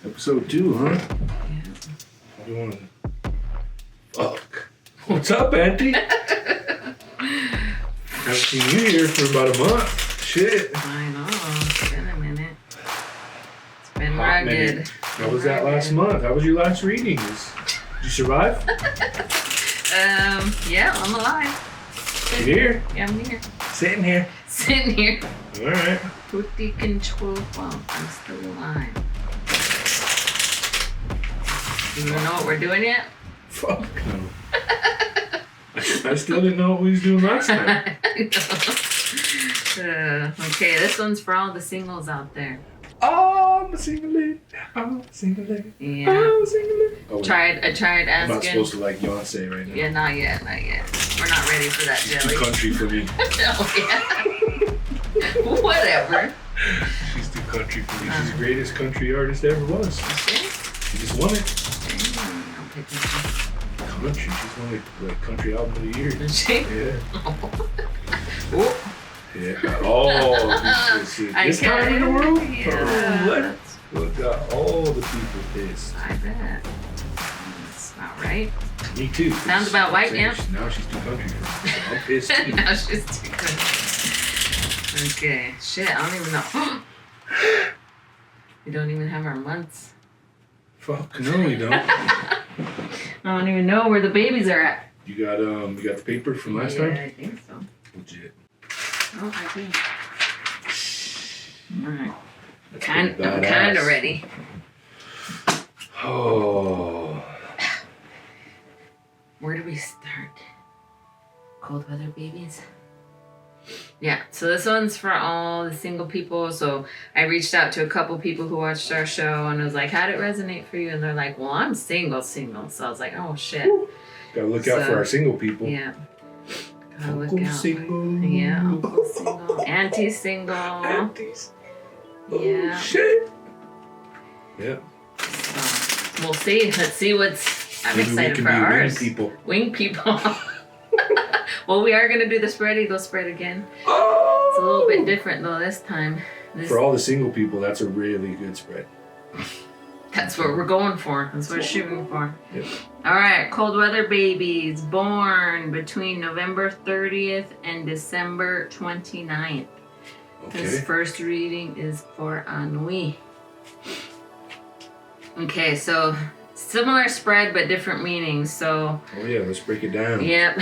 Episode 2, huh? Yeah. What do you want? Fuck. What's up, Aunty? Haven't seen you here for about a month. Shit. I know. It's been a minute. It's been Hot rugged. minute. How was that last month? How was your last readings? Did you survive? Yeah, I'm alive. You here? Yeah, I'm here. Sitting here. Sitting here. Alright. Tutti control. Well, I'm still alive. You don't know what we're doing yet? Fuck no. I still didn't know what we was doing last time. Okay, this one's for all the singles out there. Oh, I'm a single lady. I'm a single lady. Yeah. I'm a single lady. Oh, I tried I'm asking. not supposed to like Beyonce right now. Yeah, not yet. We're not ready for that, She's jelly. too country for me. Oh, yeah. Whatever. She's too country for me. She's the greatest country artist there ever was. She just won it. I'll pick this one. Country. She's won like country album of the year. Did she? Yeah. Oh. Yeah. Oh, this time in the world? Yeah. Oh, let's look at all the people pissed. I bet. That's about right. Me too. Sounds about right, yeah. Now she's too country for me. So I'm pissed too. Now she's too good. Okay. Shit, I don't even know. We don't even have our months. Fuck no, we don't. I don't even know where the babies are at. You got the paper from last time? Yeah, I think so. Legit. Oh, I do. Alright. I'm pretty kind badass. of ready. Oh. Where do we start? Cold weather babies? Yeah, so this one's for all the single people. So I reached out to a couple people who watched our show and was like, how'd it resonate for you? And they're like, well, I'm single. So I was like, oh shit. Gotta look out for our single people. Yeah. Gotta look Uncle out. single. Yeah, uncle single. Auntie single. Aunties. Yeah. Oh, shit. Yeah. So we'll see. Let's see what's. I'm Maybe excited we can for be ours. wing people. Wing people. Well, we are gonna do the spread eagle spread again. Oh. It's a little bit different though this time. For all the single people, that's a really good spread. That's what we're going for. That's what we're shooting for. Yep. All right, cold weather babies born between November 30th and December 29th. Okay. This first reading is for Aunty. Okay, so similar spread but different meanings. So Oh yeah, let's break it down. yep,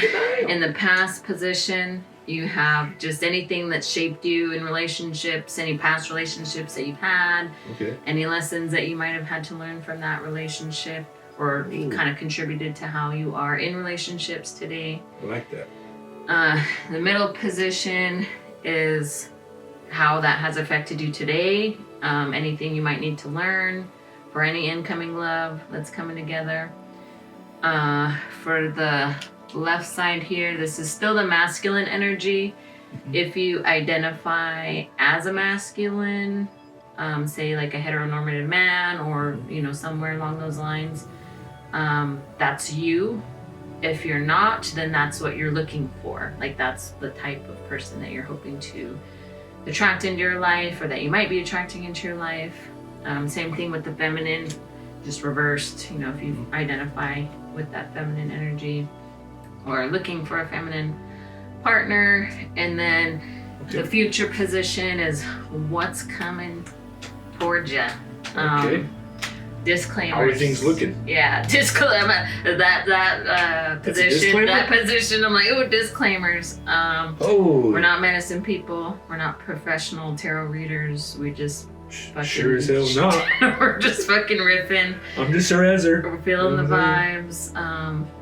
in the past position, you have just anything that shaped you in relationships, any past relationships that you've had, Okay. any lessons that you might have had to learn from that relationship, or kind of contributed to how you are in relationships today. I like that. The middle position is how that has affected you today, anything you might need to learn for any incoming love that's coming together. For the left side here, this is still the masculine energy. If you identify as a masculine, say like a heteronormative man or somewhere along those lines, that's you. If you're not, then that's what you're looking for. Like that's the type of person that you're hoping to attract into your life, or that you might be attracting into your life. Same thing with the feminine, just reversed, if you identify with that feminine energy or looking for a feminine partner. And then the future position is what's coming towards you. Okay. Disclaimers. How are things looking? Yeah, disclaimer. That position. That position. I'm like, oh, disclaimers. We're not medicine people. We're not professional tarot readers. We just fucking. Sure as hell not. We're just fucking riffing. I'm just a reser. We're feeling the vibes.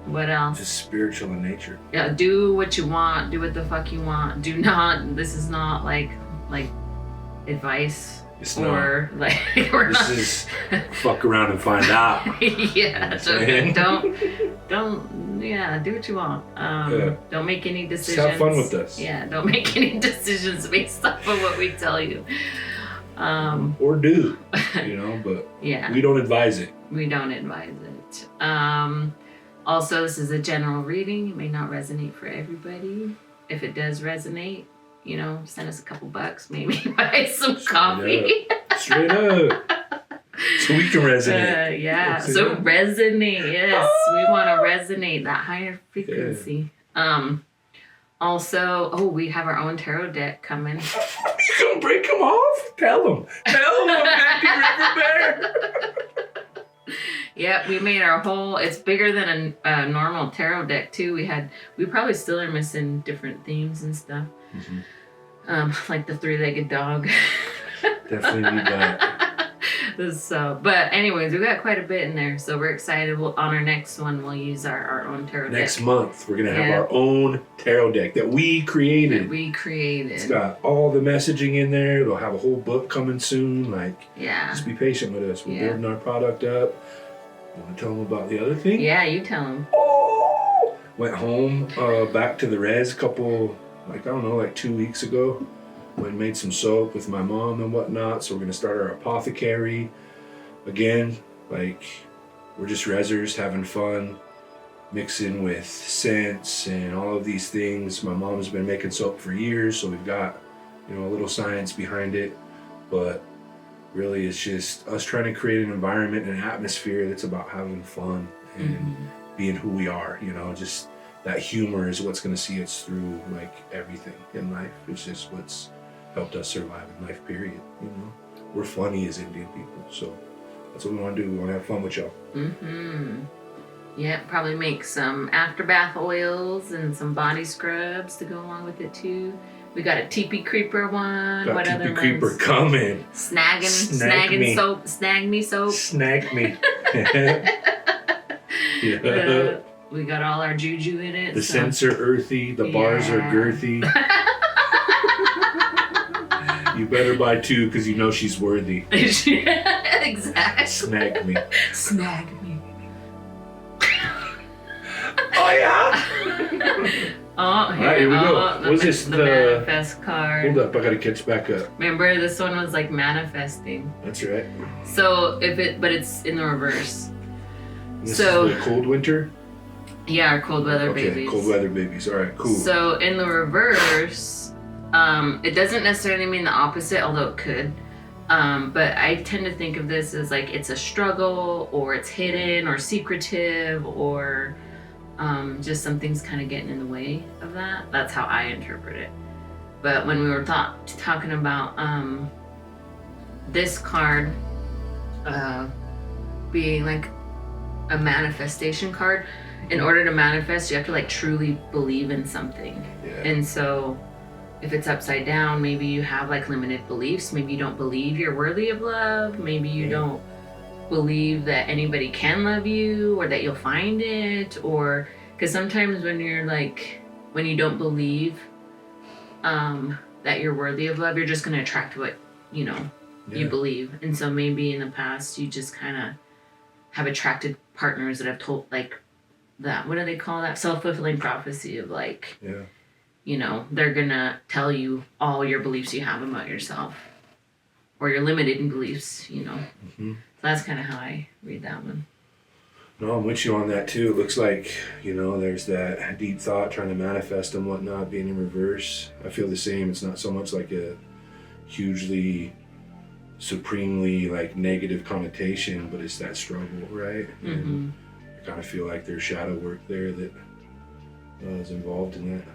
What else? Just spiritual in nature. Yeah, do what you want. Do what the fuck you want. Do not. This is not like advice. It's or like we're this not. is fuck around and find out. Yeah, don't do what you want. Don't make any decisions. Just have fun with us. Yeah, don't make any decisions based off of what we tell you. Or do, but yeah, we don't advise it. We don't advise it. Also, this is a general reading. It may not resonate for everybody. If it does resonate, send us a couple bucks, maybe buy some coffee. Straight up. So we can resonate. Yeah. So resonate. Yes, we want to resonate that higher frequency. Yeah. Also, we have our own tarot deck coming. You gonna break them off? Tell them. Tell them, Happy River Bear. Yeah, we made our whole. It's bigger than a normal tarot deck too. We probably still are missing different themes and stuff. Like the three-legged dog. Definitely need that. So, but anyways, we got quite a bit in there, so we're excited. On our next one, we'll use our own tarot deck. Next month, we're gonna have our own tarot deck that we created. It's got all the messaging in there. It'll have a whole book coming soon. Just be patient with us. We're building our product up. You want to tell them about the other thing? Yeah, you tell them. Went home, back to the res couple, 2 weeks ago. Went and made some soap with my mom and whatnot. So we're gonna start our apothecary again. We're just rezzers having fun, mixing with scents and all of these things. My mom's been making soap for years, so we've got a little science behind it. But really, it's just us trying to create an environment and an atmosphere that's about having fun and being who we are. Just that humor is what's gonna see us through everything in life. It's just what's helped us survive in life, period. We're funny as Indian people, so that's what we want to do. We want to have fun with y'all. Yeah, probably make some afterbath oils and some body scrubs to go along with it too. We got a teepee creeper one. Got what teepee other creeper ones? coming. Snagging soap. Snag me soap. Snag me. We got all our juju in it. The scents are earthy. The bars are girthy. You better buy 2 because you know she's worthy. Exactly. Snag me. Snag me. Oh yeah. All right, here we go. What's this? The manifest card. Hold up, I gotta catch back up. Remember, this one was manifesting. That's right. So but it's in the reverse. This is the cold winter. Yeah, our cold weather babies. Cold weather babies. All right, cool. So in the reverse, it doesn't necessarily mean the opposite, although it could. But I tend to think of this as it's a struggle, or it's hidden, or secretive, or just something's kind of getting in the way of that. That's how I interpret it. But when we were talking about this card being a manifestation card, in order to manifest, you have to truly believe in something. Yeah. And so if it's upside down, maybe you have limited beliefs. Maybe you don't believe you're worthy of love. Maybe you don't believe that anybody can love you, or that you'll find it, or because sometimes when you're when you don't believe that you're worthy of love, you're just going to attract what you believe. And so maybe in the past you just kind of have attracted partners that have told that, what do they call that, self-fulfilling prophecy of they're gonna tell you all your beliefs you have about yourself, or your limited beliefs, So that's kind of how I read that one. No, I'm with you on that too. It looks like, there's that deep thought trying to manifest and whatnot being in reverse. I feel the same. It's not so much a hugely, supremely negative connotation, but it's that struggle, right? And I kind of feel like there's shadow work there that is involved in that.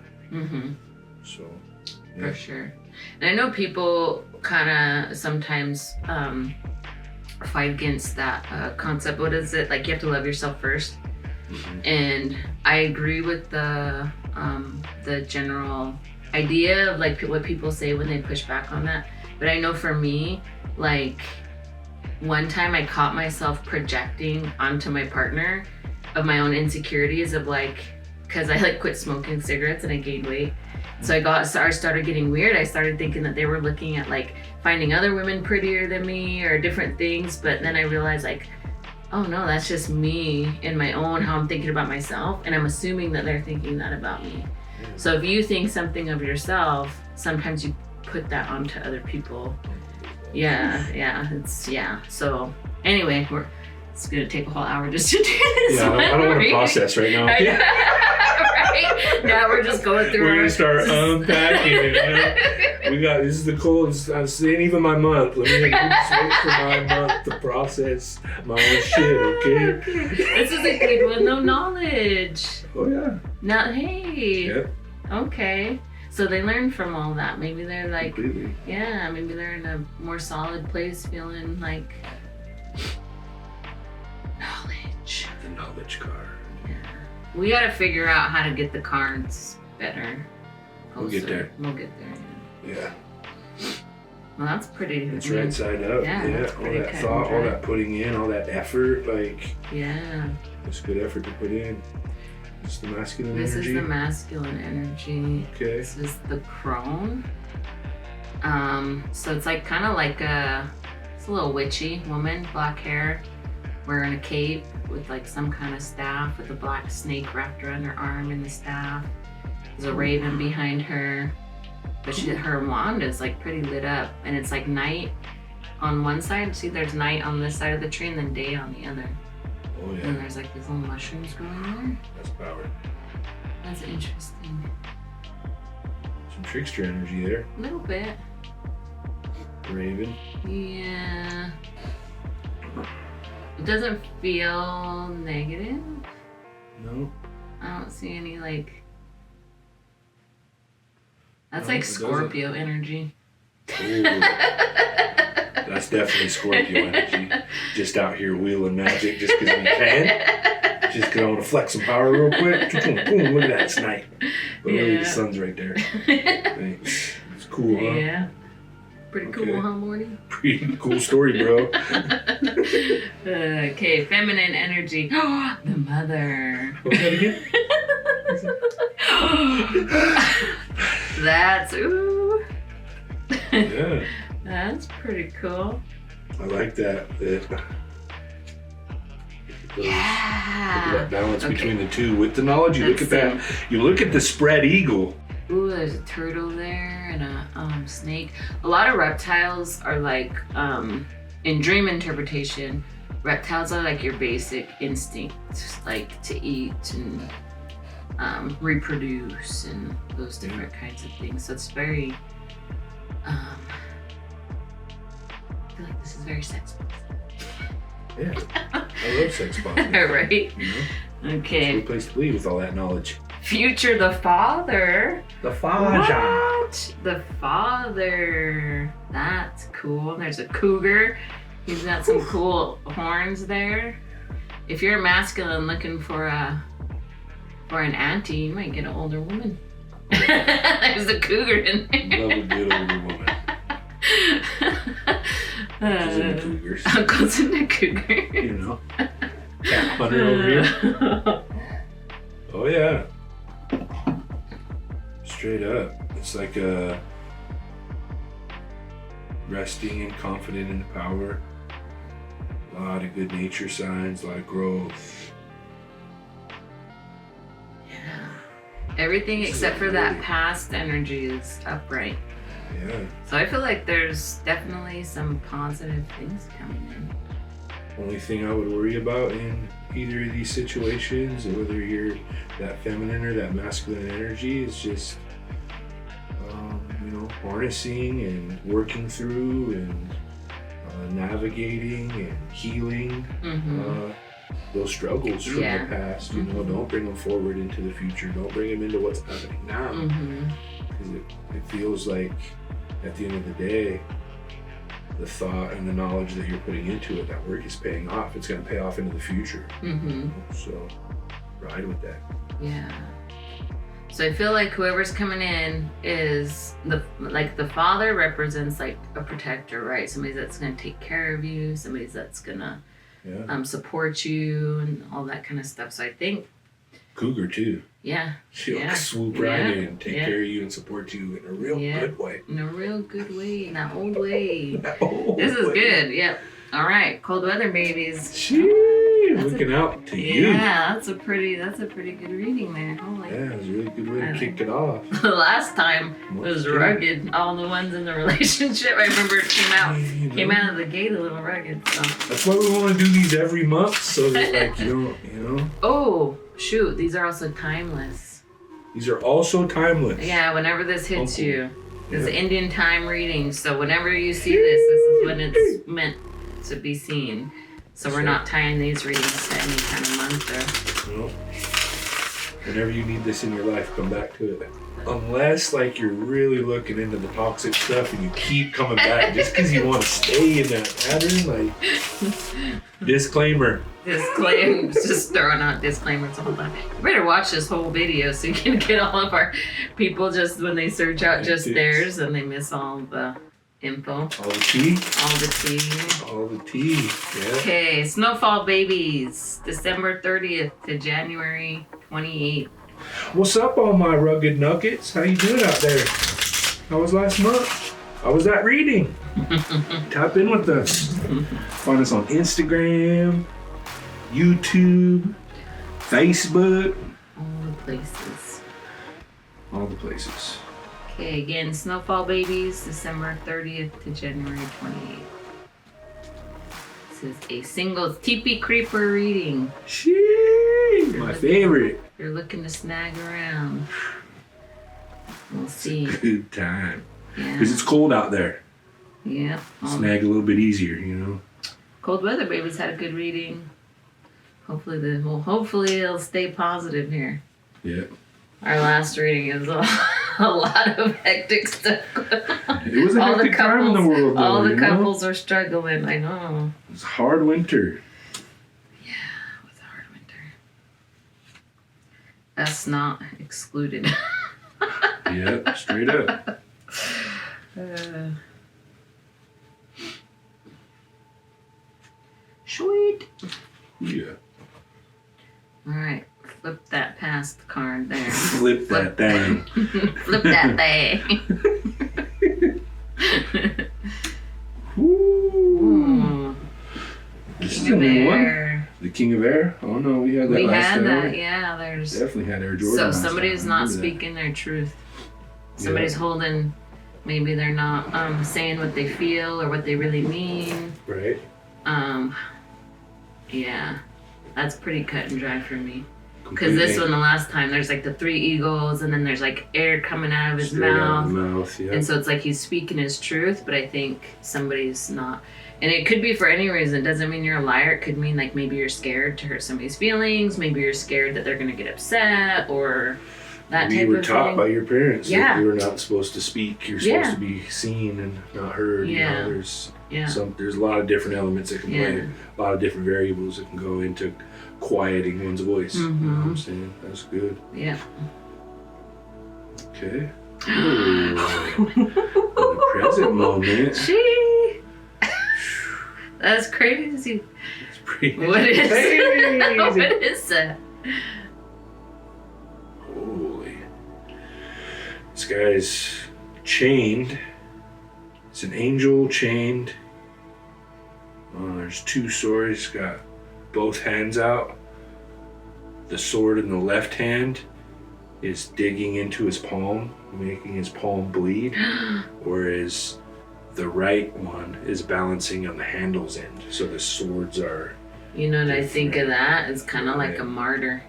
So, yeah. For sure. And I know people kind of sometimes fight against that concept. What is it? You have to love yourself first. And I agree with the general idea of what people say when they push back on that. But I know for me, one time I caught myself projecting onto my partner of my own insecurities of because I quit smoking cigarettes and I gained weight. So I started getting weird. I started thinking that they were looking at finding other women prettier than me or different things. But then I realized oh no, that's just me in my own, how I'm thinking about myself. And I'm assuming that they're thinking that about me. So if you think something of yourself, sometimes you put that onto other people. So anyway, it's gonna take a whole hour just to do this. Yeah, I don't want to process right now. Right? right? Now we're just going through. We're gonna start unpacking it. We got this is the coldest. This ain't even my month. Let me just wait for my month to process my own shit. Okay. This is a good one though. Knowledge. Oh yeah. Now, hey. Yep. Okay. So they learn from all that. Maybe they're like, Completely. yeah, maybe they're in a more solid place, feeling like knowledge. The knowledge card. Yeah. We got to figure out how to get the cards better. We'll get there. We'll get there. Yeah. Well, that's pretty. It's right side up. Yeah. All that thought, all that putting in, all that effort. Like. Yeah. It's good effort to put in. It's the masculine This energy. is the masculine energy. Okay. This is the crone. So it's like kind of like it's a little witchy woman, black hair, wearing a cape with like some kind of staff with a black snake wrapped around her arm in the staff. There's a raven behind her, but her wand is like pretty lit up, and it's like night on one side. See, there's night on this side of the tree and then day on the other. Oh yeah. And there's like these little mushrooms growing there. That's power. That's interesting. Some trickster energy there. A little bit. Raven. Yeah. It doesn't feel negative. No. I don't see any like. That's No, like it Scorpio energy. Ooh. That's definitely Scorpio energy. Just out here wheeling magic just because we can. Just because I want to flex some power real quick. Boom, look at that, it's night. But really, the sun's right there. Thanks. It's cool, huh? Yeah. Pretty cool, huh, Morty? Pretty cool story, bro. Okay, feminine energy. The mother. What was that again? That's, ooh. Yeah. That's pretty cool. I like that. Look at Yeah. that balance between the two. With the knowledge, you Let's look at that. You look at the spread eagle. Ooh, there's a turtle there and a snake. A lot of reptiles are like, in dream interpretation, reptiles are like your basic instincts, like to eat and reproduce and those different kinds of things. So it's very, I feel like this is very sex Yeah. I love sex positive. right? You know? It's a Okay. good place to be with all that knowledge. Future the father. The What? The father. That's cool. There's a cougar. He's got some cool horns there. If you're a masculine looking for an auntie, you might get an older woman. There's a cougar in there. Love a good older woman. Uncles and the cougars. Uncles and the cougars. You know. Cat hunter over here. Oh yeah. Straight up. It's like resting and confident in the power. A lot of good nature signs, a lot of growth. Yeah. Everything except for that past energy is upright. Yeah. So I feel like there's definitely some positive things coming in. Only thing I would worry about in either of these situations, whether you're that feminine or that masculine energy, is just harnessing and working through and navigating and healing those struggles from the past. You know, don't bring them forward into the future. Don't bring them into what's happening now. Because it feels like at the end of the day, the thought and the knowledge that you're putting into it, that work is paying off. It's going to pay off into the future. So ride with that. Yeah. So I feel like whoever's coming in is the father represents like a protector, right? Somebody that's going to take care of you, somebody that's going to support you and all that kind of stuff. So I think cougar too. Yeah. She'll swoop right in, take care of you and support you in a real good way. In a real good way, in that old way. This is good. Yep. All right, cold weather babies. Looking out to you. Yeah, that's a pretty good reading there. Holy. Yeah, it was a really good way to kick it off. The last time was rugged. All the ones in the relationship, I remember it came out of the gate a little rugged. So. That's why we want to do these every month, so that like you don't. Oh shoot, these are also timeless. These are also timeless. Yeah, whenever this hits Uncle. you. It's Yeah. Indian time reading, so whenever you see this is when it's meant to be seen. So we're not tying these readings to any kind of month or... No. Whenever you need this in your life, come back to it. Unless, like, you're really looking into the toxic stuff and you keep coming back just because you want to stay in that pattern, like, disclaimer. Disclaimer, just throwing out disclaimers the whole time. You better watch this whole video so you can get all of our people just when they search out just theirs and they miss all the info. All the tea? All the tea. All the tea, yeah. Okay, Snowfall babies, December 30th to January 28th. What's up, all my rugged nuggets? How you doing out there? How was last month? How was that reading? Tap in with us. Find us on Instagram, YouTube, Facebook. All the places. All the places. Okay, again, Snowfall babies, December 30th to January 28th. This is a single teepee creeper reading. Sheesh, my favorite. You're looking to snag around. We'll see. Good time. Yeah. Because it's cold out there. Yeah. Snag a little bit easier, you know. Cold weather babies had a good reading. Hopefully it'll stay positive here. Yeah. Our last reading is a lot of hectic stuff. It was a hectic time in the world, though, all the you know? couples are struggling. I know. It was a hard winter. Yeah, it was a hard winter. That's not excluded. Yeah, straight up. Sweet. Yeah. All right, flip that past card there. Flip that thing. Flip that thing. Ooh. This is King a of new one. Air. The King of Air? Oh no, we had that We last had time. that, yeah. There's Definitely had Air Jordan. so last somebody's time. not Remember that. speaking their truth. Somebody's holding. Maybe they're not saying what they feel or what they really mean. Right. Yeah, that's pretty cut and dry for me. Because this one, the last time, there's like the three eagles, and then there's like air coming out of his Straight out of mouth. the mouth, yeah. And so it's like he's speaking his truth, but I think somebody's not. And it could be for any reason. It doesn't mean you're a liar. It could mean like maybe you're scared to hurt somebody's feelings. Maybe you're scared that they're going to get upset or that Maybe type you were of taught thing. by your parents Yeah. that you were not supposed to speak. You're supposed to be seen and not heard. Yeah. You know, there's Yeah. there's a lot of different elements that can play, a lot of different variables that can go into quieting one's voice. You know what I'm saying? That's good. Yeah. Okay. Ooh. The present moment. Gee. That's crazy. It's pretty What is crazy. what is that? Holy. This guy's chained. It's an angel chained. There's two swords. He's got both hands out. The sword in the left hand is digging into his palm, making his palm bleed. Whereas the right one is balancing on the handle's end. So the swords are... You know what I think of that? It's kind of like a martyr.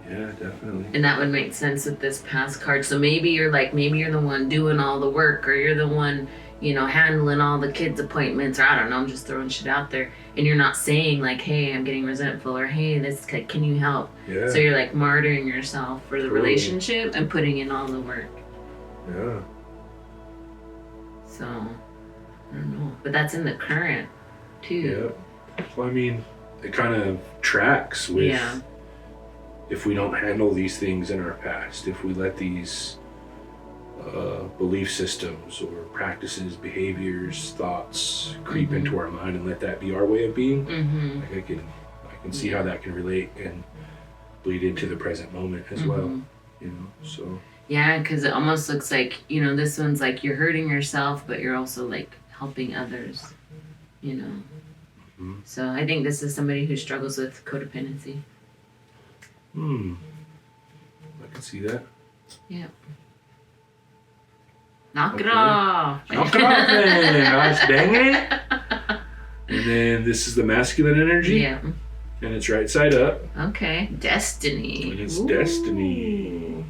Yeah, definitely. And that would make sense with this past card. So maybe you're the one doing all the work, or you're the one, handling all the kids' appointments, or I don't know, I'm just throwing shit out there. And you're not saying like, hey, I'm getting resentful, or hey, can you help? Yeah. So you're like martyring yourself for the Totally. relationship and putting in all the work. Yeah. So, I don't know. But that's in the current, too. Yeah. Well, I mean, it kind of tracks with if we don't handle these things in our past, if we let these belief systems or practices, behaviors, thoughts creep into our mind and let that be our way of being. Like I can see how that can relate and bleed into the present moment as well. So. Yeah, because it almost looks like, this one's like you're hurting yourself, but you're also like helping others, So I think this is somebody who struggles with codependency. I can see that. Yeah. Knock it off. Knock it off then. Gosh dang it. And then this is the masculine energy. Yeah. And it's right side up. Okay. Destiny. And it's destiny.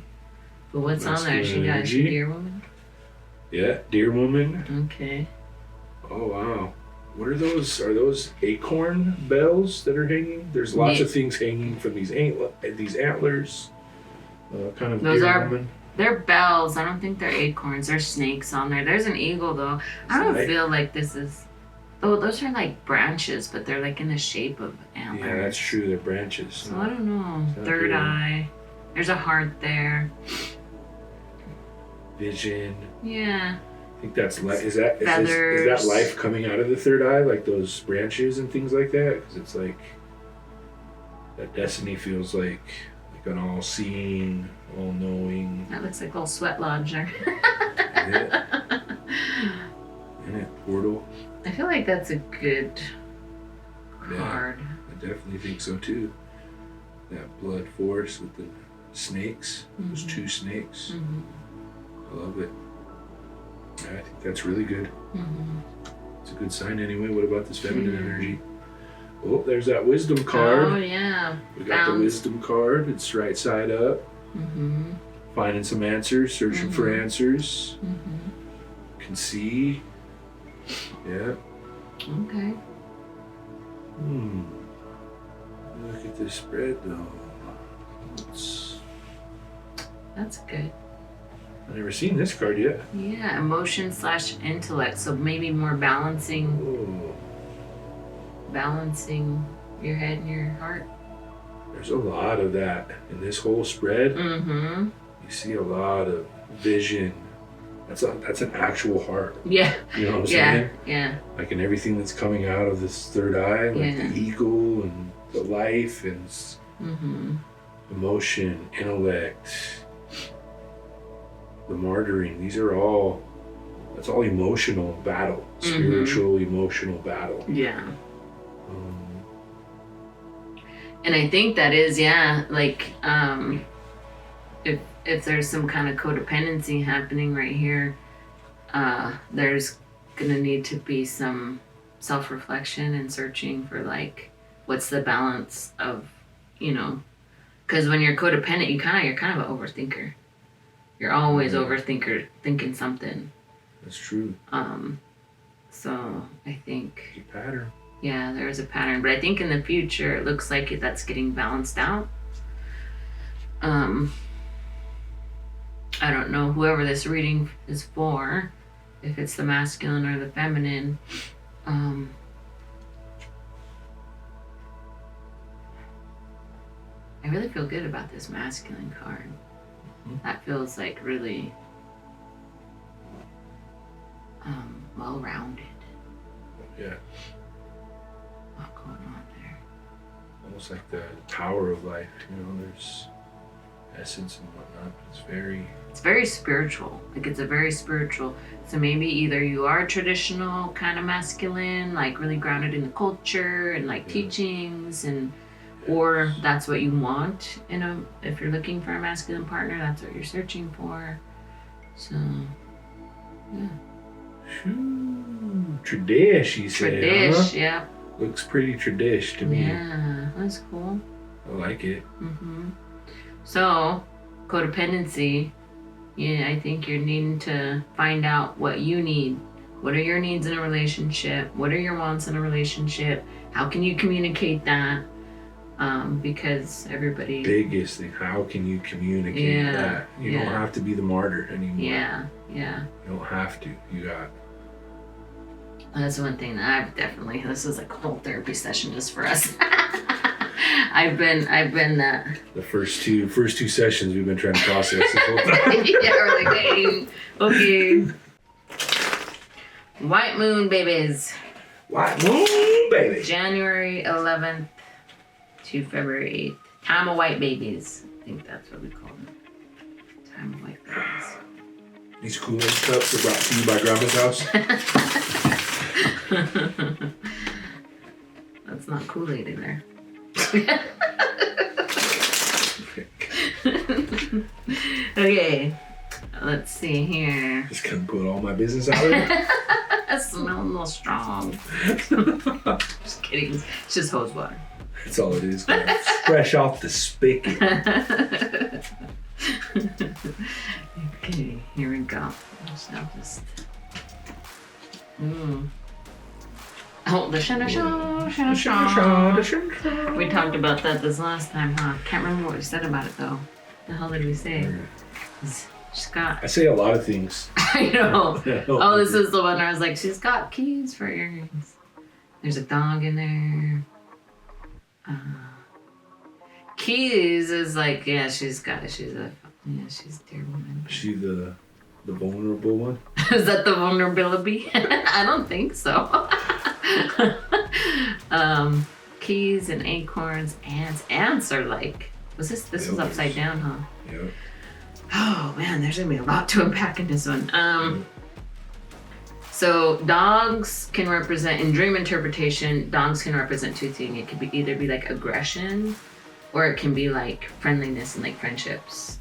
But what's on there? She got energy. Deer Woman? Yeah, Deer Woman. Okay. Oh, wow. What are those? Are those acorn bells that are hanging? There's lots of things hanging from these antlers. Kind of Those Deer are Woman. They're bells. I don't think they're acorns. There's snakes on there. There's an eagle though. I don't feel like this is. Oh, those are like branches, but they're like in the shape of antlers. Yeah, that's true. They're branches. So I don't know. Third eye. There's a heart there. Vision. Yeah. I think that's is that life coming out of the third eye, like those branches and things like that? Because it's like that destiny feels like an all-seeing, all-knowing. That looks like a little sweat lodge there. Yeah. And it portal. I feel like that's a good card. Yeah, I definitely think so too. That blood force with the snakes, those two snakes. I love it. I think that's really good. It's a good sign anyway. What about this feminine energy? Oh, there's that wisdom card. Oh, yeah. We got the wisdom card. It's right side up. Finding some answers, searching for answers. Can see. Yeah. Okay. Look at this spread though. That's good. I've never seen this card yet. Yeah, emotion / intellect. So maybe more balancing your head and your heart. There's a lot of that in this whole spread. You see a lot of vision. That's an actual heart. Yeah. You know what I'm saying? Yeah. Like in everything that's coming out of this third eye, like the eagle and the life and emotion, intellect, the martyring. That's all emotional battle, spiritual, emotional battle. Yeah. And I think that is, like, if there's some kind of codependency happening right here, there's gonna need to be some self-reflection and searching for like, what's the balance of, because when you're codependent, you're kind of an overthinker. You're always thinking something. That's true. So I think It's a pattern. Yeah, there is a pattern, but I think in the future it looks like that's getting balanced out. I don't know whoever this reading is for, if it's the masculine or the feminine. I really feel good about this masculine card. That feels like really well-rounded. Yeah. What's going on there? Almost like the power of life. There's essence and whatnot. It's very spiritual. Like it's a very spiritual. So maybe either you are traditional kind of masculine, like really grounded in the culture and like teachings, or that's what you want if you're looking for a masculine partner, that's what you're searching for. So yeah. Tradish, you say, Tradish, yeah. Looks pretty tradish to me. Yeah, that's cool. I like it. So, codependency, I think you're needing to find out what you need. What are your needs in a relationship? What are your wants in a relationship? How can you communicate that? Because everybody... Biggest thing, how can you communicate that? You don't have to be the martyr anymore. Yeah. You don't have to. You got... That's one thing that I've definitely... This is like a whole therapy session just for us. I've been the first two sessions we've been trying to process this whole time. Yeah, we're like, hey, okay. White Moon babies. White Moon baby. January 11th to February 8th. Time of White Babies. I think that's what we call them. Time of White Babies. These Kool-Aid cups are brought to you by Grandma's house. That's not Kool-Aid in there. Okay, let's see here. Just couldn't put all my business out there. I smell a little strong. Just kidding. It's just hose water. That's all it is. Fresh off the spigot. I'll just. Oh, the shana. We talked about that this last time, huh? Can't remember what we said about it though. The hell did we say? She's got. I say a lot of things. I know. Oh, this is the one where I was like, she's got keys for earrings. There's a dog in there. Keys is like, yeah, she's a dear woman. Is she the vulnerable one? Is that the vulnerability? I don't think so. Keys and acorns, ants. Ants are like, this was upside down, huh? Yeah. Oh man, there's gonna be a lot to unpack in this one. So dogs can represent, in dream interpretation, dogs can represent two things. It could either be like aggression, or it can be like friendliness and like friendships,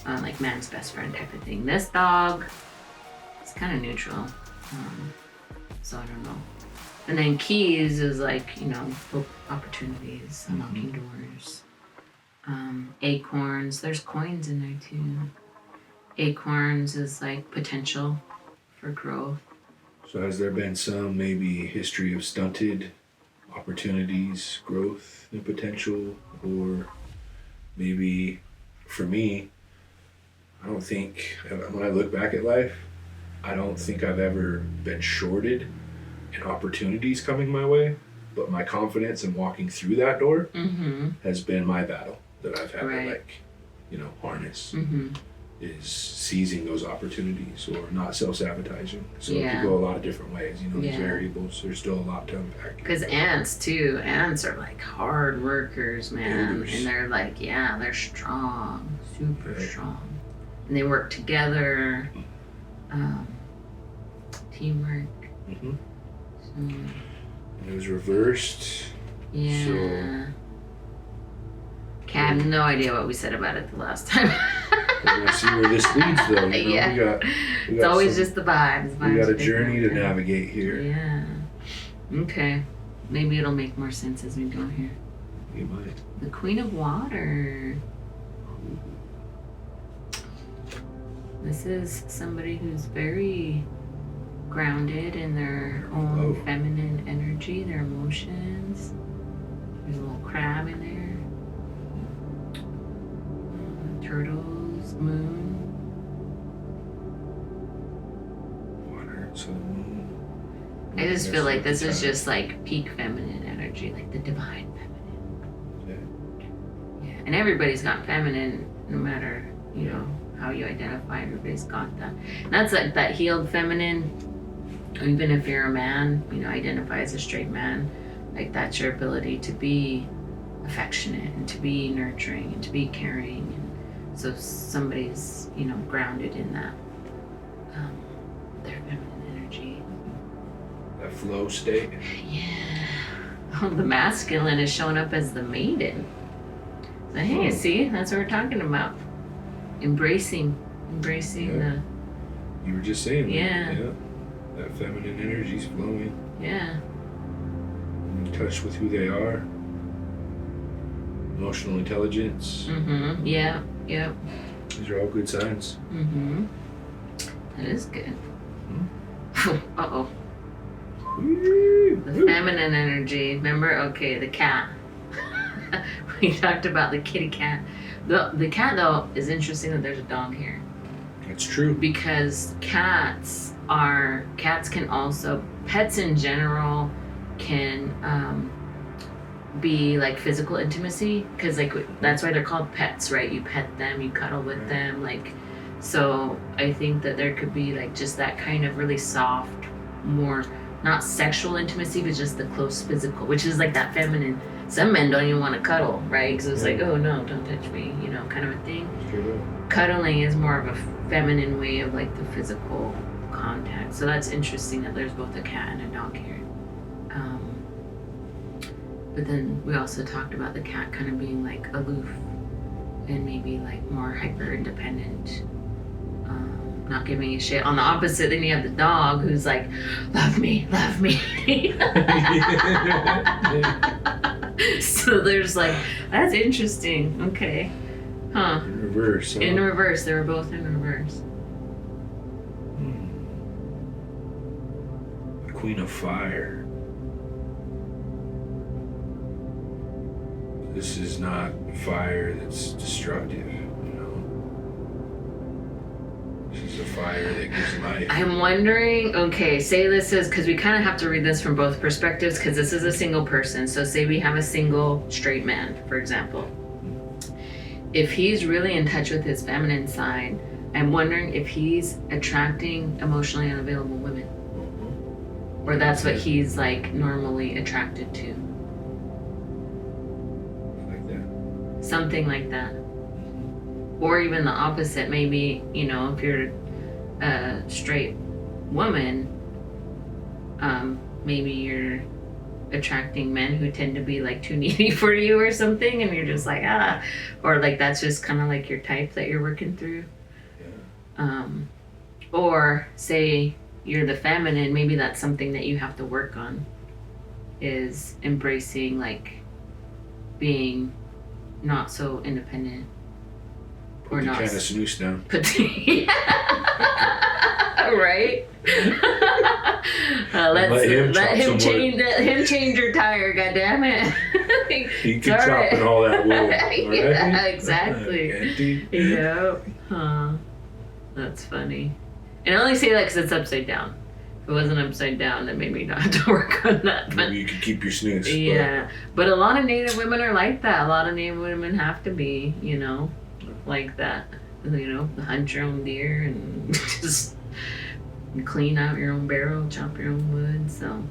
like man's best friend type of thing. This dog, it's kind of neutral, so I don't know. And then keys is like, opportunities, unlocking doors. Acorns, there's coins in there too. Acorns is like potential for growth. So has there been some maybe history of stunted opportunities, growth, and potential? Or maybe for me, I don't think, when I look back at life, I don't think I've ever been shorted in opportunities coming my way, but my confidence in walking through that door has been my battle that I've had to harness. Is seizing those opportunities or not self-sabotaging. So it could go a lot of different ways, these variables. There's still a lot to unpack. Because ants are like hard workers, man. Builders. And they're like, they're strong, super strong. And they work together, teamwork. So, and it was reversed. Yeah. So, I have no idea what we said about it the last time. We're gonna see where this leads, though. We got it's always just the vibes. We got a journey to navigate here. Yeah. Okay. Maybe it'll make more sense as we go here. You might. The Queen of Water. This is somebody who's very grounded in their own feminine energy, their emotions. There's a little crab in there. Turtles, moon. Water, so the moon. I just feel like this is just like peak feminine energy, like the divine feminine. Yeah, and everybody's got feminine, no matter, how you identify, everybody's got that. And that's like that healed feminine, even if you're a man, identify as a straight man, like that's your ability to be affectionate and to be nurturing and to be caring. So somebody's, grounded in that, their feminine energy. That flow state. Yeah. Oh, the masculine is showing up as the maiden. So hey, see, that's what we're talking about. Embracing the. You were just saying that. Yeah. That feminine energy's flowing. Yeah. In touch with who they are. Emotional intelligence. Yeah. Yep. These are all good signs. That is good. Uh-oh. Woo. The feminine energy. Remember? Okay, the cat. We talked about the kitty cat. The cat, though, is interesting that there's a dog here. That's true. Because cats can also, pets in general can be like physical intimacy, because like that's why they're called pets, right? You pet them, you cuddle with them, like, so I think that there could be like just that kind of really soft, more not sexual intimacy, but just the close physical, which is like that feminine. Some men don't even want to cuddle, right? Because it's like, oh no, don't touch me, kind of a thing. Cuddling is more of a feminine way of like the physical contact. So that's interesting that there's both a cat and a dog here. But then we also talked about the cat kind of being like aloof and maybe like more hyper independent, not giving a shit. On the opposite, then you have the dog who's like, love me. So there's like, that's interesting. Okay. Huh. In reverse. Huh? In reverse. They were both in reverse. Queen of Fire. This is not fire that's destructive, you know. This is a fire that gives life. I'm wondering, okay, say this is, because we kind of have to read this from both perspectives, because this is a single person. So say we have a single straight man, for example. If he's really in touch with his feminine side, I'm wondering if he's attracting emotionally unavailable women. Or that's what he's like normally attracted to. Like that. Something like that. Or even the opposite. Maybe, you know, if you're a straight woman, maybe you're attracting men who tend to be like too needy for you or something, and you're just like, or like that's just kind of like your type that you're working through. Yeah. Or say you're the feminine, maybe that's something that you have to work on, is embracing like being not so independent. Put or the not kind of snooze down. Right? Let him change your tire, goddammit. He can chop in all that wood. Yeah, exactly. Yep. Huh. That's funny. And I only say that because it's upside down. If it wasn't upside down, then maybe not have to work on that. But maybe you could keep your snooze. Yeah. But a lot of Native women are like that. A lot of Native women have to be, you know, like that. You know, hunt your own deer and just clean out your own barrel, chop your own wood. So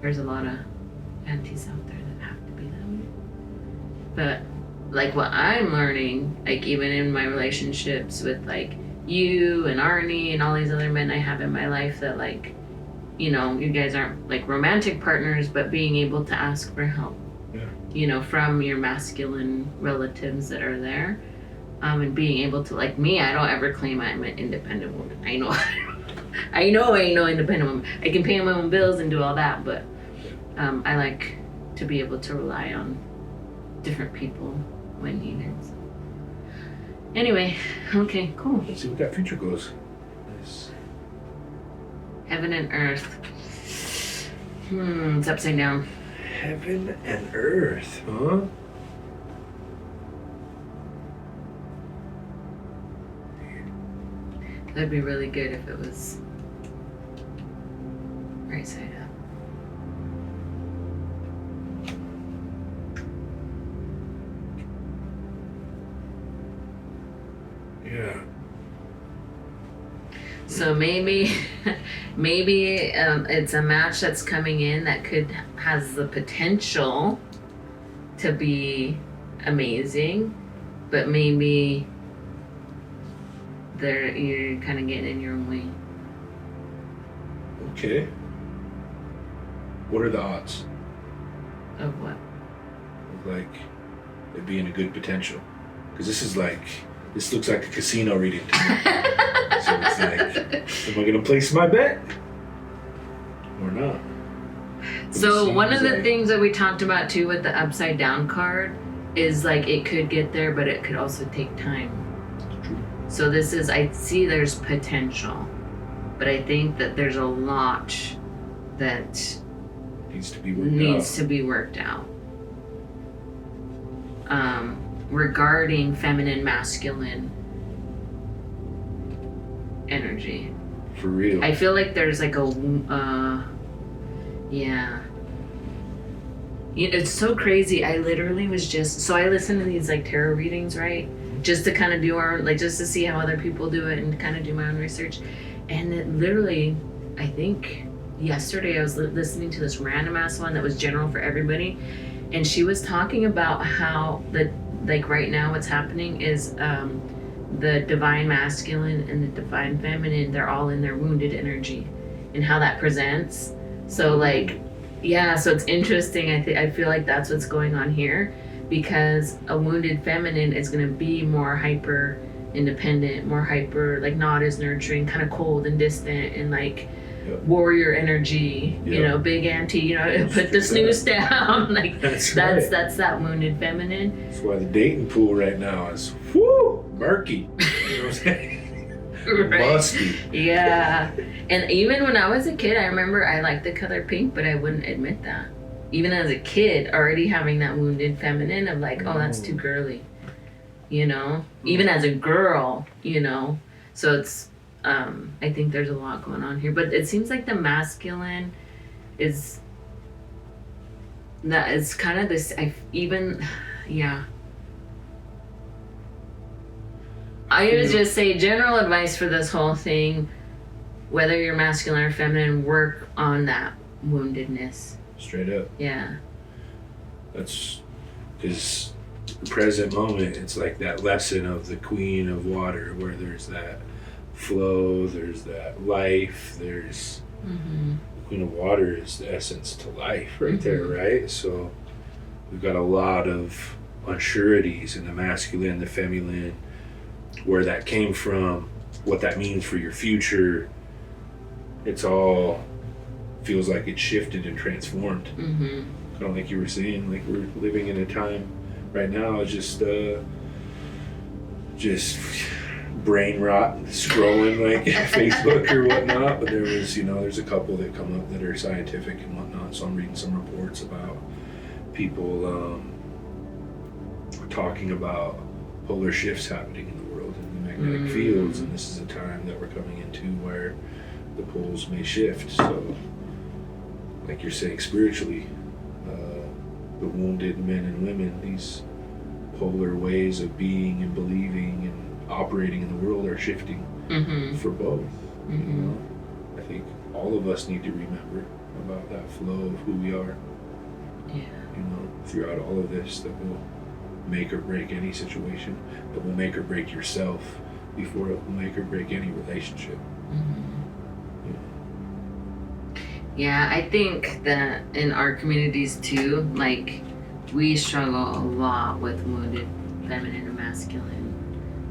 there's a lot of aunties out there that have to be that way. But like what I'm learning, like even in my relationships with like you and Arnie and all these other men I have in my life, that like, you know, you guys aren't like romantic partners, but being able to ask for help, you know, from your masculine relatives that are there. And being able to, like me, I don't ever claim I'm an independent woman. I know I ain't no independent woman. I can pay my own bills and do all that, but I like to be able to rely on different people when needed. So. Anyway, okay, cool. Let's see what that future goes. Nice. Heaven and earth. It's upside down. Heaven and earth, huh? That'd be really good if it was right side up. Yeah. So maybe it's a match that's coming in that has the potential to be amazing, but maybe you're kind of getting in your own way. Okay. What are the odds? Of what? Of like it being a good potential? Because this looks like a casino reading to me. So it's like, am I gonna place my bet or not? So one of the things that we talked about too with the upside down card is like it could get there, but it could also take time. So this is, I see there's potential, but I think that there's a lot that needs to be worked out. Regarding feminine, masculine energy. For real. I feel like there's like yeah. You know, it's so crazy. I literally was so I listen to these like tarot readings, right? Just to kind of do just to see how other people do it and kind of do my own research. And it literally, I think yesterday I was listening to this random ass one that was general for everybody. And she was talking about how like right now what's happening is the divine masculine and the divine feminine, they're all in their wounded energy and how that presents. So like, yeah, so it's interesting. I feel like that's what's going on here. Because a wounded feminine is going to be more hyper independent, more hyper, like not as nurturing, kind of cold and distant, and like warrior energy, you know, big auntie, you know, put the snooze down. Like that's that wounded feminine. That's why the dating pool right now is murky. You know what I'm saying? Musty. Yeah. And even when I was a kid, I remember I liked the color pink, but I wouldn't admit that. Even as a kid, already having that wounded feminine of like, oh, that's too girly. You know? Even as a girl, you know? So it's, I think there's a lot going on here. But it seems like the masculine is, that is kind of this, yeah. I would just say general advice for this whole thing, whether you're masculine or feminine, work on that woundedness. Straight up. Yeah. That's because the present moment, it's like that lesson of the Queen of Water, where there's that flow, there's that life, there's the Queen of Water is the essence to life right there, right? So we've got a lot of unsureties in the masculine, the feminine, where that came from, what that means for your future. It's all feels like it's shifted and transformed. I don't think you were saying, like, we're living in a time right now, just brain rot, scrolling like Facebook or whatnot. But there was, there's a couple that come up that are scientific and whatnot. So I'm reading some reports about people talking about polar shifts happening in the world in the magnetic fields, and this is a time that we're coming into where the poles may shift. So, like you're saying, spiritually, the wounded men and women, these polar ways of being and believing and operating in the world are shifting for both. You know? I think all of us need to remember about that flow of who we are. Yeah. Throughout all of this, that will make or break any situation, that will make or break yourself before it will make or break any relationship. Yeah, I think that in our communities too, like, we struggle a lot with wounded feminine and masculine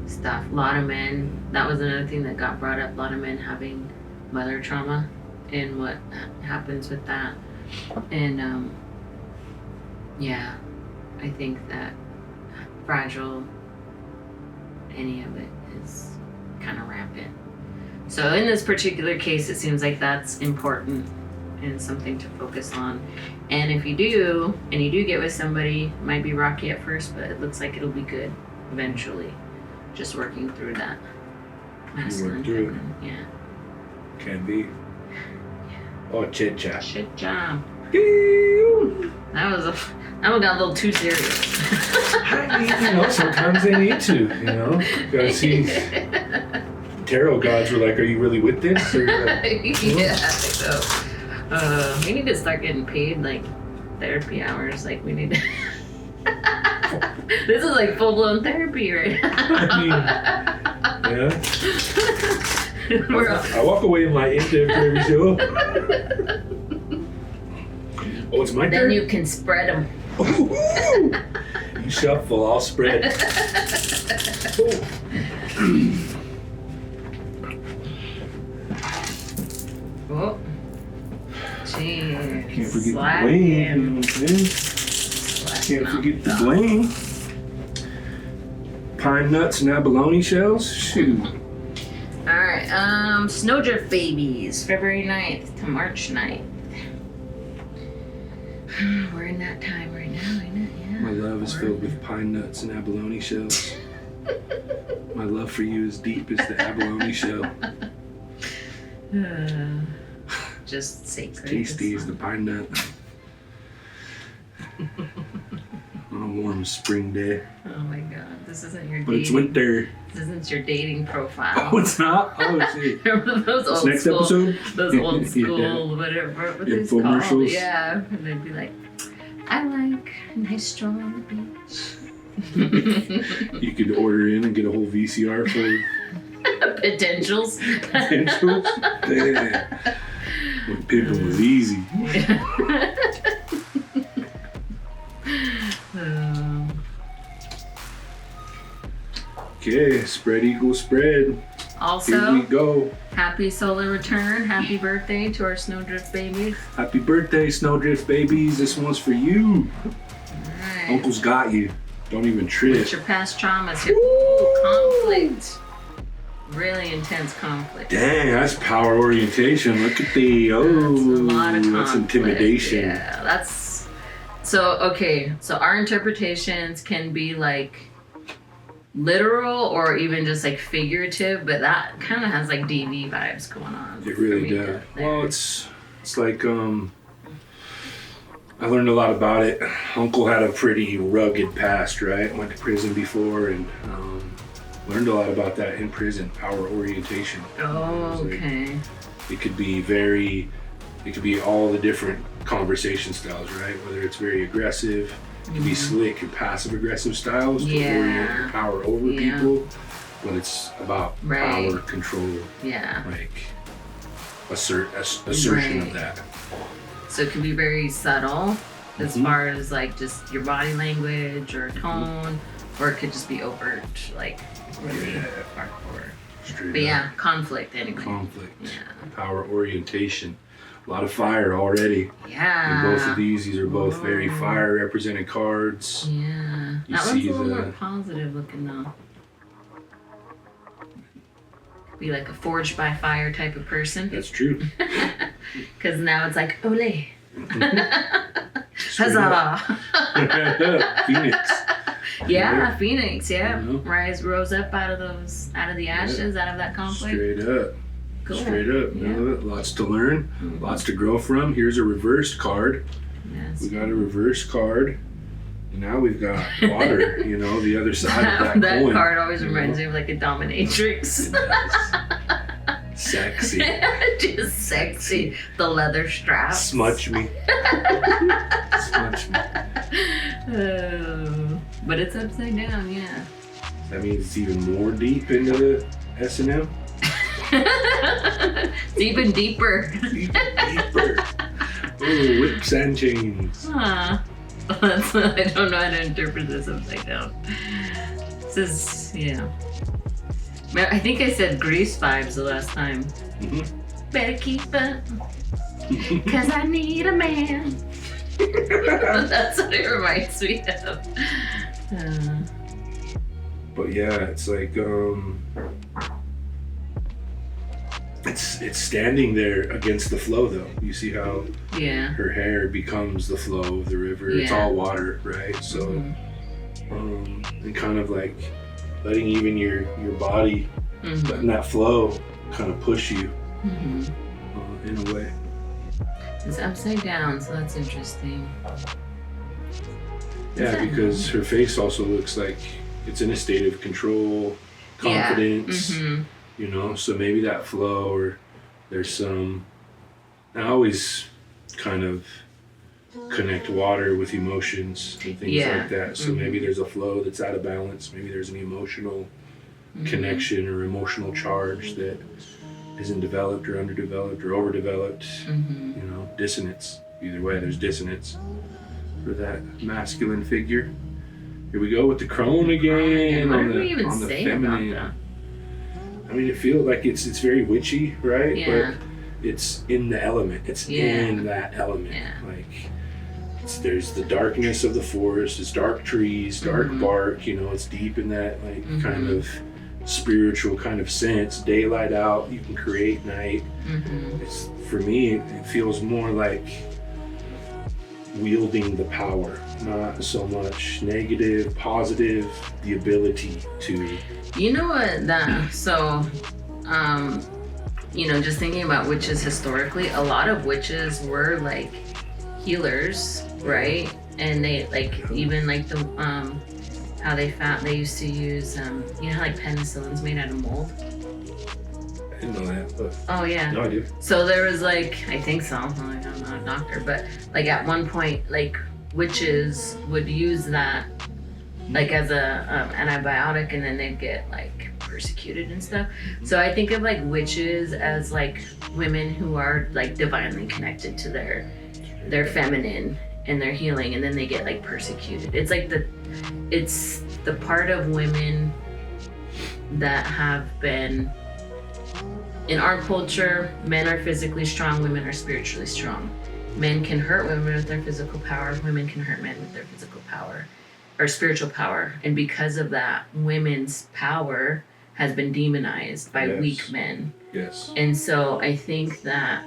stuff. A lot of men, that was another thing that got brought up, a lot of men having mother trauma and what happens with that. And yeah, I think that fragile, any of it is kind of rampant. So in this particular case, it seems like that's important and something to focus on. And if you do, and you do get with somebody, it might be rocky at first, but it looks like it'll be good eventually. Just working through that masculine, feminine. Yeah. Can be. Yeah. Oh, chit chat. Shit job. That one got a little too serious. I mean, sometimes they need to, Gotta see. Tarot gods were like, are you really with this? Or, yeah, so we need to start getting paid, like, therapy hours. Like, we need to... This is like full-blown therapy right now. I mean, yeah. I walk away enlightened after every show. Oh, it's my turn? Then you can spread them. Ooh. You shuffle, I'll spread. Oh. Jeez. Can't forget the bling. Can't forget the bling. Pine nuts and abalone shells. Shoot. Alright, Snowdrift babies, February 9th to March 9th. We're in that time right now, ain't it? Yeah. My love is filled with pine nuts and abalone shells. My love for you is deep as the abalone shell. Just sacred. Tasty as the pine nut. On a warm spring day. Oh my god, this isn't your But dating. it's winter. This isn't your dating profile. Oh, it's not? Oh, shit. Remember those old Next school, episode? Those old school, whatever. What is called? Infomercials? Yeah. And they'd be like, I like a nice stroll on the beach. You could order in and get a whole VCR full of Potentials. potentials. Damn. When pimping was easy. Okay, spread equals spread. Also, here we go. Happy solar return. Happy birthday to our Snowdrift babies. Happy birthday, Snowdrift babies. This one's for you. Alright. Uncle's got you. Don't even trip. What's your past traumas? Ooh, conflict. really intense conflict. Dang, that's power orientation. Look at the That's a lot of that's conflict. intimidation. Yeah, that's so okay. So our interpretations can be like literal or even just like figurative, but that kind of has like DV vibes going on. It really does. Well, it's like I learned a lot about it. Uncle had a pretty rugged past, right? Went to prison before and learned a lot about that in prison, power orientation. Oh, okay. It could be all the different conversation styles, right? Whether it's very aggressive, it can be slick and passive aggressive styles to orient your power over people, but it's about power control, like assertion of that. So it can be very subtle as far as like just your body language or tone, or it could just be overt, like really hardcore. But yeah, conflict anyway. Power orientation. A lot of fire already. Yeah. In both of these are both very fire represented cards. Yeah. You That see one's a little more positive looking though. Be like a forged by fire type of person. That's true. Because now it's like, ole. Huzzah. Phoenix. Yeah, Phoenix, yeah. You know? Rose up out of the ashes, out of that conflict. Straight up. Cool. Straight up. Yeah. Lots to learn, lots to grow from. Here's a reversed card. Yes. We got a reverse card. And now we've got water, the other side of that coin. That card always reminds me of like a dominatrix. It does. Sexy. Just sexy. The leather straps. Smudge me. Smudge me. Oh, but it's upside down, yeah. That means it's even more deep into the S&M. It's even deeper. Deeper. Oh, whips and chains. Huh. I don't know how to interpret this upside down. This is, yeah. I think I said Grease vibes the last time. Better keep up, cause I need a man. That's what it reminds me of. But yeah, it's like it's standing there against the flow though. You see how her hair becomes the flow of the river. It's all water, right? So and kind of like letting even your body, letting that flow kind of push you in a way. It's upside down, so that's interesting. Yeah, because her face also looks like it's in a state of control, confidence, so maybe that flow, or there's some, I always kind of connect water with emotions and things like that. So maybe there's a flow that's out of balance. Maybe there's an emotional connection or emotional charge that isn't developed or underdeveloped or overdeveloped. Dissonance. Either way, there's dissonance for that masculine figure. Here we go with the crone again. What did we even say about that? I mean, it feels like it's very witchy, right? Yeah. But it's in the element. It's in that element. Yeah. Like, there's the darkness of the forest. It's dark trees, dark bark. It's deep in that kind of spiritual kind of sense. Daylight out, you can create night. It's, for me, it feels more like wielding the power, not so much negative, positive, the ability to. You know what, just thinking about witches historically, a lot of witches were like healers, right? And they even like the how they used to use like penicillin's made out of mold. I didn't know that, but oh yeah. No, I do. So there was I think so. I'm not a doctor, but at one point, witches would use that as a antibiotic, and then they'd get persecuted and stuff. So I think of witches as women who are divinely connected to their feminine and their healing, and then they get persecuted. It's it's the part of women that have been. In our culture, men are physically strong, women are spiritually strong. Men can hurt women with their physical power, women can hurt men with their physical power or spiritual power. And because of that, women's power has been demonized by Yes. weak men. Yes. And so I think that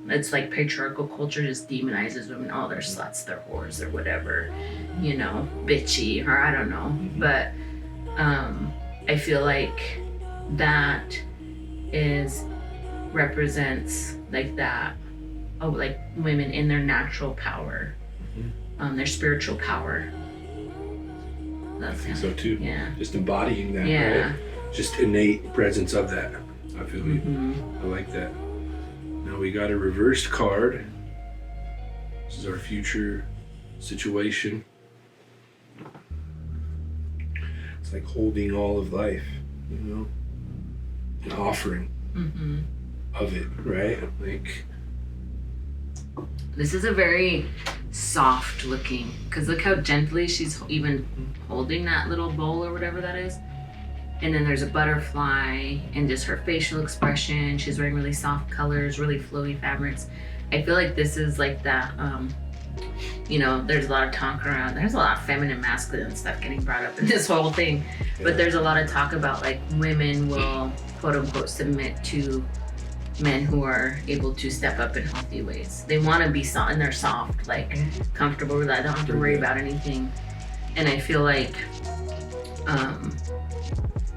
it's like patriarchal culture just demonizes women. Oh, they're sluts, they're whores, or whatever, you know, bitchy, or I don't know. Mm-hmm. But I feel like that represents like that. Oh, like women in their natural power, their spiritual power. I think so too. Yeah. Just embodying that, Yeah. right? Just innate presence of that. I feel you. I like that. Now we got a reversed card. This is our future situation. It's like holding all of life, you know, an offering of it, right? Like, this is a very soft looking, because look how gently she's even holding that little bowl or whatever that is. And then there's a butterfly and just her facial expression. She's wearing really soft colors, really flowy fabrics. I feel like this is like that, you know, there's a lot of talk around, there's a lot of feminine, masculine stuff getting brought up in this whole thing. But there's a lot of talk about like women will quote unquote submit to men who are able to step up in healthy ways. They want to be soft, and they're soft, like comfortable with that. They don't have to worry about anything. And I feel like,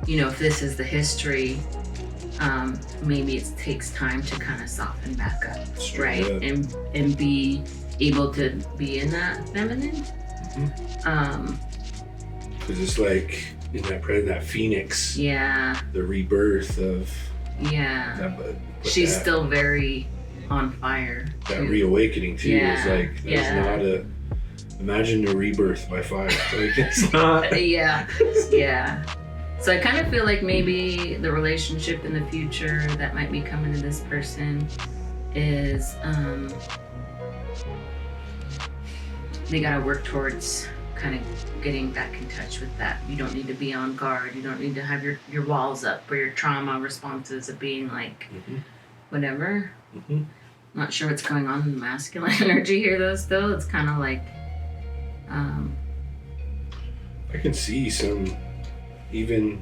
you know, if this is the history, maybe it takes time to kind of soften back up, right? And be able to be in that feminine. because it's like in that phoenix, the rebirth of that, but she's that, still very on fire. that reawakening too is like that's not a imagine a rebirth by fire. Like it's not. So I kind of feel like maybe the relationship in the future that might be coming to this person is they gotta work towards kind of getting back in touch with that. You don't need to be on guard. You don't need to have your walls up or your trauma responses of being like whatever. Not sure what's going on in the masculine energy here though. Still, it's kind of like I can see some, even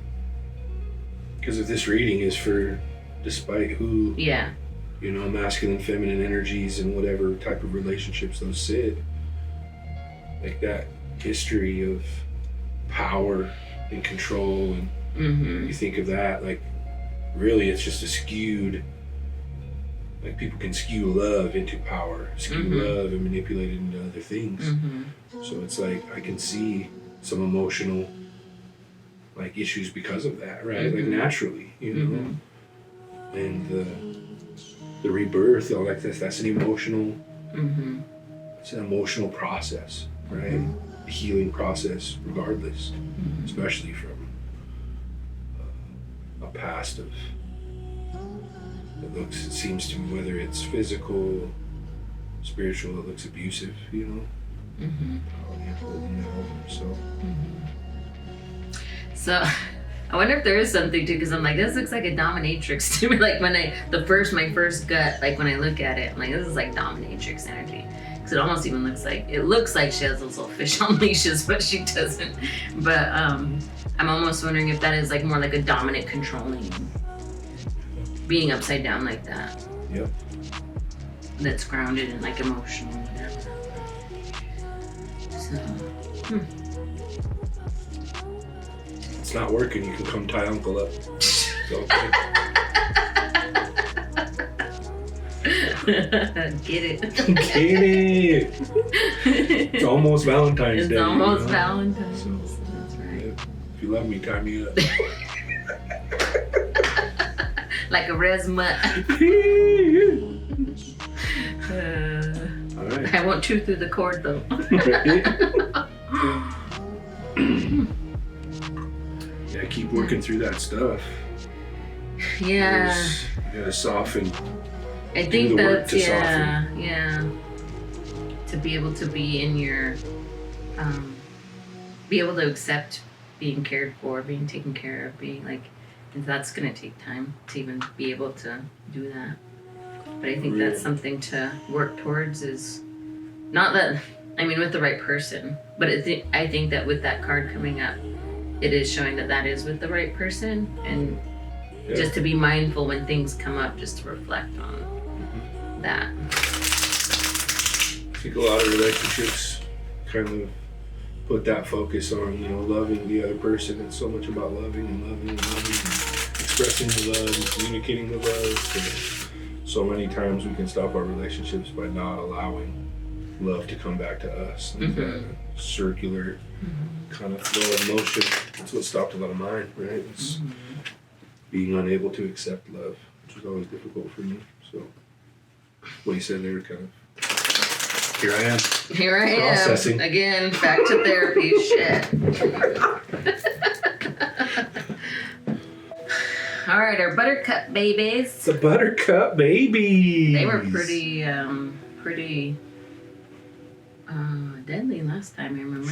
because if this reading is for despite who you know, masculine, feminine energies and whatever type of relationships those sit, like that history of power and control, and you think of that, like really it's just a skewed, like people can skew love into power, skew love and manipulate it into other things. So it's like I can see some emotional like issues because of that, right? Like naturally, you know. And the rebirth, like that's an emotional it's an emotional process, right? A healing process regardless, especially from a past of it seems to me, whether it's physical, spiritual, it looks abusive, you know. Holding that over, so I wonder if there is something too, because I'm like, this looks like a dominatrix to me. Like when my first gut, like when I look at it, I'm like, this is like dominatrix energy. Because it almost even looks like she has those little fish on leashes, but she doesn't. But I'm almost wondering if that is like more like a dominant, controlling, being upside down like that. Yep. That's grounded and like emotional, whatever. So, It's not working, you can come tie Uncle up. So, okay. Get it. Get it! It's almost Valentine's Day. It's almost you know? Valentine's. So, That's right. if you love me, tie me up. Like a resmut. All right. I won't chew through the cord though. Yeah, keep working through that stuff. Yeah. You gotta soften. I think that's soften. To be able to be in your, be able to accept being cared for, being taken care of, being like, and that's gonna take time to even be able to do that. But I think that's something to work towards. Is not that, I mean, with the right person, but I think that with that card coming up, it is showing that that is with the right person, and just to be mindful when things come up, just to reflect on that. I think a lot of relationships kind of put that focus on, you know, loving the other person. It's so much about loving and loving and loving and expressing the love and communicating the love. And so many times we can stop our relationships by not allowing love to come back to us. Like that circular kind of flow of motion. That's what stopped a lot of mine, right? It's being unable to accept love, which was always difficult for me. So what you said there kind of, here I am. Here I Processing. am. Again, back to therapy. Shit. All right, our Buttercup babies. The Buttercup babies. They were pretty deadly last time, I remember.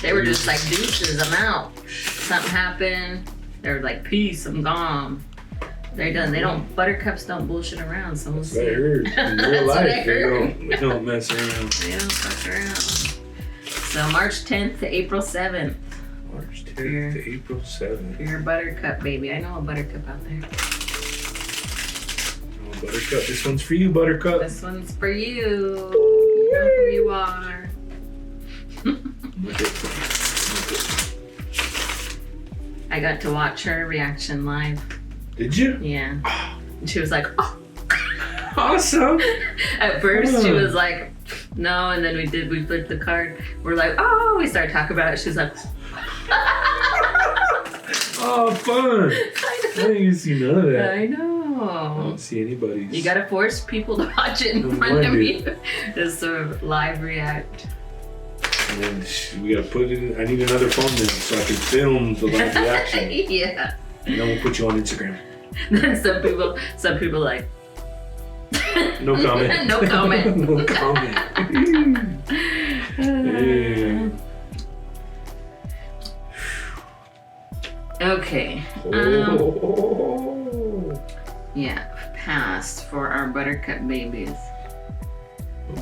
They were just like deuces, I'm out. Something happened. They were like, peace, I'm gone. They're done. They don't, Buttercups don't bullshit around, so we'll see. That's what I heard. In real life, they don't mess around. They don't fuck around. So March 10th to April 7th. March 10th to April 7th. For your Buttercup baby. I know a Buttercup out there. Oh, Buttercup. This one's for you, Buttercup. This one's for you. You know who you are. I got to watch her reaction live. Did you? Yeah. And she was like, oh. Awesome. At first she was like, no, and then we flipped the card. We're like, oh, we started talking about it. She's like, oh, fun. I didn't even see none of that. I know. I don't see anybody's. You gotta force people to watch it in front of you. Just sort of live react. And then we gotta put it in. I need another phone then so I can film the live reaction. Yeah. And then we'll put you on Instagram. Then some people like, no comment. no comment. No comment. Yeah. Okay. Oh. Yeah, passed for our Buttercup babies.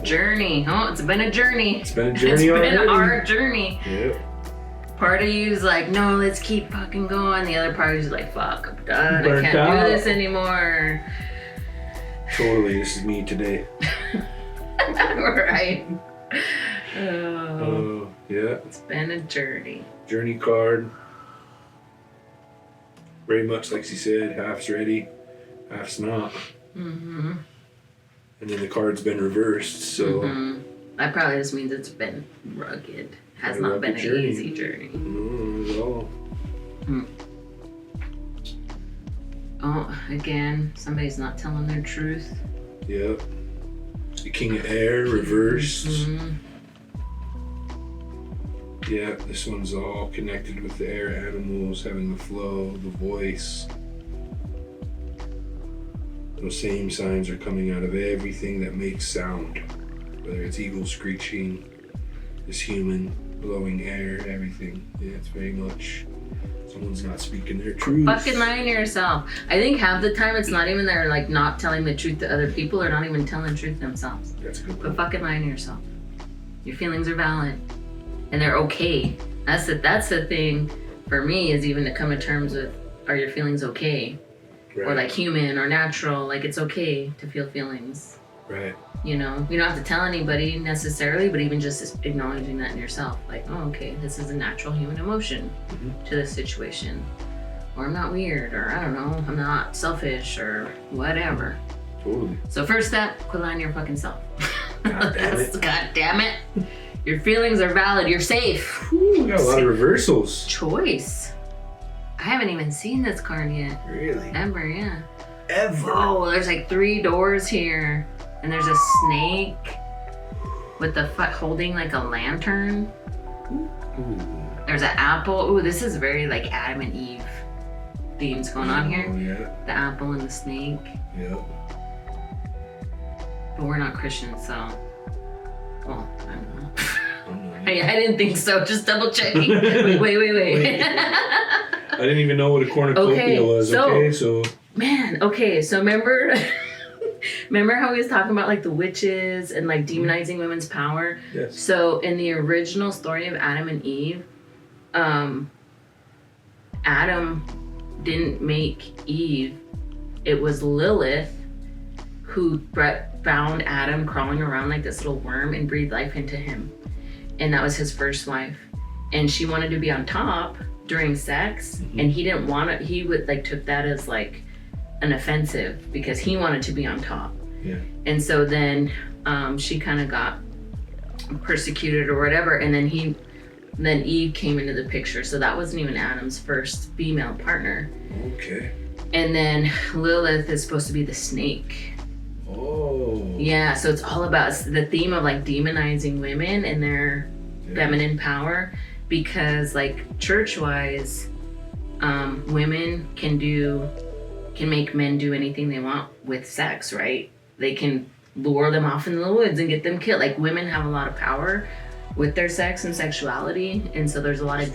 Journey. Oh, it's been a journey. It's been a journey It's already. been our journey. Yep. Part of you's like, no, let's keep fucking going. The other part is like, fuck, I'm done. Burnt I can't out. do this anymore. Totally, this is me today. Right. Oh, Oh, yeah. it's been a journey. Journey card. Very much like she said, half's ready, half's not. Mm-hmm. And then the card's been reversed, so. That probably just means it's been rugged. Has A not rugged been an journey. easy journey. No, not at all. Oh, again, somebody's not telling their truth. Yep. The King of Air reversed. Yeah, this one's all connected with the air animals, having the flow, the voice. Those same signs are coming out of everything that makes sound. Whether it's eagles screeching, this human blowing air, everything. Yeah, it's very much someone's not speaking their truth. Fucking lying to yourself. I think half the time it's not even they're like not telling the truth to other people or not even telling the truth themselves. That's a good But one. fucking lying to yourself. Your feelings are valid. And they're okay. That's the thing for me is even to come to terms with, are your feelings okay? Right. Or like human or natural, like it's okay to feel feelings. Right. You know, you don't have to tell anybody necessarily, but even just acknowledging that in yourself. Like, oh, okay, this is a natural human emotion to this situation. Or I'm not weird, or I don't know, I'm not selfish, or whatever. Totally. So first step, quit lying to your fucking self. God damn it. God damn it. Your feelings are valid, you're safe. Ooh, we got a lot of reversals. Choice. I haven't even seen this card yet. Really? Ever, yeah. Ever. Oh, there's like 3 doors here. And there's a snake with the holding like a lantern. Ooh. There's an apple. Ooh, this is very like Adam and Eve themes going on here. Oh, yeah. The apple and the snake. Yep. But we're not Christians, so. Well, I don't know. I I didn't think so. Just double checking. Wait. I didn't even know what a cornucopia was. So Man, okay, so remember how he was talking about like the witches and like demonizing women's power? yes. So in the original story of Adam and Eve, Adam didn't make Eve. It was Lilith who found Adam crawling around like this little worm and breathed life into him. And that was his first wife. And she wanted to be on top during sex, and he didn't want it. He would took that as like an offensive because he wanted to be on top. Yeah. And so then she kind of got persecuted or whatever, and then Eve came into the picture. So that wasn't even Adam's first female partner. Okay. And then Lilith is supposed to be the snake. Oh. Yeah, so it's all about the theme of like demonizing women and their feminine power, because like church-wise, women can make men do anything they want with sex, right? They can lure them off in the woods and get them killed. Like women have a lot of power with their sex and sexuality, and so there's a lot of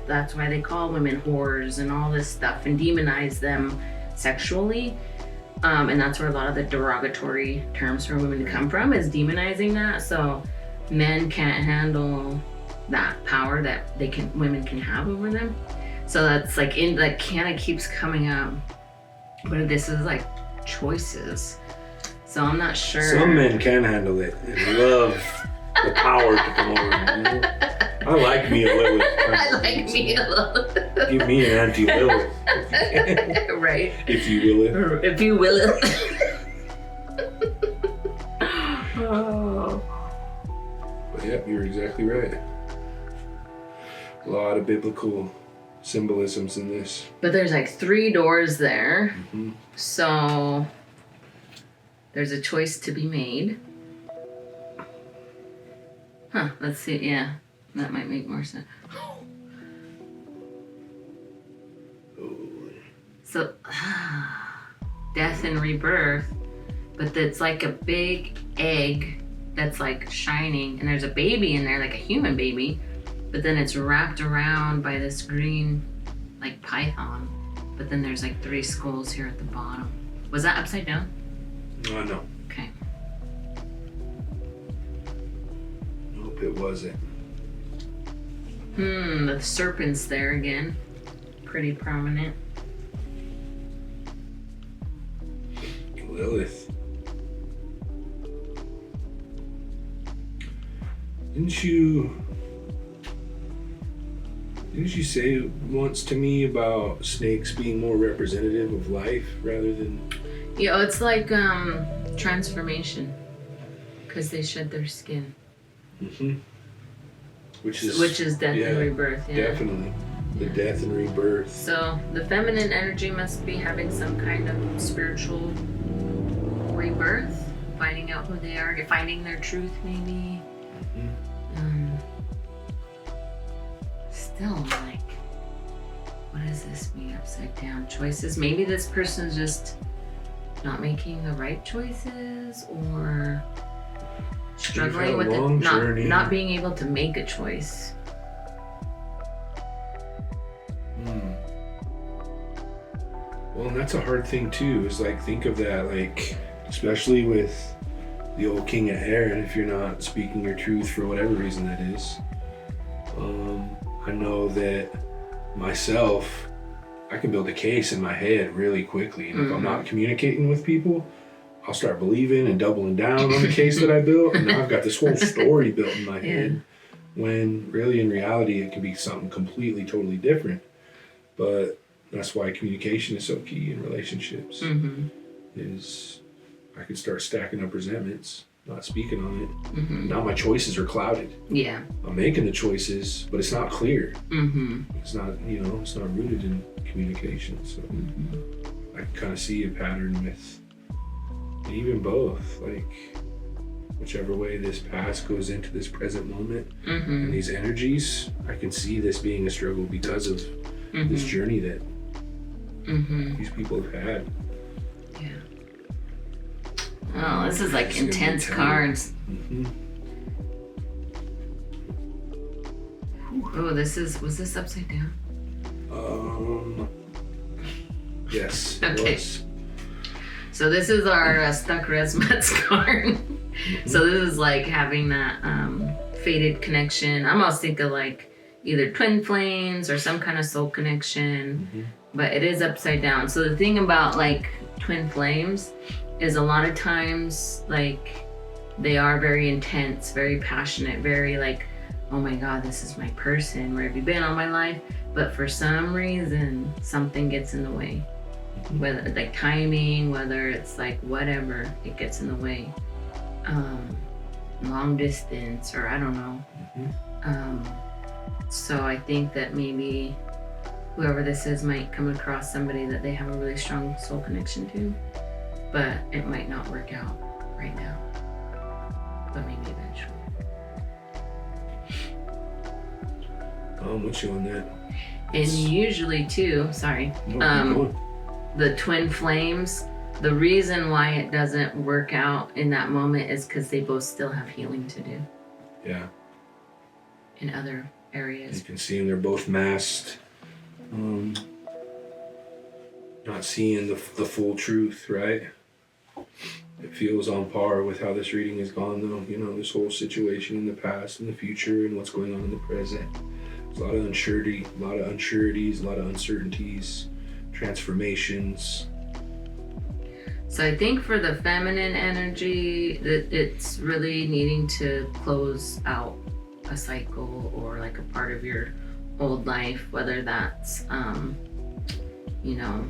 that's why they call women whores and all this stuff and demonize them sexually. And that's where a lot of the derogatory terms for women come from, is demonizing that. So men can't handle that power that women can have over them. So that's like that kind of keeps coming up. But this is like choices. So I'm not sure. Some men can handle it and love the power to come over. You know? I like me a Lilith. I like me a Lilith. Give me an Aunty Lilith. Right. If you will it. If you will it. Oh. But yeah, you're exactly right. A lot of biblical symbolisms in this. But there's like 3 doors there. Mm-hmm. So there's a choice to be made. Huh, let's see. Yeah, that might make more sense. So, death and rebirth, but it's like a big egg that's like shining, and there's a baby in there, like a human baby, but then it's wrapped around by this green, like python, but then there's like 3 skulls here at the bottom. Was that upside down? No. Okay. Nope, it wasn't. The serpent's there again. Pretty prominent. Lilith. Didn't you say once to me about snakes being more representative of life rather than... Yeah, it's like transformation, because they shed their skin. Mm-hmm. Which is death and rebirth. Yeah. Definitely. The death and rebirth. So the feminine energy must be having some kind of spiritual rebirth, finding out who they are, finding their truth maybe. Mm-hmm. Still, like, what does this mean upside down? Choices? Maybe this person's just not making the right choices, or struggling with it, not being able to make a choice. Well, and that's a hard thing too, is like, think of that, like, especially with the old king of air, and if you're not speaking your truth for whatever reason that is. I know that myself, I can build a case in my head really quickly, and if I'm not communicating with people, I'll start believing and doubling down on the case that I built, and now I've got this whole story built in my head, when really in reality it can be something completely, totally different. But that's why communication is so key in relationships. Is I could start stacking up resentments, not speaking on it. Now my choices are clouded. Yeah. I'm making the choices, but it's not clear. It's not, it's not rooted in communication. So I can kind of see a pattern with even both, like whichever way this past goes into this present moment and these energies, I can see this being a struggle because of this journey that these people have had. Yeah. Oh, this is like intense cards. Oh, was this upside down? Yes, okay. It was. So this is our stuck Resmut's card. So this is like having that faded connection. I almost think of like either twin flames or some kind of soul connection, Mm-hmm. but it is upside down. So the thing about like twin flames is a lot of times like they are very intense, very passionate, very like, oh my God, this is my person. Where have you been all my life? But for some reason, something gets in the way. Whether it's like timing, whether it's like whatever, it gets in the way. Long distance, or I don't know. So I think that maybe whoever this is might come across somebody that they have a really strong soul connection to, but it might not work out right now. But maybe eventually. I'm with you on that. And usually too, sorry, No, keep going. the twin flames, the reason why it doesn't work out in that moment is because they both still have healing to do Yeah. in other You areas. can see them, they're both masked. Not seeing the full truth, right? It feels on par with how this reading has gone, though. You know, this whole situation in the past and the future and what's going on in the present. There's a lot of uncertainty, a lot of unsureties, a lot of uncertainties, transformations. So I think for the feminine energy, that it's really needing to close out a cycle or like a part of your old life, whether that's, you know,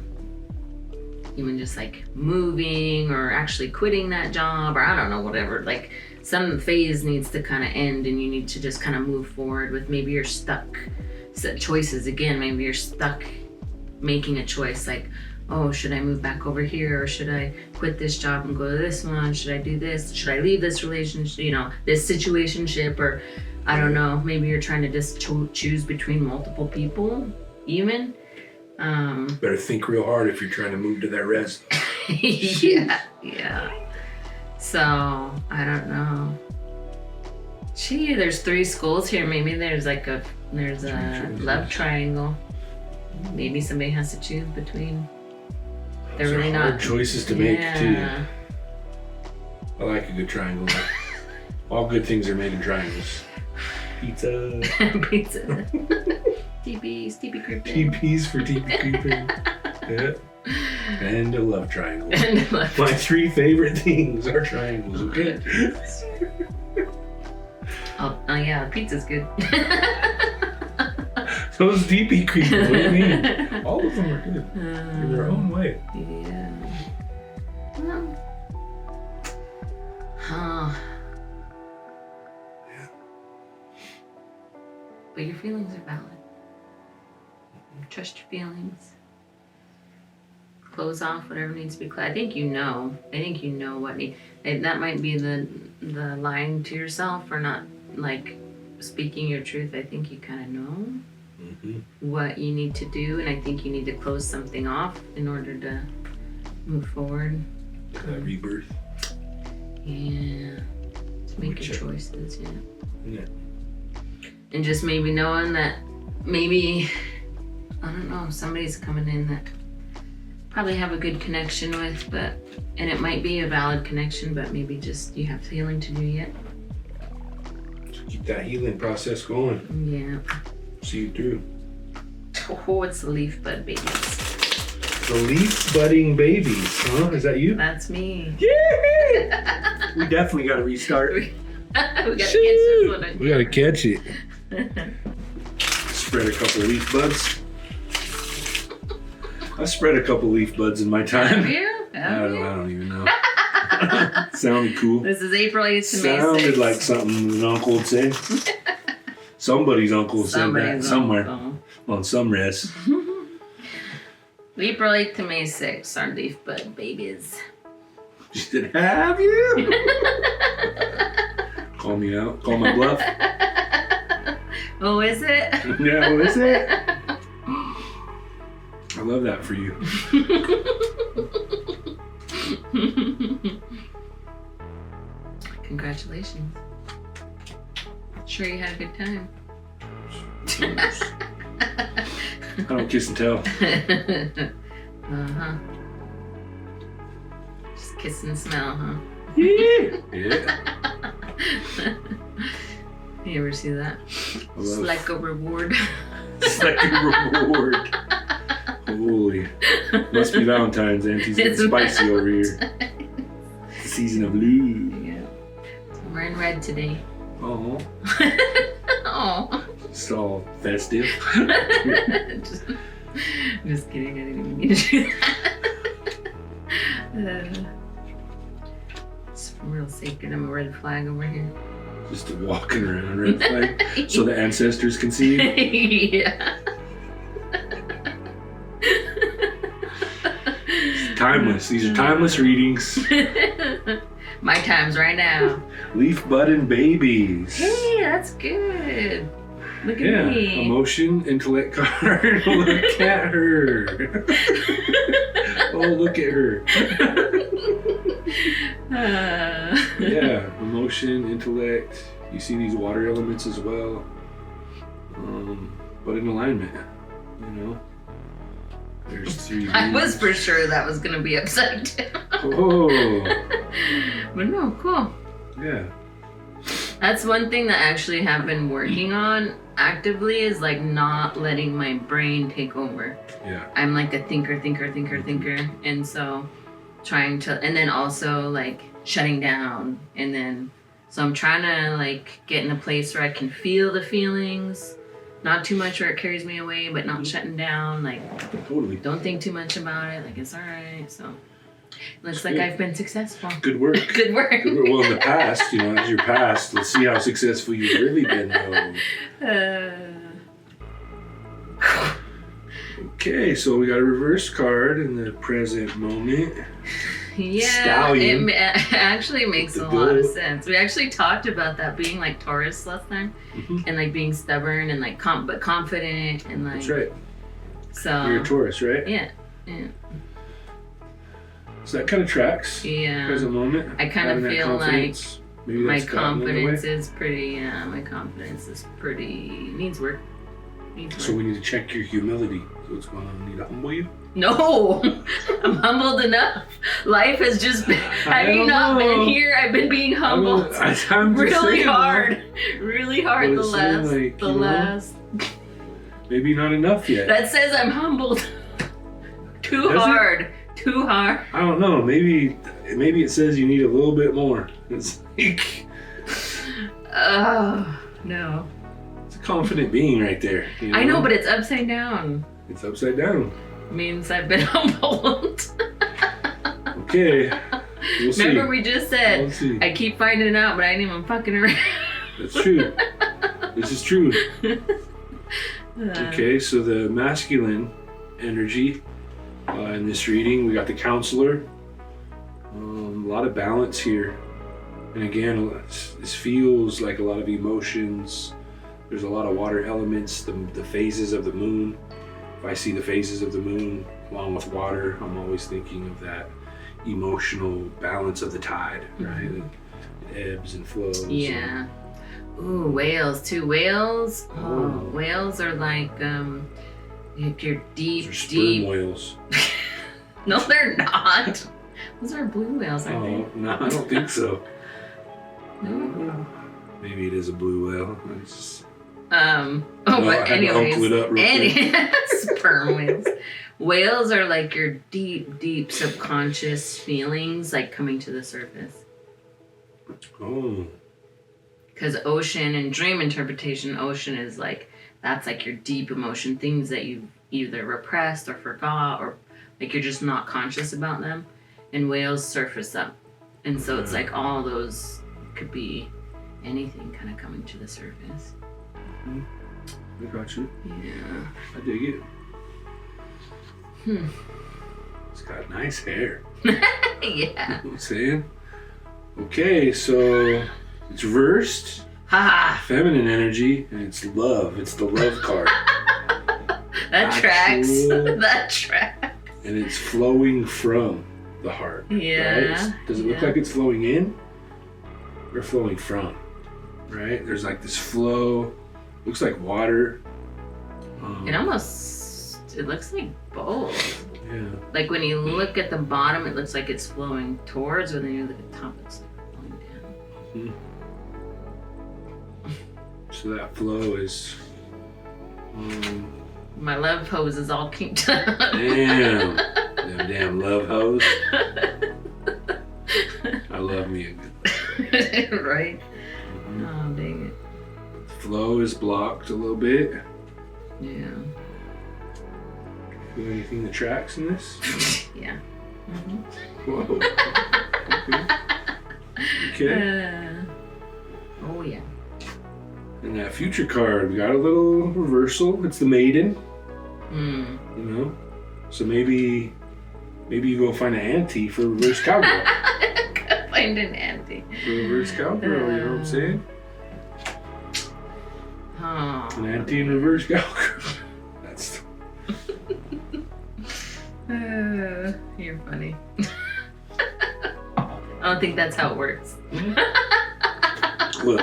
even just like moving or actually quitting that job, or I don't know, whatever. Like some phase needs to kind of end and you need to just kind of move forward with maybe you're stuck. Set choices again, maybe you're stuck making a choice like, oh, should I move back over here, or should I quit this job and go to this one? Should I do this? Should I leave this relationship, you know, this situationship? Or I don't know, maybe you're trying to just choose between multiple people even. Better think real hard if you're trying to move to that res. yeah. So, I don't know. Gee, there's 3 skulls here. Maybe there's a love triangle. Maybe somebody has to choose between. They're Those really are hard not choices to make too. I like a good triangle. All good things are made in triangles. Pizza. Pizza. TP's, TP creeping. TP's for TP creeping. Yeah. And a love triangle. And a love My 3 favorite things are triangles, okay? Oh yeah, pizza's good. Those DP creepers, what do you mean? All of them are good in their own way. Yeah. Well. Huh. Yeah. But your feelings are valid. Trust your feelings. Close off whatever needs to be closed. I think you know what need. That might be the lying to yourself or not like speaking your truth. I think you kind of know what you need to do, and I think you need to close something off in order to move forward. Rebirth. Yeah. To make your Check. choices. Yeah. And just maybe knowing that maybe, I don't know, somebody's coming in that probably have a good connection with, but, and it might be a valid connection, but maybe just you have healing to do yet. So keep that healing process going. Yeah. See you through. Oh, it's the leaf bud babies. The leaf budding babies, huh? Is that you? That's me. Yeah! We definitely gotta restart. We gotta catch this one. We gotta catch it. Spread a couple leaf buds. I spread a couple leaf buds in my time. Have you? I don't even know. Sounded cool. This is April 8th to May 6th. Sounded like something an uncle would say. Somebody's uncle said that somewhere on some res. April 8th to May 6th are leaf bud babies. She said, have you? Call me out. Call my bluff. Oh, is it? Yeah, what is it? I love that for you. Congratulations. Sure you had a good time. I don't kiss and tell. Uh-huh. Just kiss and smell, huh? Yeah. You ever see that? It's like a reward. It's like a reward. Holy. Must be Valentine's, Auntie's getting spicy over here. It's the season of love. Yeah. I'm wearing red today. Oh. Oh. It's all festive. just kidding, I didn't even mean to do that. It's real sacred. I'm a red flag over here. Just walking around red flag. So the ancestors can see you? Yeah. Timeless. These are timeless readings. My time's right now. Leaf budding babies. Hey, that's good. Look at me. Emotion, intellect card. Look at her. Oh, look at her. Yeah, emotion, intellect. You see these water elements as well. But in alignment, you know. There's 3 I was for sure that was going to be upside down. Oh. But no, cool. Yeah. That's one thing that I actually have been working on actively is like not letting my brain take over. Yeah. I'm like a thinker. And so trying to, and then also like shutting down. And then, so I'm trying to like get in a place where I can feel the feelings. Not too much where it carries me away, but not shutting down. Like, Totally. don't think too much about it. Like, it's all right. So, looks like good. I've been successful. Good work. Good work. Good work. Well, in the past, you know, as your past, let's see how successful you've really been, though. Okay, so we got a reverse card in the present moment. Yeah, Stallion. it actually makes a lot of sense. We actually talked about that being like Taurus last time, and like being stubborn and like but confident and like. That's right. So. You're a Taurus, right? Yeah. So that kind of tracks. Yeah. Present moment. I kind of feel like maybe my that's gotten in the way. confidence is pretty. Yeah, my confidence is pretty. Needs work. So we need to check your humility. So what's going on? We need to humble you? No, I'm humbled enough. Life has just been. Have you not been here? I've been being humbled I'm really hard. Really hard the Well, last. Maybe not enough yet. That says I'm humbled. Too hard. Too hard. I don't know. Maybe it says you need a little bit more. It's like. Oh, no. It's a confident being right there. You know? I know, but it's upside down. It's upside down. Means I've been humbled. Okay. We'll see. Remember we just said, I keep finding it out, but I ain't even fucking around. That's true. This is true. Okay, so the masculine energy in this reading, we got the counselor. A lot of balance here. And again, this feels like a lot of emotions. There's a lot of water elements, the phases of the moon. If I see the phases of the moon along with water, I'm always thinking of that emotional balance of the tide, right? It ebbs and flows. Yeah. Ooh, whales too. Whales. Oh, whales are like your deep, sperm whales. No, they're not. Those are blue whales, aren't they? No, I don't think so. No. Maybe it is a blue whale. It's just... But anyways, sperm whales. Whales are like your deep subconscious feelings like coming to the surface. Oh. Because ocean and dream interpretation, ocean is like, that's like your deep emotion, things that you've either repressed or forgot or like you're just not conscious about them. And whales surface up. And so it's like all those could be anything kind of coming to the surface. I got you. Yeah. I dig it. It's got nice hair. Yeah. You know what I'm saying? Okay, so it's reversed. Ha! Feminine energy, and it's love. It's the love card. That tracks. That tracks. And it's flowing from the heart. Yeah. Right? Does it look like it's flowing in or flowing from? Right? There's like this flow. Looks like water. It looks like both. Yeah. Like when you look at the bottom, it looks like it's flowing towards, but then you look at the top, it's like flowing down. So that flow is. My love hose is all kinked up. Damn. Them damn love hose. I love me a good Right? mm-hmm. Oh, dang it. Flow is blocked a little bit. Yeah. Feel anything that tracks in this? Yeah. Mm-hmm. Whoa. Okay. Oh, yeah. And that future card, we got a little reversal. It's the maiden. Mm. You know? So maybe you go find an auntie for reverse cowgirl. Go find an auntie. For reverse cowgirl, you know what I'm saying? Oh. An auntie and reverse cowgirl. That's. You're funny. I don't think that's how it works. Look,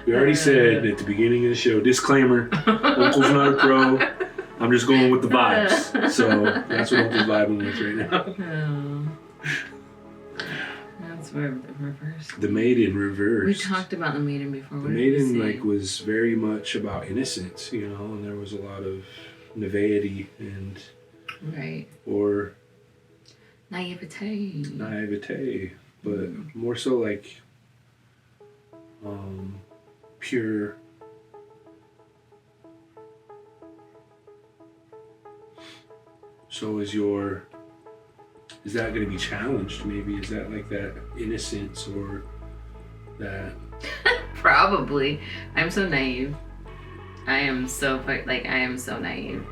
we already said at the beginning of the show, disclaimer, Uncle's not a pro. I'm just going with the vibes. So that's what Uncle's vibing with right now. That's reversed. The maiden reversed. We talked about the maiden before. The maiden was very much about innocence, you know, and there was a lot of naivety and or naivete, but more so like pure so is that going to be challenged? Maybe is that like that innocence or that probably. I'm so naive. I am so naive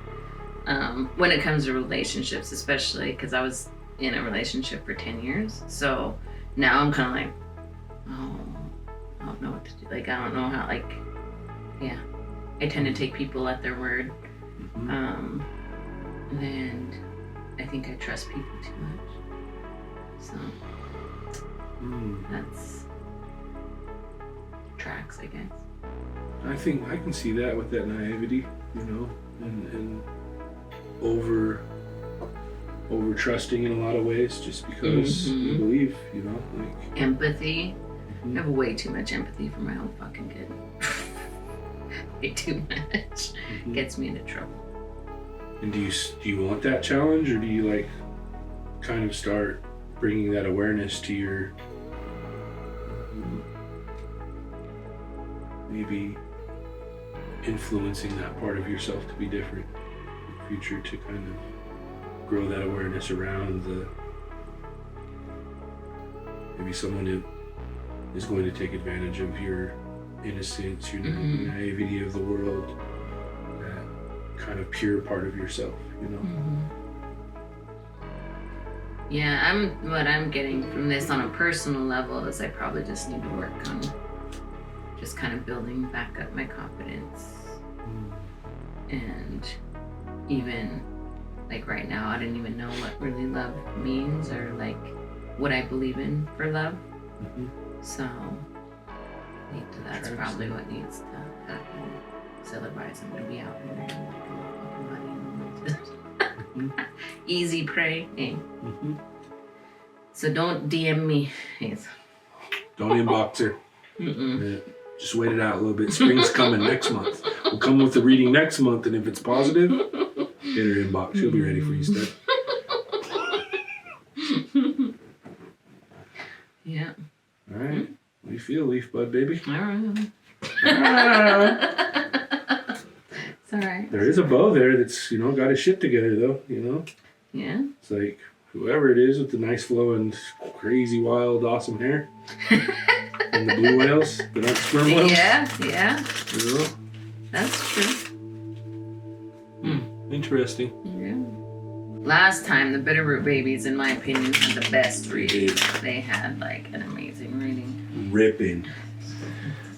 when it comes to relationships, especially because I was in a relationship for 10 years. So now I'm kind of like, oh, I don't know what to do. Like, I don't know how, like, yeah. I tend to take people at their word. mm-hmm. And I think I trust people too much. So that's tracks, I guess. I think I can see that with that naivety, you know, and over trusting in a lot of ways, just because you believe, you know, like empathy. I have way too much empathy for my own fucking good. Way too much. Gets me into trouble. And do you want that challenge, or do you like kind of start bringing that awareness to your maybe influencing that part of yourself to be different in the future, to kind of grow that awareness around the maybe someone who is going to take advantage of your innocence, your naivety of the world, that kind of pure part of yourself, you know? Yeah, what I'm getting from this on a personal level is I probably just need to work on just kind of building back up my confidence. And even like right now, I didn't even know what really love means or like what I believe in for love. So that's probably what needs to happen. So otherwise I'm gonna be out there like a fucking buddy. Easy prey. Hey. So don't DM me. Yes. Don't inbox her. Yeah. Just wait it out a little bit. Spring's coming next month. We'll come with the reading next month, and if it's positive, hit her inbox. She'll be ready for you, Steph. Yeah. All right. What do you feel, Leaf Bud, baby? All right. It's all right. There is a bow there that's, you know, got his shit together, though, you know? Yeah. It's like whoever it is with the nice flowing, crazy, wild, awesome hair. And the blue whales that aren't sperm whales. Yeah. You know? That's true. Interesting. Yeah. Last time, the Bitterroot babies, in my opinion, had the best reading. They had like an amazing reading. Ripping.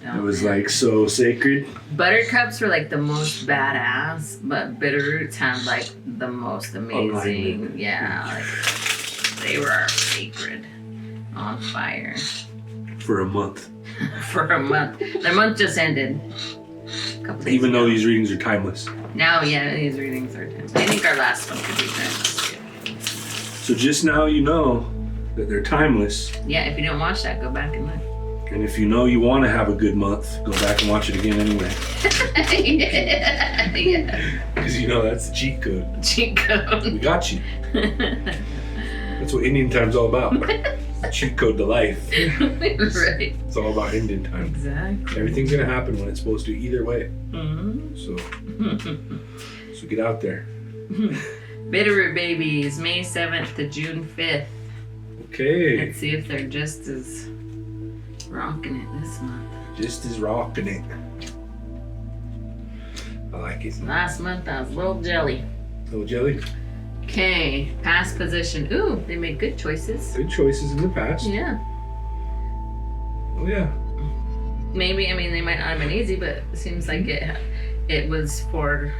It was like so sacred. Buttercups were like the most badass, but Bitterroots had like the most amazing. Yeah, like they were sacred, on fire. For a month. For a month. Their month just ended. Even though these readings are timeless. Now, yeah, these readings are timeless. I think our last one could be timeless too. So just now you know that they're timeless. Yeah, if you didn't watch that, go back and look. And if you know you want to have a good month, go back and watch it again anyway. Yeah. Because you know that's the cheat code. Cheat code. We got you. That's what Indian time's all about. The cheat code to life. Right. It's all about Indian time. Exactly. Everything's gonna happen when it's supposed to, either way. Mm-hmm. So get out there. Bitterroot babies, May 7th to June 5th. Okay. Let's see if they're just as rocking it this month. Just as rocking it. I like it. Last month I was a little jelly. Little jelly. Okay, past position. Ooh, they made good choices. Good choices in the past. Yeah. Oh yeah. Maybe, I mean, they might not have been easy, but it seems like it was for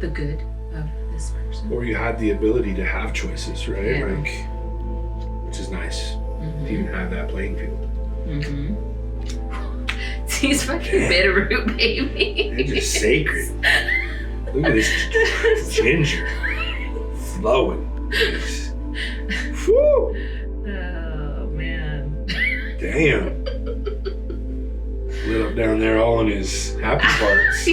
the good of this person. Or you had the ability to have choices, right? Yeah. Like, which is nice. Mm-hmm. To even have that playing field. Mm-hmm. These fucking Bitterroot babies. They're just sacred. Look at this ginger flowing. Whew. Oh man. Damn. Lit up down there all in his happy parts.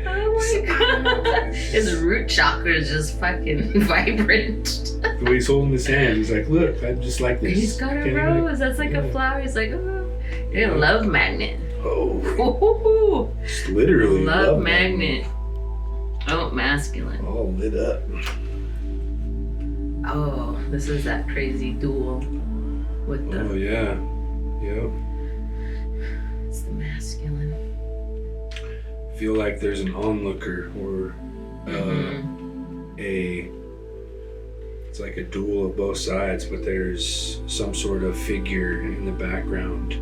Oh my god. His root chakra is just fucking vibrant. The way he's holding his hand, he's like, look, I just like this. He's got a Can't rose. That's like a flower. He's like, oh, you're a love magnet. Oh, Ooh. it's literally Love magnet. Oh, masculine. all lit up. Oh, this is that crazy duel with the. Oh yeah, yep. It's the masculine. Feel like there's an onlooker or it's like a duel of both sides, but there's some sort of figure in the background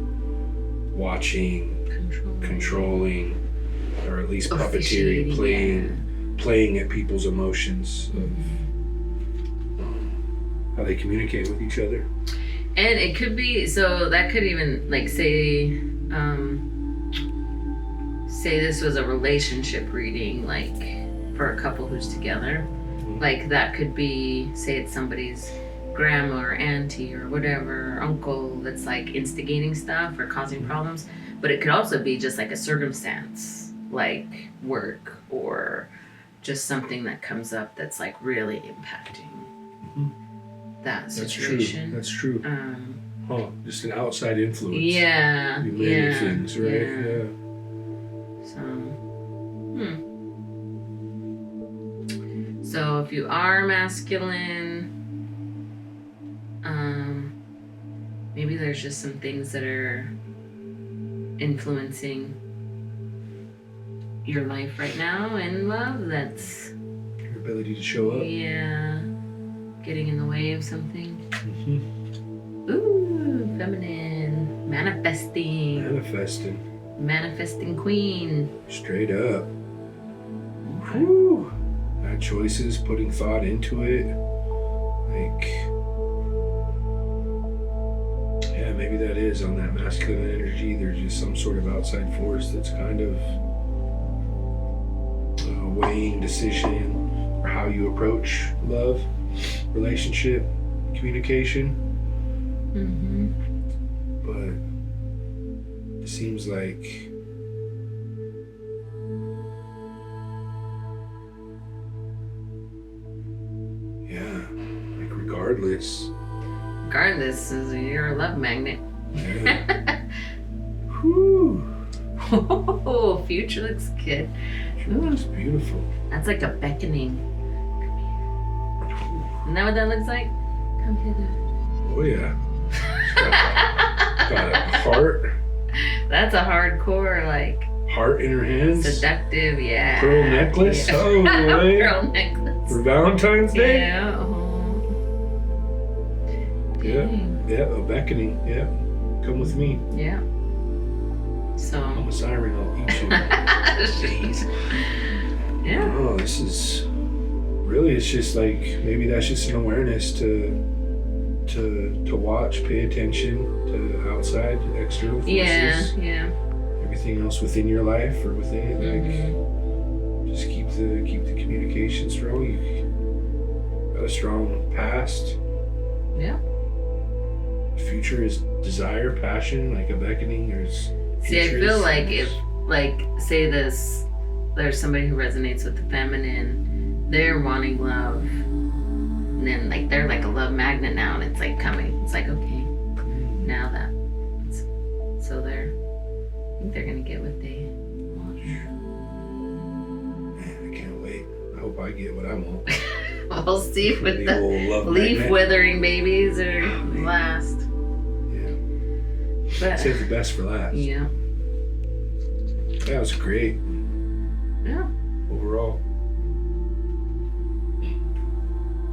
watching, controlling, or at least puppeteering, playing at people's emotions of how they communicate with each other. And it could be, so that could even like say this was a relationship reading, like for a couple who's together. Like that could be, say it's somebody's grandma or auntie or whatever, or uncle that's like instigating stuff or causing problems. But it could also be just like a circumstance, like work or just something that comes up that's like really impacting that situation. That's true. Just an outside influence. Yeah. Many things, right? Yeah. So if you are masculine, maybe there's just some things that are influencing your life right now in love that's Your ability to show up. Yeah. Getting in the way of something. Mm-hmm. Ooh, feminine. Manifesting queen. Straight up. Whew. Bad choices, putting thought into it. Like, yeah, maybe that is on that masculine energy. There's just some sort of outside force that's kind of weighing decision or how you approach love, relationship, communication. Mm-hmm. But it seems like regardless, you're a love magnet. Yeah. Whew. Oh, future looks good. It's beautiful. That's like a beckoning. Come here. Isn't that what that looks like? Come hither. Oh yeah. Got a heart. That's a hardcore, like, heart in her hands. Seductive, yeah. Pearl necklace. Yeah. Oh, boy. Pearl necklace. For Valentine's Day. Yeah. Yeah, a beckoning. Yeah, come with me. Yeah. So. I'm a siren. I'll eat you. Jeez. Yeah. Oh, this is really. It's just like maybe that's just an awareness to watch, pay attention to outside, external forces. Yeah. Everything else within your life or within it, like just keep the communication strong. You got a strong past. Yeah. future is desire, passion, like a beckoning. There's See, I feel like if, like, say this, there's somebody who resonates with the feminine, they're wanting love, and then like they're like a love magnet now, and it's like coming. It's like, okay, now that, so they're, I think they're gonna get what they want. Man, I can't wait. I hope I get what I want. We'll see if with the old love leaf magnet. withering babies or last. Yeah. But Save the best for last. yeah, That was great yeah. overall.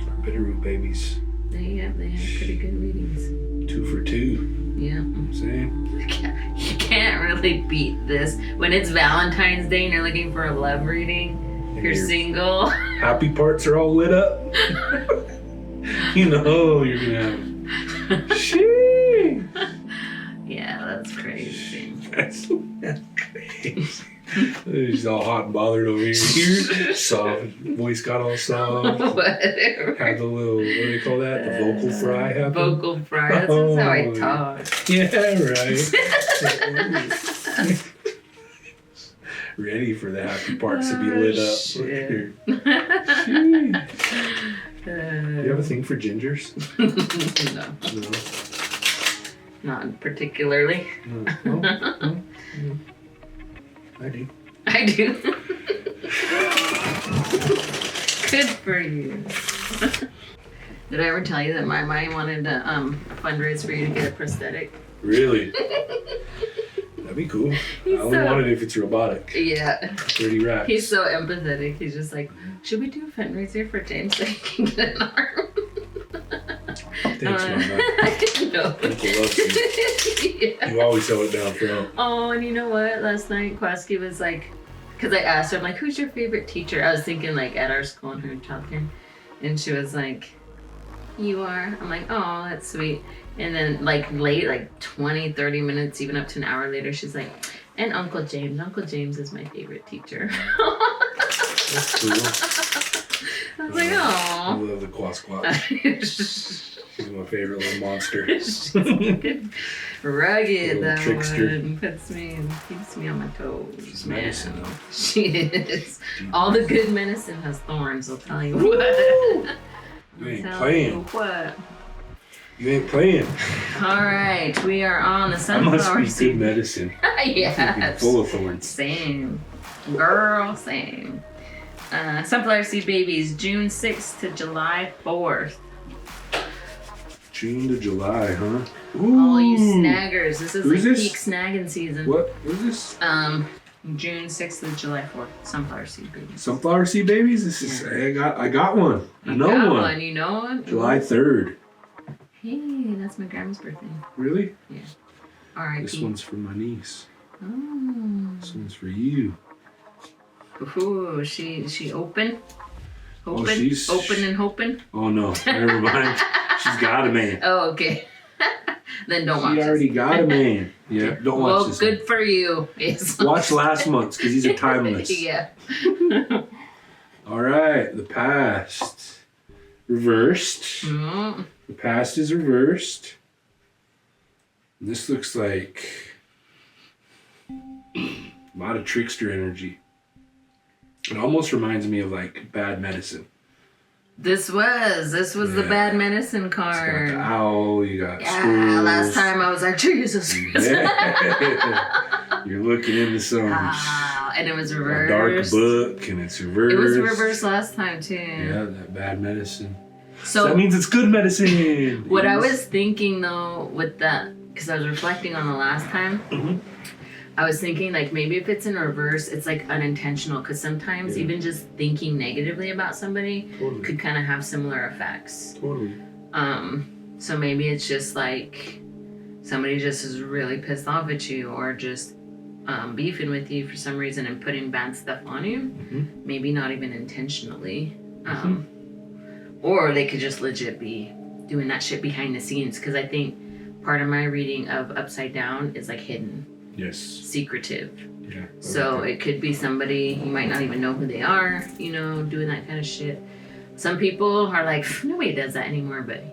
Our Bitterroot babies. They have pretty good readings. 2 for 2. Yeah. I'm saying. You can't really beat this. When it's Valentine's Day and you're looking for a love reading, if you're your single. happy parts are all lit up. You know you're gonna have. Sheesh. Yeah, that's crazy. That's crazy. She's all hot and bothered over here. Soft. Voice got all soft. Whatever. Had the little, what do they call that? The vocal fry happen. Vocal fry. That's just how I talk. Yeah, right. Ready for the happy parts to be lit up. Shit. Do you have a thing for gingers? No, No. not particularly. No. I do. I do. Good for you. Did I ever tell you that my mind wanted to fundraise for you to get a prosthetic? Really? That'd be cool. I only want it if it's robotic. Yeah. 30 racks. He's so empathetic. He's just like, should we do a fundraiser for James so he can get an arm? Thanks, Mama. I didn't know. Uncle loves you. Yeah. You always held it down front. Oh, and you know what? Last night, Kwaski was like, because I asked her, I'm like, who's your favorite teacher? I was thinking like at our school in her childcare. And she was like, you are. I'm like, oh, that's sweet. And then like late, like 20, 30 minutes, even up to an hour later, she's like, and Uncle James. Uncle James is my favorite teacher. That's cool. I was like, I oh. love the Quasquatch. He's my favorite little monster. Rugged, Little that trickster. one. Keeps me on my toes. She's man. medicine, though. She is. All the good medicine has thorns, I'll tell you what. You ain't Tell playing. you what. You ain't playing. Alright, we are on the I sunflower must be good seed. medicine. Yes. Full of thorns. Same. Girl, same. Sunflower seed babies, June 6th to July 4th. June to July, huh? Ooh. All you snaggers, this is Who's like this? peak snagging season. What is this? June 6th to July 4th, sunflower seed babies. Sunflower seed babies? This is I got one. I know got one. You know one? July 3rd. Hey, that's my grandma's birthday. Really? Yeah. R.I.P. This one's for my niece. Oh. This one's for you. Ooh, she open? Open? she's- Open and hoping? Oh no, never mind. She's got a man. Oh, okay. Then don't watch She already this. got a man. Yeah, don't watch Well, this good for you. Yes. one. Watch last month's because these are timeless. Yeah. All right, the past. Reversed. Mm. The past is reversed. And this looks like a lot of trickster energy. It almost reminds me of like bad medicine. This was the Yeah. bad medicine It's got card. the owl, you got Yeah, squirrels. last time I was like, Jesus. Yeah. You're looking into some And it was a reversed. dark book and it's reversed. It was reversed last time too. Yeah, that bad medicine. So that means it's good medicine. what I was thinking though with that, because I was reflecting on the last time, Mhm. I was thinking like maybe if it's in reverse, it's like unintentional. Because sometimes Yeah. even just thinking negatively about somebody Totally. could kind of have similar effects. Totally. So maybe it's just like somebody just is really pissed off at you, or just beefing with you for some reason and putting bad stuff on you. Mhm. Maybe not even intentionally. Or they could just legit be doing that shit behind the scenes. Because I think part of my reading of Upside Down is like hidden, Yes. secretive. Yeah. So it could be somebody, you might not even know who they are, you know, doing that kind of shit. Some people are like, nobody does that anymore, but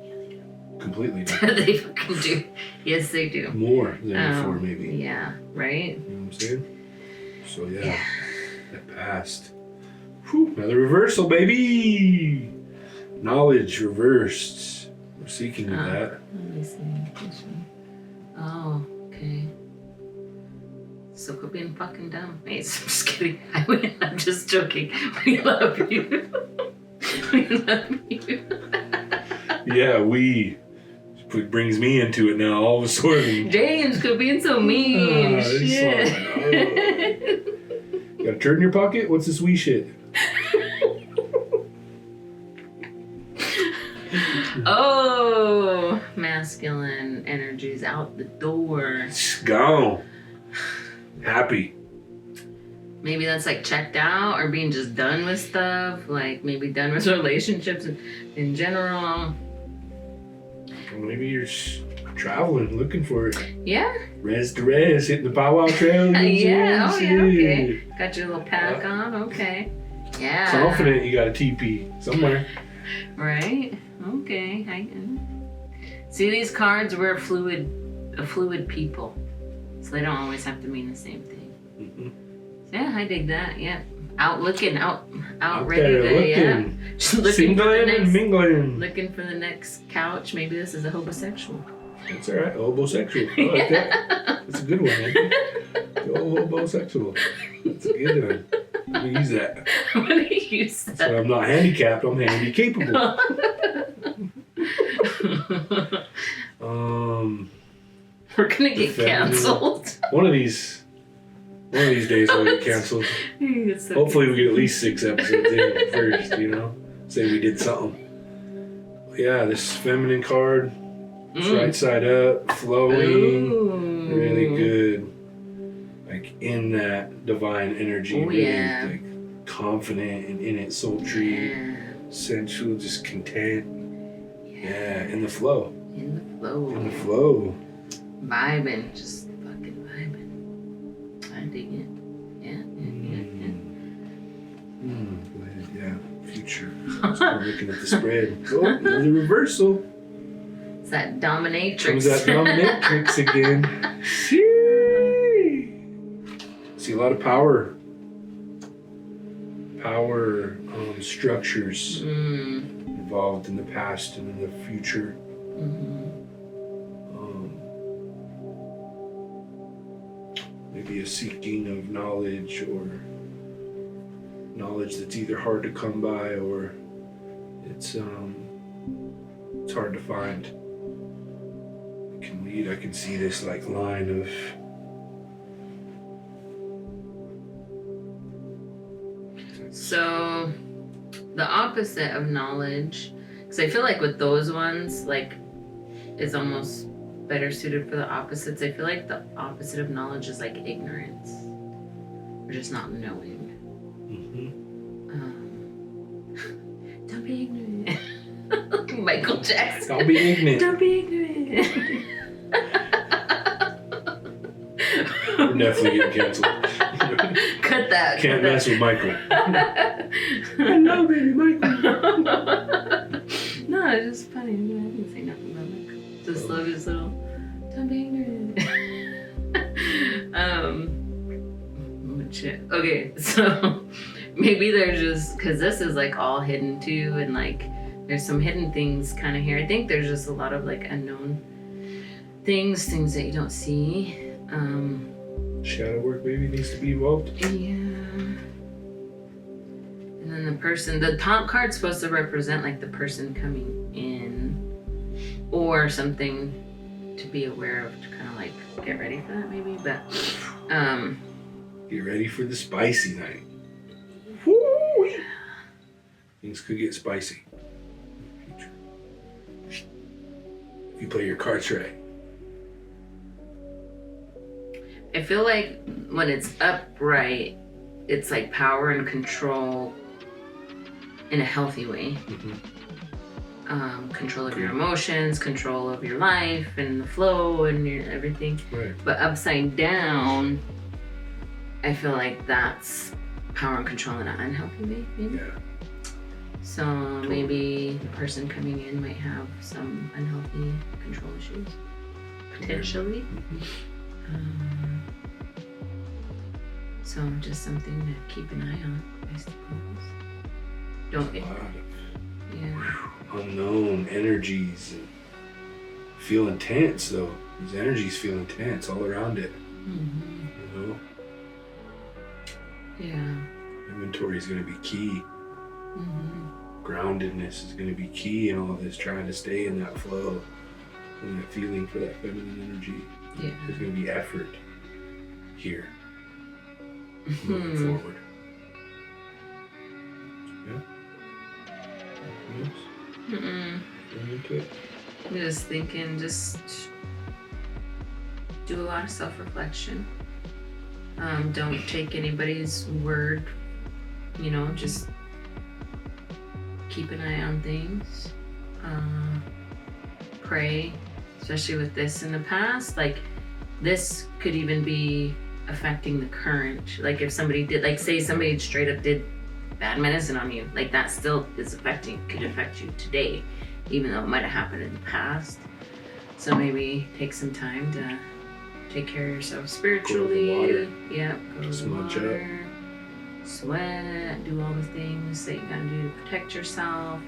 completely. they fucking do. Yes, they do. More than before, maybe. Yeah, right? You know what I'm saying? So, yeah. That passed. Whew, another reversal, baby! Knowledge reversed. We're seeking that. Let me see. Oh, okay. So quit being fucking dumb. Hey, I'm just kidding. I'm just joking. We love you. We love you. Yeah, it brings me into it now all of a sudden. James, quit being so mean. Shit. You got a turd in your pocket? What's this wee shit? Oh, masculine energies out the door. It's gone. Happy. Maybe that's like checked out or being just done with stuff. Like maybe done with relationships in general. Or maybe you're just traveling, looking for it. Yeah. Res to res, hitting the powwow trail. Yeah. Oh, yeah. Okay. Got your little pack on. Okay. Yeah. Confident you got a TP somewhere. Right. Okay. See, these cards were a fluid people, so they don't always have to mean the same thing. Mm-hmm. Yeah, I dig that. Yeah. Out looking, out ready there to, looking. yeah. Just looking for the Singling next, and mingling. looking for the next couch. Maybe this is a homosexual. That's all right. Homosexual. I like that. That's a good one, man. Go homosexual. That's a good one. I'm gonna use that. I'm gonna use that. So I'm not handicapped. I'm handy capable. We're gonna get canceled. One of these days we'll get canceled. So Hopefully we get at least 6 episodes in first, you know? Say we did something. Yeah, this feminine card. It's right side up, flowing. Ooh. Really good. Like in that divine energy. Oh, really yeah. like confident and in it, sultry, Yeah. sensual, just content. Yeah, in the flow. In the flow. In the flow. Vibing. Just fucking vibing. I dig it. Yeah. Go ahead, yeah. Future. Just looking at the spread. Oh, another reversal. It's that dominatrix. Comes that dominatrix again. See a lot of power. Structures involved in the past and in the future. Maybe a seeking of knowledge or knowledge that's either hard to come by or it's hard to find. It can lead. I can see this like line of So, the opposite of knowledge, because I feel like with those ones, like, is almost better suited for the opposites. I feel like the opposite of knowledge is like ignorance, or just not knowing. Don't be ignorant. Michael Jackson. Don't be ignorant. Don't be ignorant. We're definitely getting canceled. Cut that. Can't mess with Michael. Hello, baby Michael. No, it's just funny. I didn't say nothing about Michael. Just love his little, don't be ignorant. Shit. Okay, so maybe they're just, because this is like all hidden too, and like there's some hidden things kind of here. I think there's just a lot of like unknown things that you don't see. Shadow work maybe needs to be evolved. Yeah. And then the top card's supposed to represent like the person coming in or something to be aware of, to kind of like get ready for that maybe. But get ready for the spicy night. Woo! Things could get spicy in the future. If you play your cards right. I feel like when it's upright, it's like power and control in a healthy way. Control of your emotions, control of your life and the flow and your everything. Right. But upside down, I feel like that's power and control in an unhealthy way, maybe. Yeah. So maybe the person coming in might have some unhealthy control issues. potentially. So just something to keep an eye on, I suppose. Don't get unknown energies and feel intense though. These energies feel intense all around it. You know? Yeah. Inventory is going to be key. Groundedness is going to be key in all this, trying to stay in that flow and that feeling for that feminine energy. Yeah. There's going to be effort here moving forward. Yeah. I'm just thinking, just do a lot of self-reflection. Don't take anybody's word, you know, just keep an eye on things. Pray, especially with this in the past. Like, this could even be affecting the current. Like, if somebody did, like, say somebody straight up did bad medicine on you, like, that still is could affect you today, even though it might have happened in the past. So maybe take some time to take care of yourself spiritually. Go to the water. Yep, go to the Smudge water. Sweat, do all the things that you gotta do to protect yourself.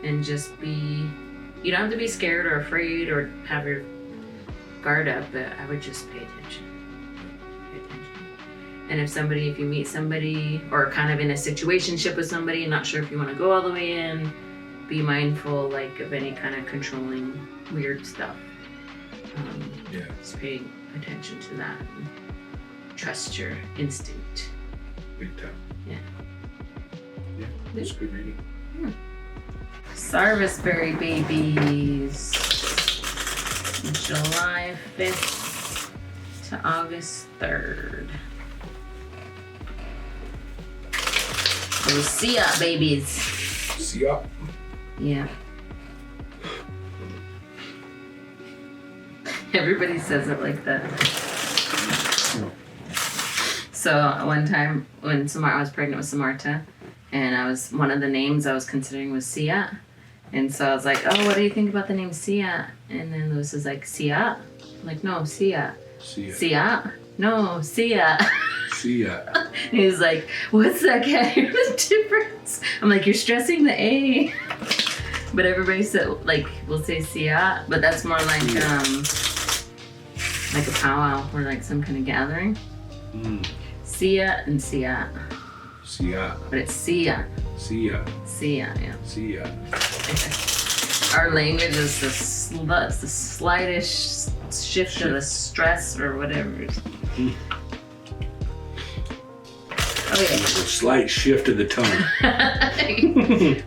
And just be, you don't have to be scared or afraid or have your guard up, but I would just pay attention. And if you meet somebody or kind of in a situationship with somebody and not sure if you want to go all the way in, be mindful like of any kind of controlling weird stuff. Just pay attention to that and trust your instinct. Big time. Yeah. Yeah, that's good reading. Sarvisberry babies. July 5th to August 3rd. Those Sia babies. Sia. Yeah. Everybody says it like that. So one time when I was pregnant with Samarta, and one of the names I was considering was Sia. And so I was like, oh, what do you think about the name Sia? And then Lewis is like, Sia? I'm like, no, Sia. Sia? No, Sia. Sia. And he was like, what's that? Can't hear the difference. I'm like, you're stressing the A. But everybody said, like, we'll say Sia, but that's more like a powwow or like some kind of gathering. Sia and Sia. Sia. But it's Sia. Sia. Sia, yeah. Sia. Our language is the slightest shift of the stress or whatever. Oh yeah. A slight shift of the tongue.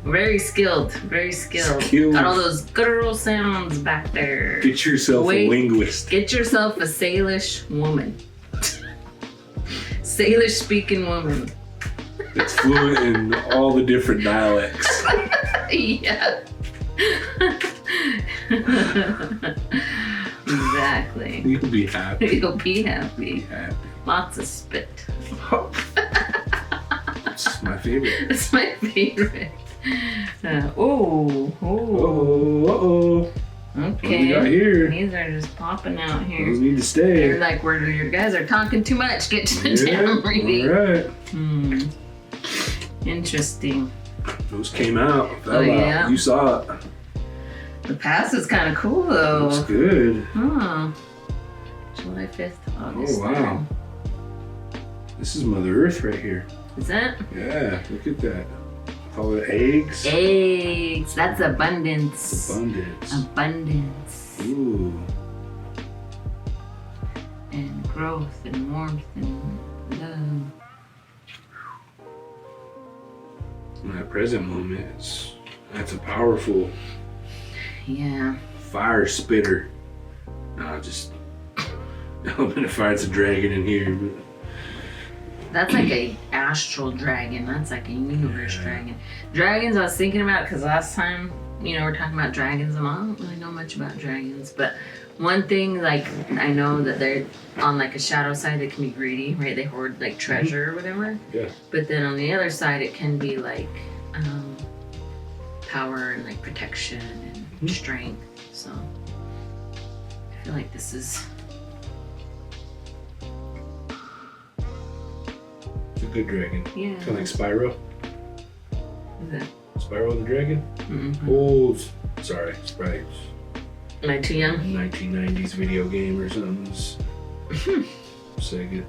Very skilled. Very skilled. Got all those guttural sounds back there. Get yourself a linguist. Get yourself a Salish woman. Salish speaking woman. It's fluent in all the different dialects. Yeah. Exactly. You'll be happy. You'll be happy. Be happy. Lots of spit. It's my favorite. It's my favorite. Oh. Uh-oh. Okay. What do we got here? These are just popping out here. Those need to stay. They're like, you guys are talking too much. Get to the damn reading. All right. Interesting. Those came out. Yeah. You saw it. The past is kind of cool though. Looks good. Oh. July 5th to August. Oh, wow. 3rd. This is Mother Earth right here. Is that? Yeah, look at that. Call it eggs. Eggs. That's abundance. Abundance. Abundance. Ooh. And growth and warmth and love. In that present moment, that's a powerful fire spitter. No, just element of fire. It's a dragon in here. But that's like a astral dragon. That's like a universe dragon. Dragons I was thinking about because last time, we're talking about dragons and I don't really know much about dragons, but one thing, like, I know that they're on like a shadow side, they can be greedy, right? They hoard like treasure or whatever. Yeah. But then on the other side, it can be like power and like protection and strength. So feel like this is... It's a good dragon. Yeah. Kind of like Spyro. Is it? Spyro the Dragon? Mm-hmm. Oh, sorry. It's probably Am I too young? 1990s video game or something. Sega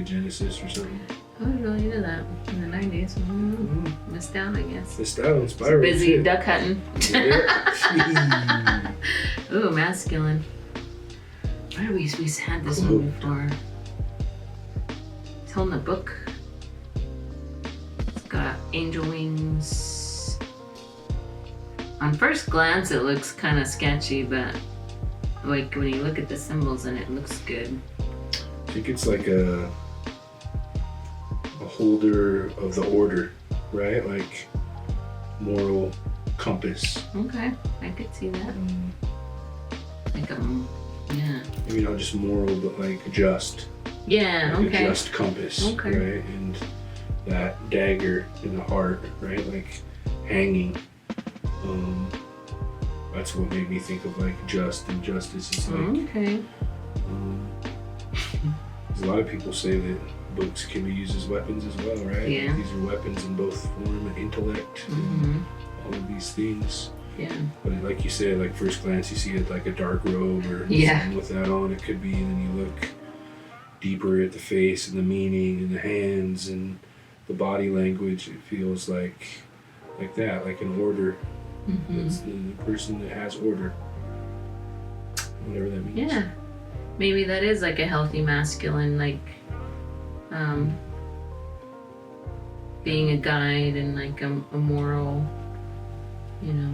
Genesis or something. I was really into that in the 90s. Missed out, I guess. Missed out on Spyro. Busy shit. duck hunting. Yeah. Ooh, masculine. Where have we had this one before? It's holding a book. It's got angel wings. On first glance, it looks kind of sketchy, but like when you look at the symbols in it, it looks good. I think it's like a holder of the order, right? Like moral compass. Okay, I could see that. Like yeah. Maybe not just moral, but like just. Yeah, Like okay. a just compass, Okay. right? And that dagger in the heart, right? Like hanging. That's what made me think of like just and justice is like. Okay. 'Cause a lot of people say that books can be used as weapons as well, right? Yeah. Like these are weapons in both form and intellect and all of these things. Yeah. But like you said, like first glance you see it like a dark robe or Yeah. something with that on. It could be, and then you look deeper at the face and the meaning and the hands and the body language. It feels like that, like an order. It's the person that has order. Whatever that means. Yeah. Maybe that is like a healthy masculine, like being a guide and like a moral, you know,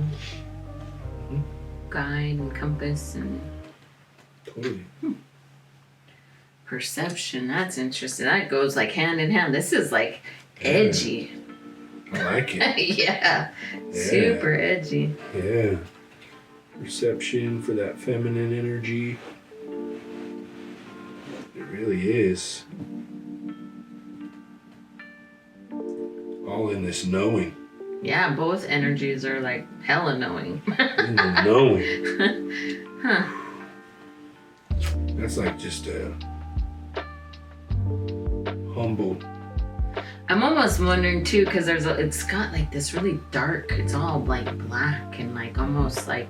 guide and compass and Totally. perception. That's interesting. That goes like hand in hand. This is like edgy. I like it. Yeah. Super edgy. Yeah. Perception for that feminine energy. It really is. All in this knowing. Yeah, both energies are like hella knowing. In the knowing. Huh. That's like just a humble. I'm almost wondering too, because it's got like this really dark, it's all like black and like almost like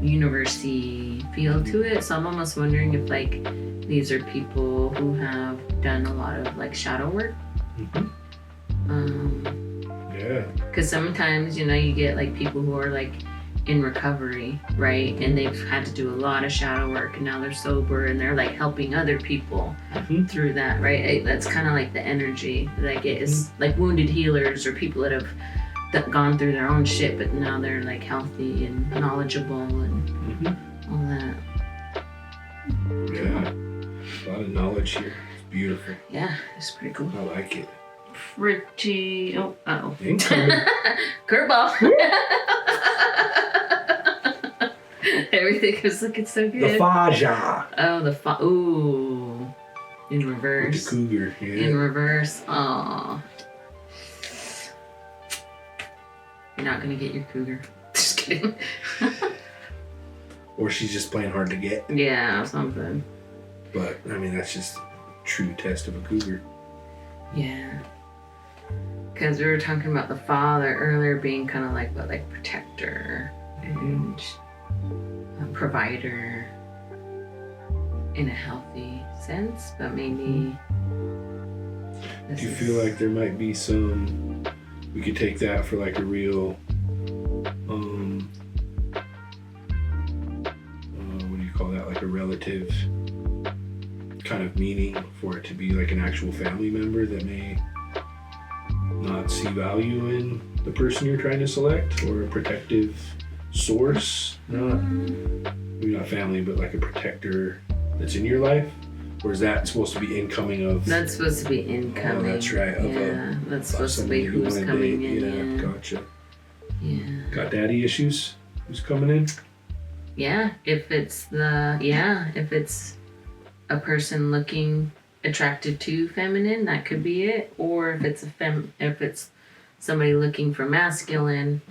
university feel to it. So I'm almost wondering if like these are people who have done a lot of like shadow work. Yeah. Because sometimes, you know, you get like people who are like in recovery, right? And they've had to do a lot of shadow work and now they're sober and they're like helping other people through that, right? That's kind of like the energy that I get is like wounded healers or people that have gone through their own shit, but now they're like healthy and knowledgeable and all that. Yeah. A lot of knowledge here. It's beautiful. Yeah, it's pretty cool. I like it. Pretty. Oh, uh-oh. Incoming. Curveball. Everything was looking so good. The Faja. Oh, ooh. In reverse. The cougar, yeah. In reverse. Aw. You're not gonna get your cougar. Just kidding. Or she's just playing hard to get. Yeah, something. But, I mean, that's just a true test of a cougar. Yeah. Because we were talking about the father earlier being kind of like, what, like protector and a provider in a healthy sense, but maybe. Do you feel like there might be some, we could take that for like a real, what do you call that? Like a relative kind of meaning for it to be like an actual family member that may not see value in the person you're trying to select, or a protective source, maybe not family, but like a protector that's in your life? Or is that supposed to be incoming of? That's supposed to be incoming. Oh, that's right. Yeah, that's supposed to be who's coming in. Yeah, gotcha. Yeah. Got daddy issues? Who's coming in? Yeah, if it's a person looking attracted to feminine, that could be it. Or if it's if it's somebody looking for masculine,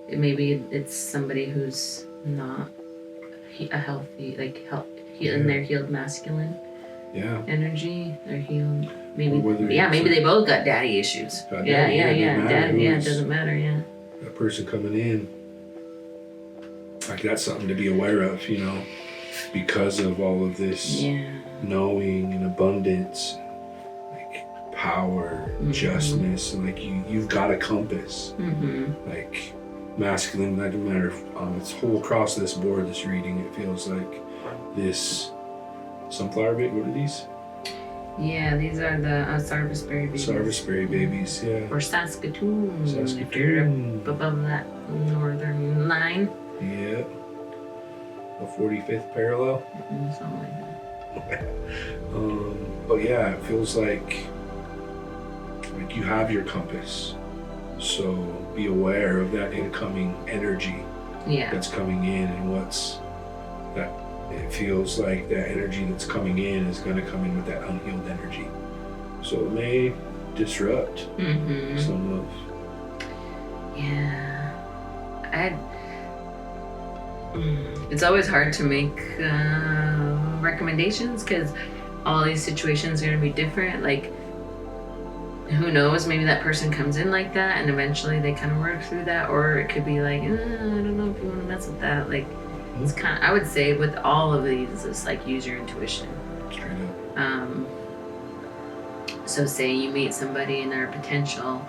maybe it's somebody who's not a healthy, like in their healed masculine energy. They're healed. Maybe maybe they both got daddy issues. It doesn't matter, That person coming in. Like that's something to be aware of, you know, because of all of this knowing and abundance, like power, justness, and like you've got a compass. Like masculine, doesn't matter it's whole across this board, this reading, it feels like this sunflower baby. What are these? Yeah, these are the Sarvisberry babies. Sarvisberry babies, yeah. Or Saskatoon. Saskatoon. If you're up above that northern line. Yeah. The 45th parallel. Something like that. But yeah, it feels like you have your compass. So be aware of that incoming energy that's coming in, and what's that. It feels like that energy that's coming in is going to come in with that unhealed energy. So it may disrupt some of. Yeah. It's always hard to make recommendations because all these situations are going to be different. Like, who knows? Maybe that person comes in like that and eventually they kind of work through that. Or it could be like, I don't know if you want to mess with that. Like, it's kind of, I would say with all of these, it's like use your intuition. Straight up. So say you meet somebody and they're potential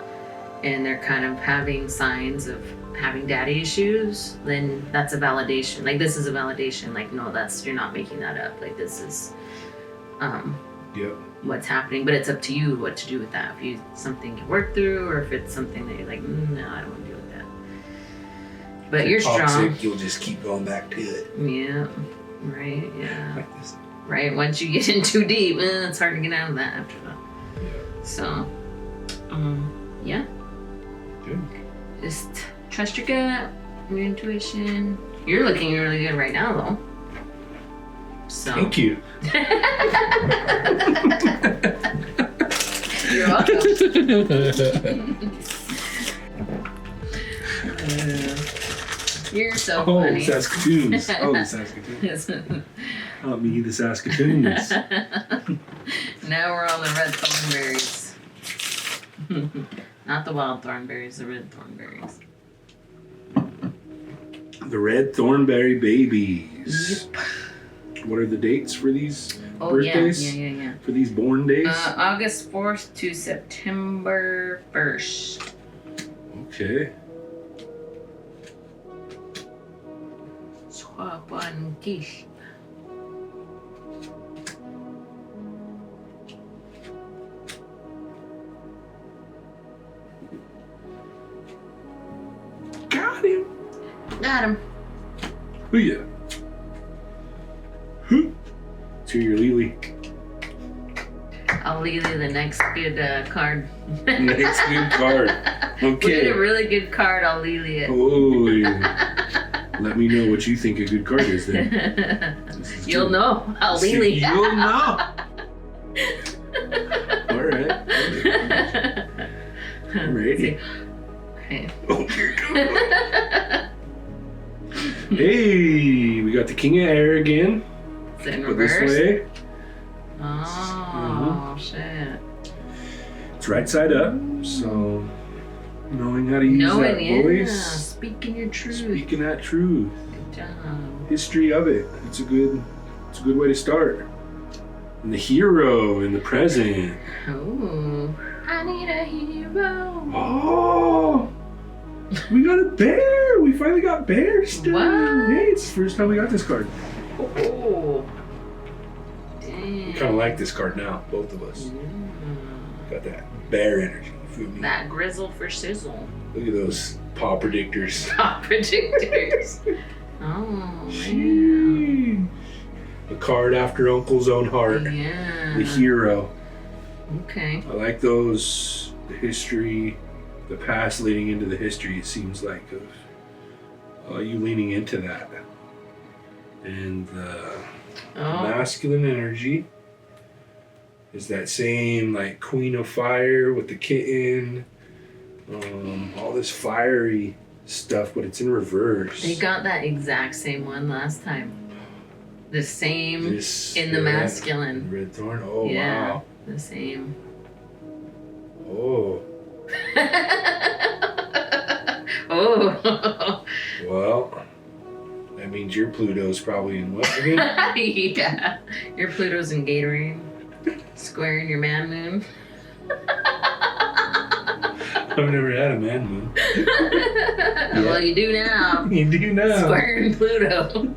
and they're kind of having signs of having daddy issues, then that's a validation. Like, this is a validation. Like, no, you're not making that up. Like, this is what's happening. But it's up to you what to do with that. If you something you work through, or if it's something that you're like, no, I don't want to deal with that. But you're toxic, strong. You'll just keep going back to it. Yeah. Right. Yeah. Like this. Right. Once you get in too deep, it's hard to get out of that after that. Yeah. So, yeah. Good. Just trust your gut, your intuition. You're looking really good right now, though. So. Thank you. You're welcome. You're so funny. Saskatoons. Saskatoons. Not me, the Saskatoons. Now we're on the red thornberries. Not the wild thornberries, the red thornberries. The red thornberry babies. Yep. What are the dates for these birthdays? Yeah. For these born days? August 4th to September 1st. Okay. Swap one quiche. Got him. Oh yeah. To your Lily. I'll Lily the next good card. Next good card. Okay. We get a really good card, I'll Lily it. Oh yeah. Let me know what you think a good card is then. You'll know. I'll Lily. You'll know. Alright. I'm ready. Okay. Oh, here it goes. Hey, we got the King of Air again. Is it in Go reverse? this way. Oh, shit. It's right side up, so knowing how to use that voice. Speaking your truth. Speaking that truth. Good job. History of it. It's a good way to start. And the hero in the present. Oh, I need a hero. Oh, we got a bear. We finally got bear stuff. What? Hey, it's the first time we got this card. Oh, dang. We kind of like this card now, both of us. Got that bear energy. You feel me? That grizzle for sizzle. Look at those paw predictors. Top predictors. Oh, man. Jeez. A card after Uncle's own heart. Yeah. The hero. Okay. I like those. The history, the past leading into the history. It seems like of you leaning into that, and the masculine energy is that same like Queen of Fire with the kitten. All this fiery stuff, but it's in reverse. They got that exact same one last time. The same This in the masculine. red thorn. Oh Yeah, wow. the same. Oh. Oh. Well, that means your Pluto's probably in what again? Yeah. Your Pluto's in Gatoring. Squaring your man moon. I've never had a man moon. Well, you do now. You do now. Squaring Pluto.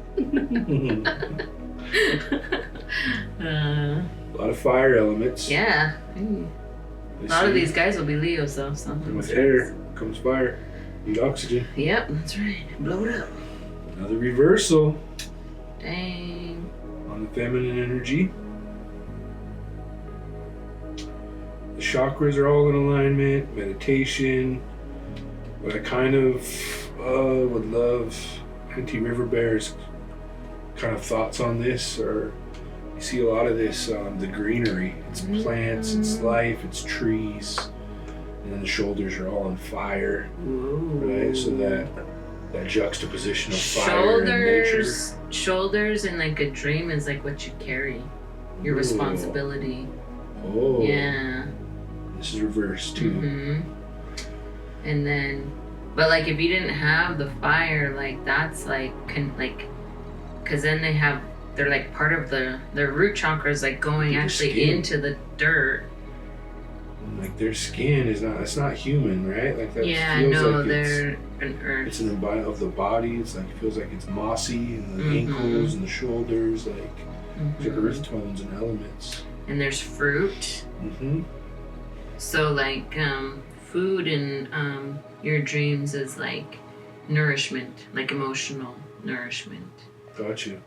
A lot of fire elements. Yeah. A lot of these guys will be Leos though. And with air comes fire. Need oxygen. Yep, that's right. Blow it up. Another reversal Dang. on the feminine energy. The chakras are all in alignment, meditation. But I kind of would love Aunty River Bear's kind of thoughts on this, or you see a lot of this, the greenery. It's plants, it's life, it's trees, and then the shoulders are all on fire, right? So that juxtaposition of fire and nature. Shoulders in like a dream is like what you carry, your responsibility. Oh. Yeah. This is reversed too. Mm-hmm. And then, but like if you didn't have the fire, like that's like, because then they're like part of their root chakras, like going actually into the dirt. Like their skin is not, it's not human, right? Like that Yeah, feels no, like they're an earth. it's an embodiment of the body. It's like, it feels like it's mossy, and the ankles and the shoulders, like the earth tones and elements. And there's fruit. Mm-hmm. So like food in your dreams is like nourishment, like emotional nourishment. Got you.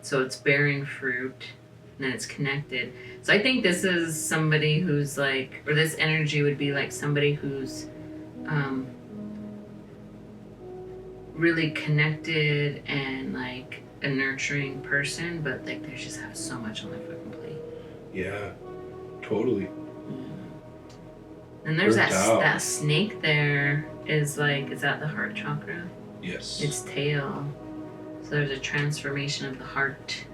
So it's bearing fruit and it's connected. So I think this is somebody who's like, or this energy would be like somebody who's really connected and like a nurturing person, but like they just have so much on their fucking plate. Yeah, totally. And there's Burnt out. that snake there is like, is that the heart chakra? Yes. Its tail. So there's a transformation of the heart.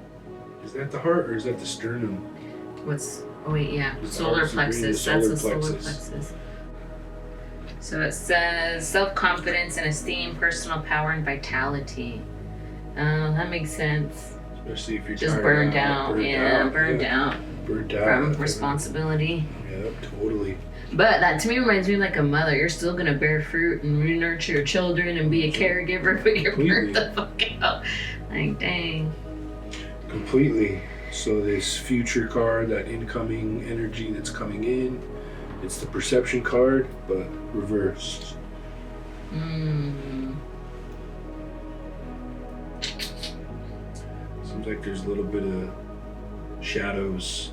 Is that the heart or is that the sternum? Oh wait, yeah. It's the Solar heart's the green, plexus. the That's the solar solar plexus. plexus. So it says self-confidence and esteem, personal power and vitality. That makes sense. Especially if you're Just tired burned out. out. Burnt out from responsibility. Yep, totally. But that to me reminds me of like a mother. You're still gonna bear fruit and nurture your children and be a caregiver, but you're burnt the fuck out. Like, dang. Completely. So this future card, that incoming energy that's coming in, it's the perception card, but reversed. Seems like there's a little bit of shadows.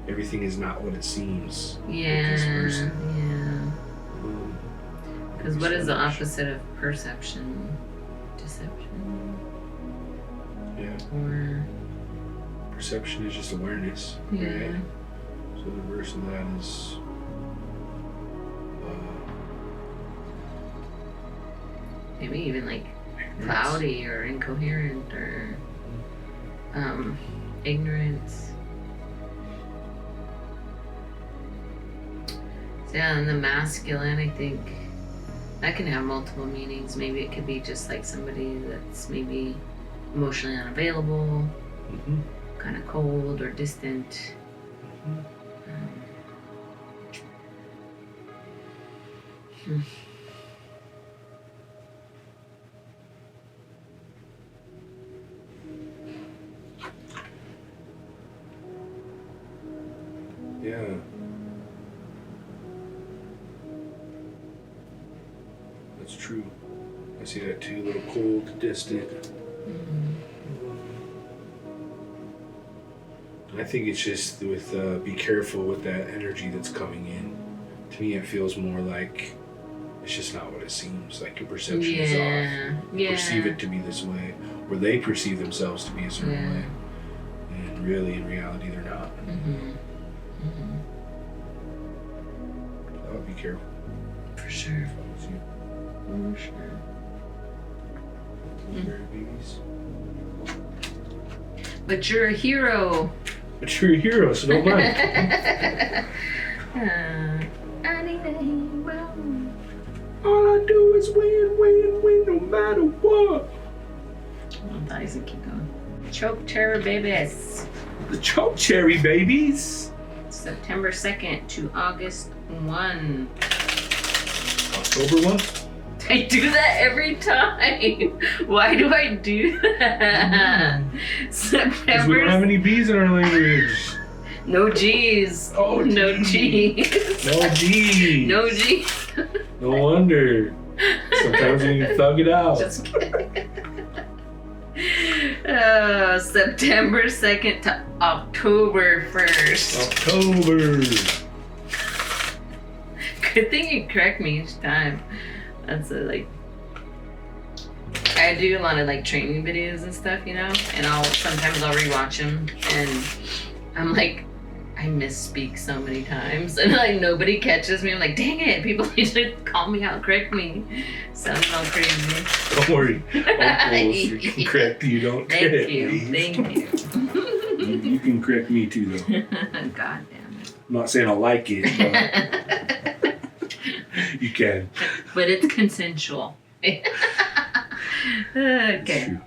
Everything is not what it seems. Yeah. With this person. Yeah. Because what is the opposite of perception? Deception? Yeah. Or Perception is just awareness, yeah. right? So the reverse of that is Maybe even like ignorance. cloudy or incoherent or ignorance. So yeah, and the masculine, I think that can have multiple meanings. Maybe it could be just like somebody that's maybe emotionally unavailable, kind of cold or distant. Yeah. That's true. I see that too, a little cold, distant. I think it's just with, be careful with that energy that's coming in. To me, it feels more like it's just not what it seems. Like your perception is off. You perceive it to be this way, or they perceive themselves to be a certain way. And really, in reality, they're not. I would be careful. For sure. If I was you. For sure. Very babies. But you're a hero. But you're a hero, so don't mind. I need a hero. All I do is win, no matter what. I thought he said keep going. Chokecherry babies. The Chokecherry babies. September 2nd to August 1. October 1? I do that every time. Why do I do that? Because we September. don't have any B's in our language. No G's. Oh, no G's. G's. No G's. No G's. No wonder. Sometimes you can thug it out. Just kidding. September 2nd to October 1st. October. Good thing you correct me each time. That's I do a lot of training videos and stuff, you know, and sometimes I'll rewatch them, and I'm like, I misspeak so many times, and nobody catches me. I'm like, dang it, people need to call me out, correct me. Sounds all crazy. Don't worry. Uncles can correct you. Don't correct me. Thank you. You can correct me too, though. God damn it. I'm not saying I like it, but you can. But it's consensual. Okay.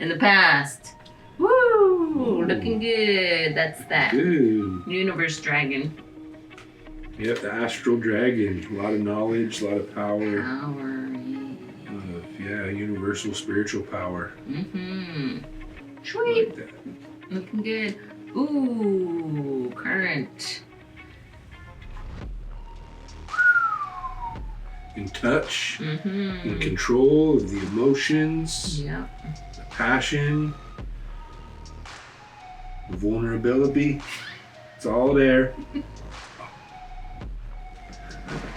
In the past. Woo! Looking good. That's that. Good. Universe dragon. Yep, the astral dragon. A lot of knowledge, a lot of power. Power. Yeah, universal spiritual power. Mm-hmm. I Sweet. like that. Looking good. Ooh, current. In touch, Mm-hmm. in control of the emotions, Yep. the passion, the vulnerability. It's all there.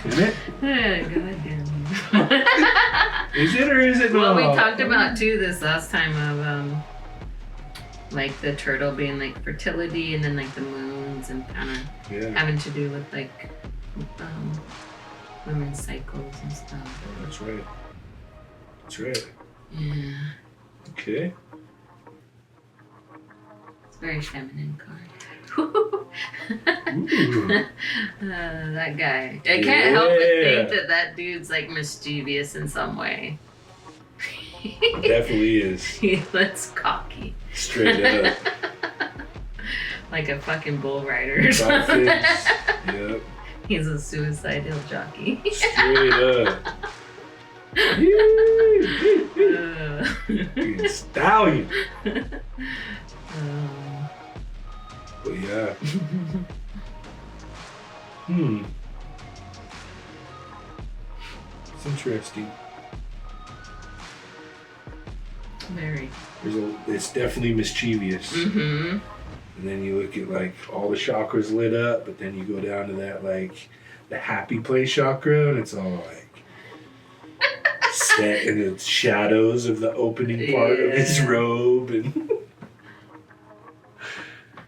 Isn't it? God Is it or is it Well, not? we talked about too this last time of the turtle being fertility, and then the moons, and kind of Yeah, having to do with women's cycles and stuff. that's right. That's right. Yeah, Okay. it's a very feminine card. Ooh. That guy. I can't help but think that dude's mischievous in some way. Definitely is. He looks cocky. Straight up. Like a fucking bull rider or something. Yep. He's a suicidal jockey. Straight up. Fucking stallion. But yeah. It's interesting. Very. It's definitely mischievous. Mm-hmm. And then you look at all the chakras lit up, but then you go down to that the happy place chakra, and it's all set in the shadows of the opening part of his robe, and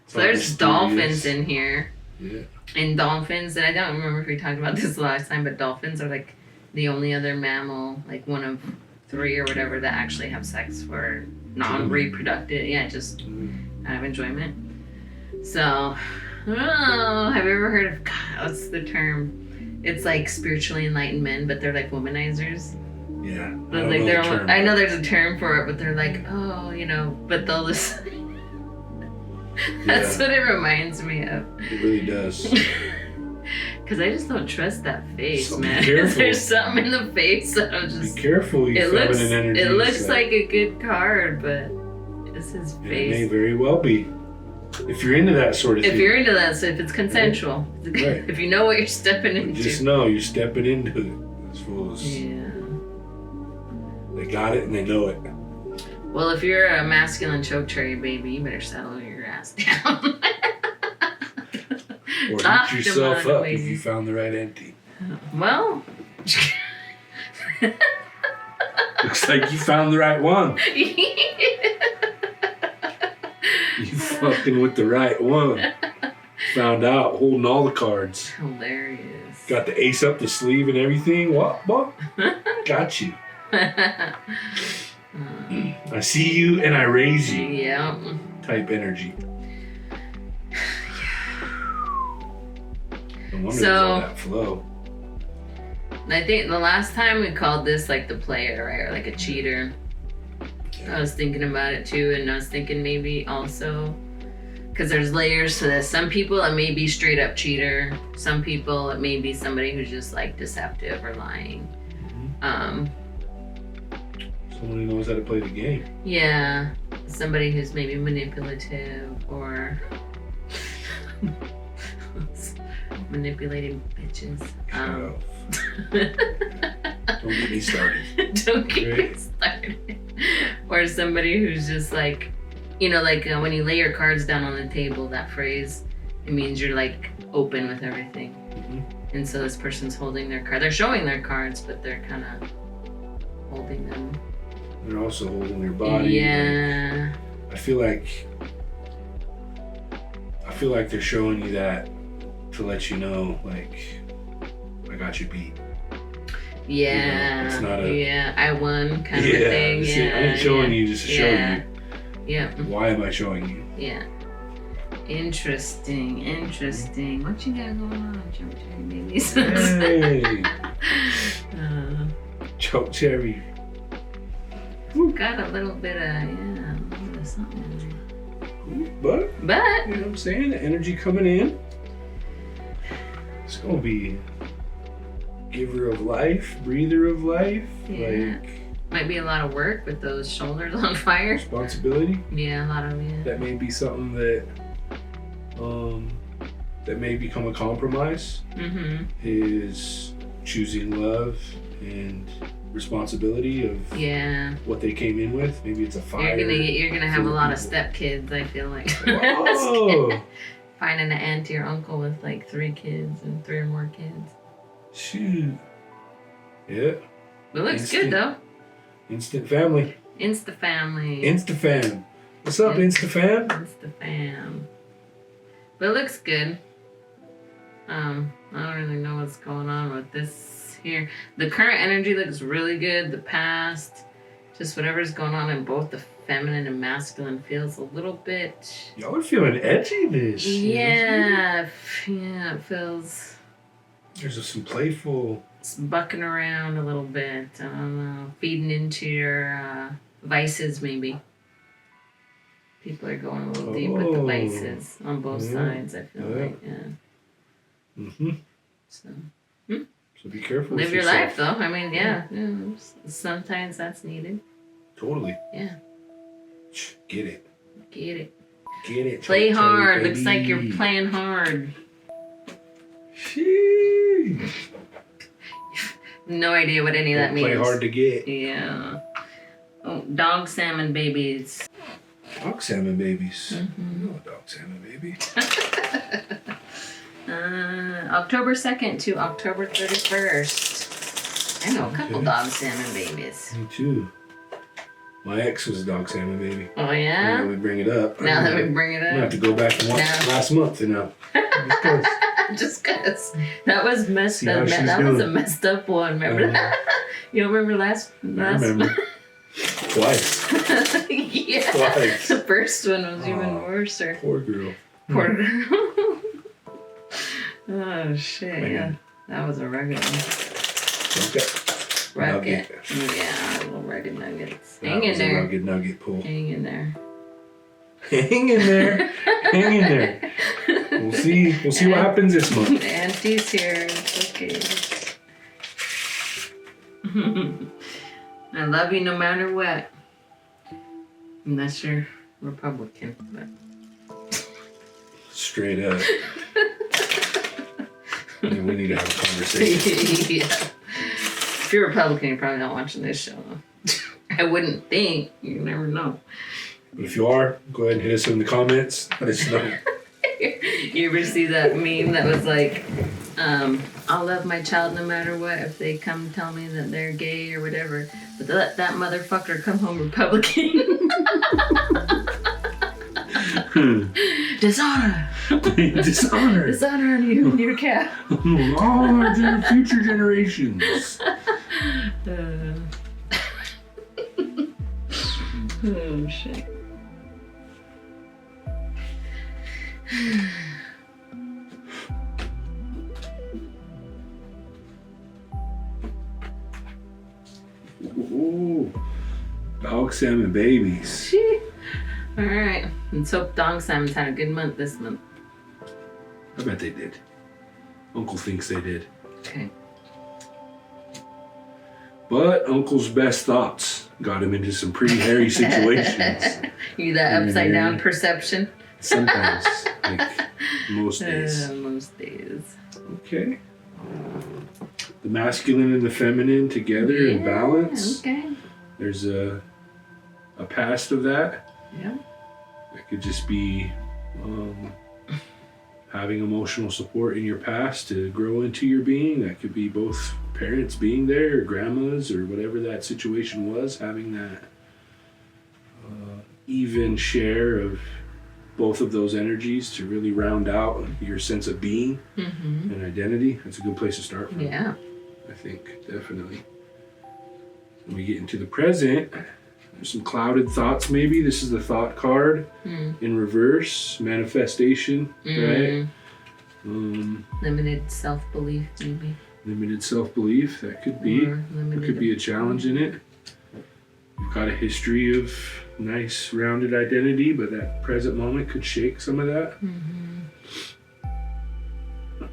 so there's dolphins in here. Yeah. And dolphins, and I don't remember if we talked about this last time, but dolphins are the only other mammal, one of 3 or whatever, that actually have sex for non-reproductive. Yeah, just out of enjoyment. So, have you ever heard of, God, what's the term? It's spiritually enlightened men, but they're womanizers. Yeah. But I know there's a term for it, but they're but they'll just. That's what it reminds me of. It really does. Because I just don't trust that face, So man. be careful. There's something in the face that I'm just. Be careful, you feminine energy. It looks like a good card, but it's his It face. may very well be. If you're into that sort of thing. If you're into that, so if it's consensual, Right. if you know what you're stepping into. Just know you're stepping into it. Those fools. Yeah. They got it and they know it. Well, if you're a masculine chokecherry baby, you better settle your ass down. Or Talk eat to yourself my up lady. if you found the right auntie. Well. Looks like you found the right one. You fucking with the right one. Found out, holding all the cards. Hilarious. Got the ace up the sleeve and everything. What? Got you. I see you and I raise you. Yeah. Type energy. No wonder So- there's all that flow. I think the last time we called this like the player, right? Or like a cheater. I was thinking about it too, and I was thinking maybe also because there's layers to this. Some people it may be straight up cheater. Some people it may be somebody who's just like deceptive or lying. Someone who knows how to play the game. Yeah, somebody who's maybe manipulative or manipulating bitches. Shut up. Don't get me started. Don't get me started. Or somebody who's just like, you know, like when you lay your cards down on the table, that phrase, it means you're like open with everything. And so this person's holding their card. They're showing their cards, but they're kind of holding them. They're also holding their body. Yeah. Like, I feel like they're showing you that to let you know, like, I got you beat. Yeah. It's not a I won kind of a thing. See, Yeah. I ain't showing you just to show you. Yeah. Why am I showing you? Yeah. Interesting. What you got going on, Chokecherry babies? Hey, Chokecherry. Got a little bit of something in there. But But you know what I'm saying? The energy coming in. It's gonna be giver of life, breather of life, Yeah. like might be a lot of work with those shoulders on fire. responsibility. Yeah, a lot of That may be something that that may become a compromise. Is choosing love and responsibility of what they came in with. Maybe it's a fire. You're gonna have a for lot of people. step kids, I feel like. Whoa! Finding an auntie or uncle with like 3 kids and 3 or more kids. Shoot. Yeah. But it looks good though. Instant family. Insta-family. Insta-fam. What's up, Insta-fam? Insta-fam. But it looks good. I don't really know what's going on with this here. The current energy looks really good. The past, just whatever's going on in both the feminine and masculine feels a little bit. Y'all are feeling edgy this. Yeah, it feels. There's some playful. It's bucking around a little bit. I don't know, feeding into your vices maybe. People are going a little deep with the vices on both sides. I feel like, So. So be careful. Live with your yourself. life, though. I mean, sometimes that's needed. Totally. Yeah. Get it. Get it. Get it. Play Chokecherry, hard. baby. Looks like you're playing hard. Sheesh. No idea what any of that means. Play hard to get. Yeah. Oh, dog salmon babies. Dog salmon babies. I know a dog salmon baby. October 2nd to October 31st. I know a couple dog salmon babies. Me too. My ex was a dog salmon baby. Oh, Now yeah? that we bring it up. Now that we bring it I'm gonna have up. to go back and watch last month, you know. Just cause that was messed See how up. she's That was a doing. messed up one. Remember that? You don't remember last? I remember. Twice. Yeah. Twice. The first one was even worse. Poor girl. Poor girl. Oh shit! Man. Yeah, that was a rugged one. Okay. Rugged. Nugget. Yeah, little rugged nuggets. That Hang in was a there. rugged nugget pull. Hang in there. Hang in there. Hang in there. We'll see what happens this month. Auntie's here. It's okay. I love you no matter what. Unless you're Republican, but. Straight up. Yeah, we need to have a conversation. Yeah. If you're Republican, you're probably not watching this show. I wouldn't think. You never know. But if you are, go ahead and hit us in the comments. Let us know. You ever see that meme that was like, I'll love my child no matter what if they come tell me that they're gay or whatever, but let that motherfucker come home Republican. Dishonor. Dishonor. Dishonor on you and your cat. All the future generations. Oh, shit. Ooh, dog salmon babies. All right. Let's hope Dog Salmon's had a good month this month. I bet they did. Uncle thinks they did. Okay. But Uncle's best thoughts got him into some pretty hairy situations. You that upside down perception? Sometimes, like most days. Most days. Okay. The masculine and the feminine together in balance. Okay. There's a past of that. Yeah. It could just be having emotional support in your past to grow into your being. That could be both parents being there or grandmas or whatever that situation was, having that even share of both of those energies to really round out your sense of being and identity. That's a good place to start from. Yeah. I think, definitely. When we get into the present, there's some clouded thoughts maybe. This is the thought card in reverse, manifestation, right? Limited self-belief, maybe. Limited self-belief, that could be. There could be a challenge in it. You've got a history of nice rounded identity, but that present moment could shake some of that. What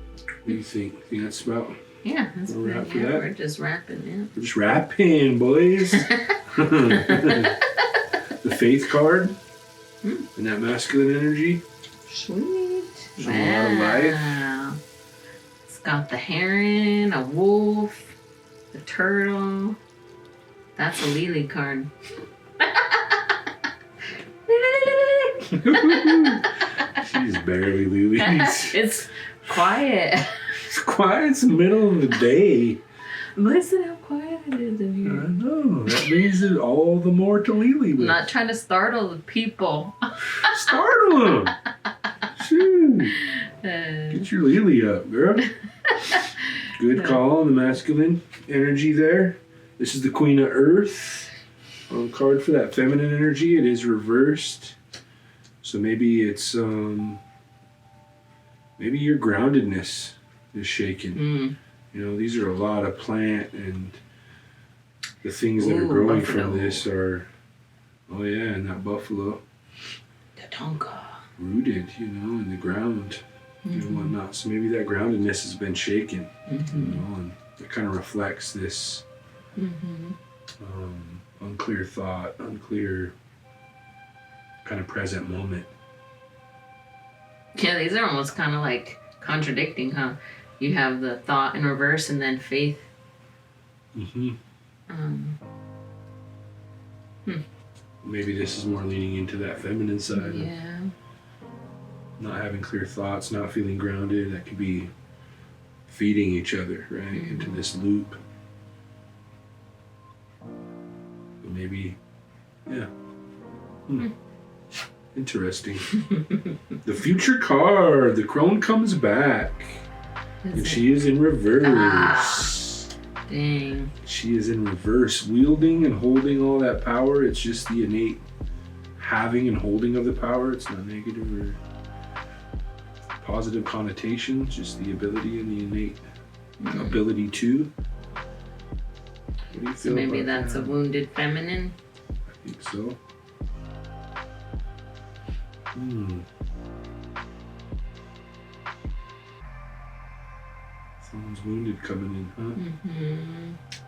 do you think? Think that's about? Yeah, that's We'll wrap for yeah, that? we're just rapping, yeah. We're just rapping, boys. The faith card and that masculine energy. Sweet. There's a lot of life. Wow. It's got the heron, a wolf, the turtle. That's a lily card. She's barely lilies. It's quiet. It's quiet. It's the middle of the day. Listen how quiet it is in I here. know. That means it all the more to lily with. I'm not trying to startle the people. Startle them. Shoot. Get your lily up, girl. Good call on the masculine energy there. This is the Queen of Earth. On card for that feminine energy, it is reversed. So maybe it's maybe your groundedness is shaken. You know, these are a lot of plant and the things that are growing buffalo. from this are, oh yeah, and that buffalo. The tonka. Rooted, you know, in the ground and whatnot. So maybe that groundedness has been shaken, you know, and it kind of reflects this unclear thought, unclear kind of present moment. Yeah, these are almost kind of like contradicting, huh? You have the thought in reverse and then faith. Maybe this is more leaning into that feminine side. Yeah. Not having clear thoughts, not feeling grounded. That could be feeding each other, right? Into this loop. But maybe, yeah. Interesting. The future card. The crone comes back. And she is in reverse. Dang. She is in reverse. Wielding and holding all that power. It's just the innate having and holding of the power. It's not negative or positive connotation. Just the ability and the innate ability to. What do you feel So maybe about that's that? a wounded feminine. I think so. Someone's wounded coming in, huh?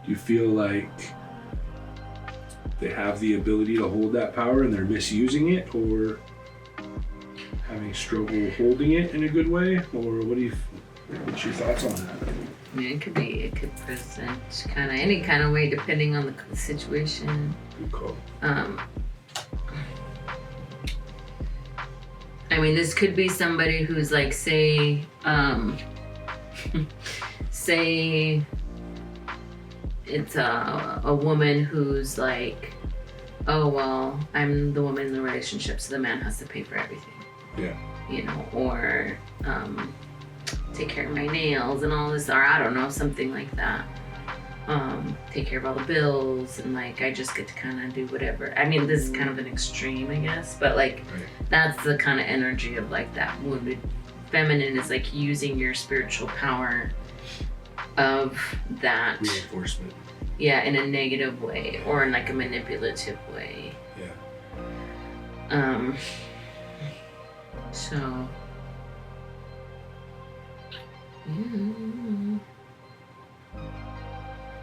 Do you feel like they have the ability to hold that power and they're misusing it, or having struggle holding it in a good way, or what's your thoughts on that? Yeah, it could present kind of any kind of way depending on the situation. Good call. I mean, this could be somebody who's like, say, say it's a woman who's like, oh, well, I'm the woman in the relationship, so the man has to pay for everything. Yeah. You know, or take care of my nails and all this, or I don't know, something like that. take care of all the bills, and like I just get to kind of do whatever. I mean, this is kind of an extreme, I guess, but like that's the kind of energy of like that wounded feminine is like using your spiritual power of that reinforcement. Yeah, in a negative way or in like a manipulative way. Yeah. So.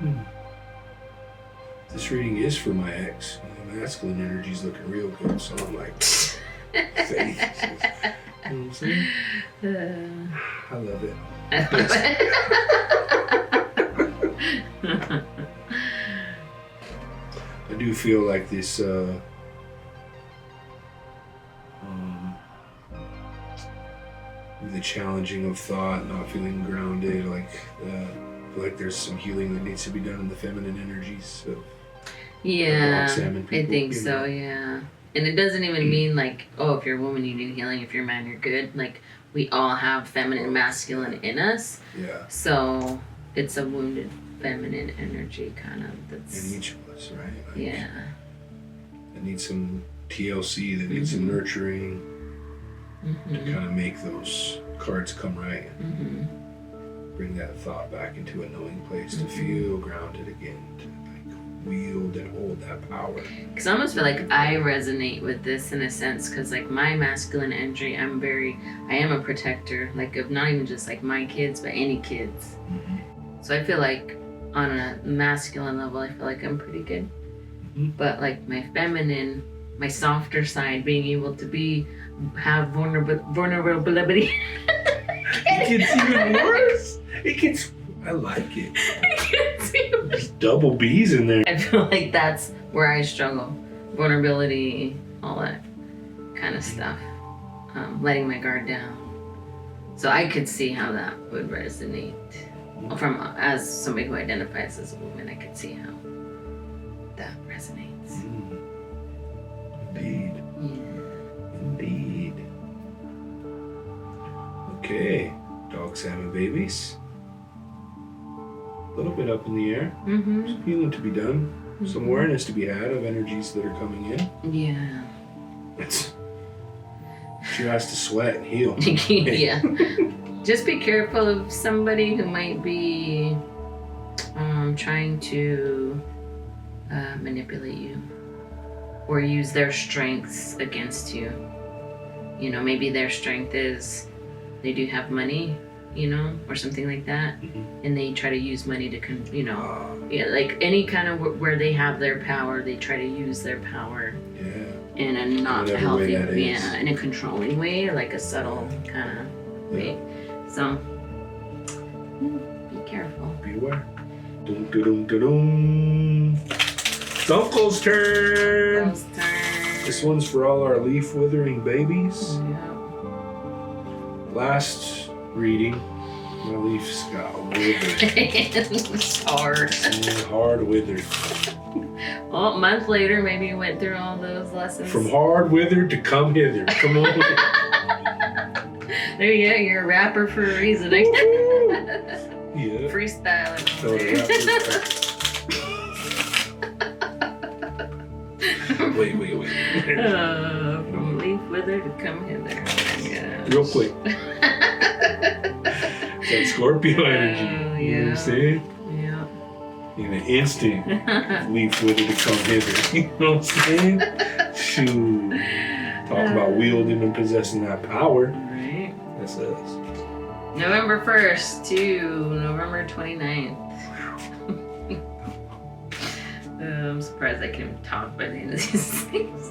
Yeah. This reading is for my ex. The masculine energy's looking real good, so I'm like, faith. You know what I'm saying? I love it. I do feel like this the challenging of thought, not feeling grounded, like I feel like there's some healing that needs to be done in the feminine energies of yeah, Dog Salmon people, I think so, yeah. And it doesn't even mean like, oh, if you're a woman you need healing, if you're a man you're good. Like we all have feminine and masculine in us. Yeah. So it's a wounded feminine energy kind of that's in each of us, right? Like, yeah. That needs some TLC, that needs some nurturing to kind of make those cards come right. Bring that thought back into a knowing place to feel grounded again, to like wield and hold that power. Because I almost feel like I resonate with this in a sense, because like my masculine energy, I am a protector, like of not even just like my kids, but any kids. So I feel like on a masculine level, I feel like I'm pretty good. But like my feminine, my softer side, being able to have vulnerability. It gets even worse. I like it. There's double B's in there. I feel like that's where I struggle. Vulnerability, all that kind of stuff. Letting my guard down. So I could see how that would resonate. As somebody who identifies as a woman, I could see how that resonates. Indeed. Yeah. Indeed. Okay, Dog Salmon babies. A little bit up in the air. Some healing to be done. Some awareness to be had of energies that are coming in. Yeah. She has to sweat and heal. Yeah. Just be careful of somebody who might be trying to manipulate you or use their strengths against you. You know, maybe their strength is they do have money, you know, or something like that, and they try to use money to, yeah, like any kind of where they have their power, they try to use their power in a not healthy, in a controlling way, like a subtle kind of way. So, be careful. Beware. Dum dum dum dum. Uncle's turn. This one's for all our leaf withering babies. Yeah. Last reading, my leaves got withered. It's hard. Hard withered. Well, a month later, maybe you went through all those lessons. From hard withered to come hither. Come on. There you go. You're a rapper for a reason. Yeah. Freestyling. Wait. From leaf wither to come hither. Real quick. That Scorpio energy. You know what I'm saying? Yeah. In an instant, leaf wither to come hither. You know what I'm saying? Shoot. Talk about wielding and possessing that power. Right. That's us. November 1st to November 29th. I'm surprised I can even talk by the end of these things.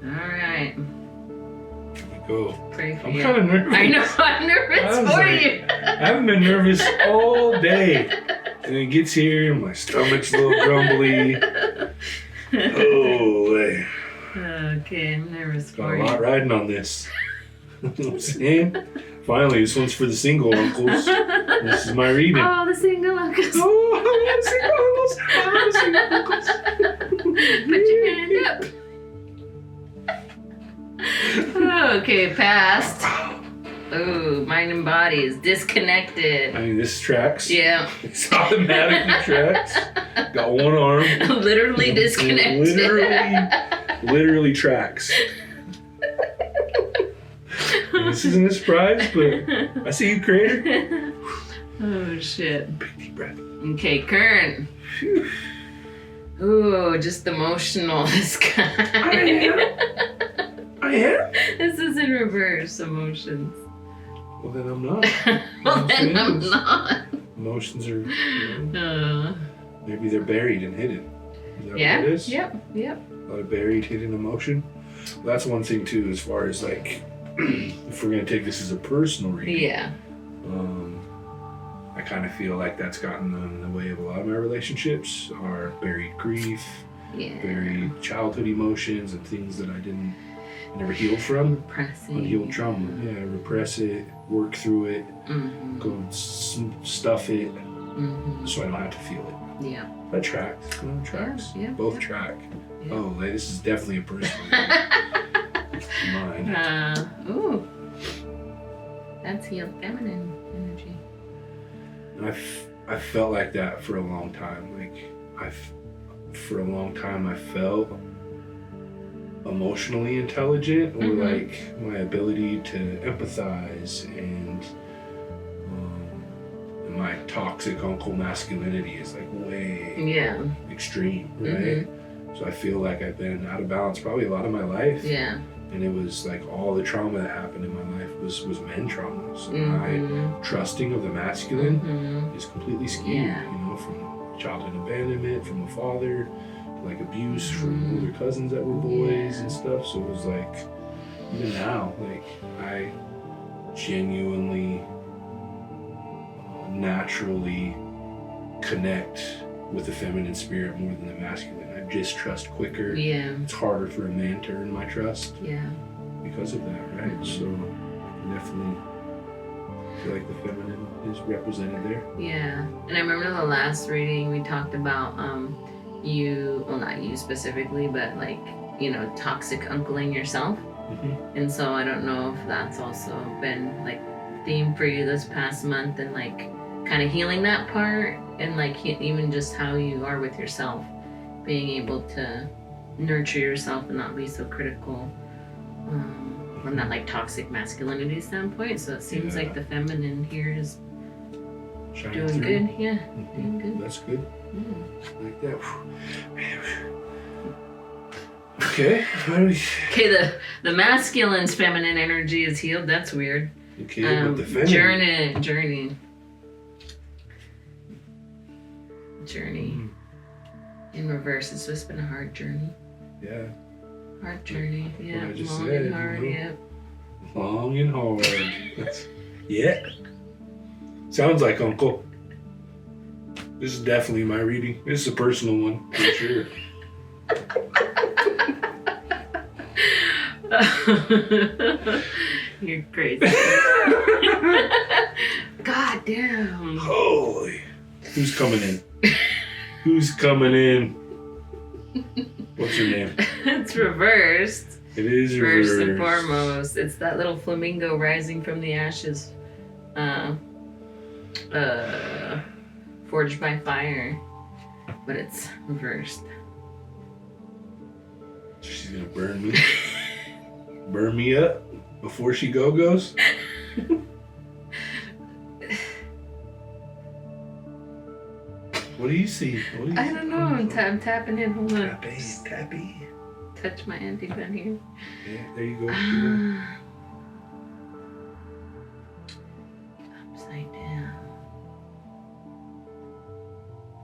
Alright. Here we go. Pray for I'm you. kind of nervous. I know, I'm nervous for you. I haven't been nervous all day. And it gets here and my stomach's a little grumbly. Oh, hey. Okay, I'm nervous Got for a you. lot riding on this. You know what I'm saying? Finally, this one's for the single uncles. This is my reading. Oh, the single uncles. Oh, the single uncles. Put your hand up. Okay, passed. Ooh, mind and body is disconnected. I mean, this tracks. Yeah. It's automatically tracks. Got one arm. Literally disconnected. Literally tracks. This isn't a surprise, but I see you, creator. Oh, shit. Big deep breath. Okay, Kern. Phew. Ooh, just emotional, this guy. I am? This is in reverse, emotions. Well, then I'm not. Well, then I'm not. Emotions are, maybe they're buried and hidden. Is that Yeah, what it is? yep. A lot of buried, hidden emotion. Well, that's one thing, too, as far as, like, if we're going to take this as a personal reading. Yeah. I kind of feel like that's gotten in the way of a lot of my relationships, are buried grief, buried childhood emotions, and things that I never healed from. Repressing. Unhealed trauma. Yeah, repress it, work through it, go and stuff it, so I don't have to feel it. Yeah. That tracks. Tracks. Yeah, Both track. Yeah. Oh, like, this is definitely a personal mine. Ooh. That's healed feminine energy. I felt like that for a long time. Like, for a long time I felt emotionally intelligent, or like my ability to empathize and my toxic uncle masculinity is like way extreme, right? So I feel like I've been out of balance probably a lot of my life. Yeah. And it was like all the trauma that happened in my life was men trauma. So my trusting of the masculine is completely skewed, you know, from childhood abandonment, from a father, to like abuse from older cousins that were boys and stuff. So it was like, even now, like, I genuinely, naturally connect with the feminine spirit more than the masculine. I distrust quicker. Yeah. It's harder for a man to earn my trust. Yeah. Because of that, right? So I definitely feel like the feminine is represented there. Yeah. And I remember the last reading we talked about you, well, not you specifically, but like, you know, toxic uncling yourself. And so I don't know if that's also been like theme for you this past month, and like kind of healing that part, and like even just how you are with yourself, being able to nurture yourself and not be so critical from that like toxic masculinity standpoint. So it seems like the feminine here is Shining doing through. good. Yeah, doing good. That's good. Like that. Okay. Okay, the masculine's feminine energy is healed. That's weird. Okay, but the feminine. Journey. In reverse, it's just been a hard journey. Yeah. Hard journey. Yeah. What I just Long said, and hard. you know? Yeah. Long and hard. Yeah. Sounds like Uncle. This is definitely my reading. This is a personal one, for sure. You're crazy. God damn. Holy. Who's coming in? Who's coming in? What's your name? It's reversed. It is reversed. First and foremost, it's that little flamingo rising from the ashes. Forged by fire. But it's reversed. She's gonna burn me. Burn me up before she goes. What do you see? I don't know. I'm tapping in. Hold on. Tappy. Touch my auntie down here. Yeah, there you go. Upside down.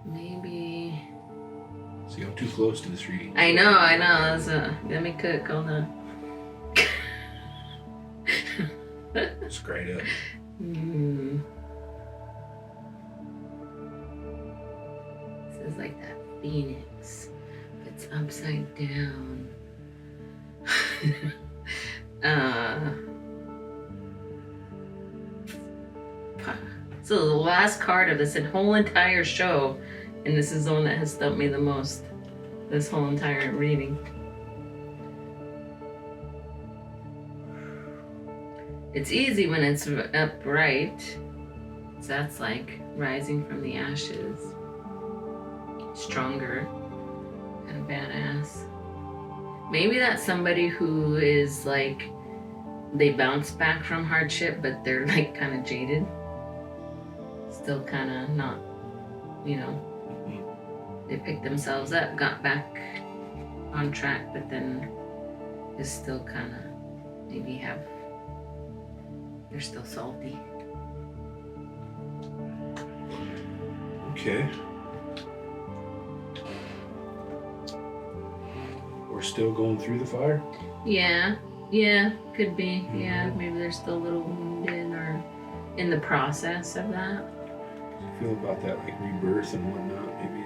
Maybe. See, I'm too close to this reading. I know. That's let me cook. Hold on. Straight up. This is like that phoenix. It's upside down. So the last card of this whole entire show, and this is the one that has stumped me the most this whole entire reading. It's easy when it's upright. So that's like rising from the ashes. Stronger. Kind of badass. Maybe that's somebody who is like, they bounce back from hardship, but they're like kind of jaded. Still kind of not, you know, they picked themselves up, got back on track, but then is still kind of, maybe they're still salty. Okay. We're still going through the fire? Yeah, could be. Yeah, maybe they're still a little wounded or in the process of that. I feel about that like rebirth and whatnot. Maybe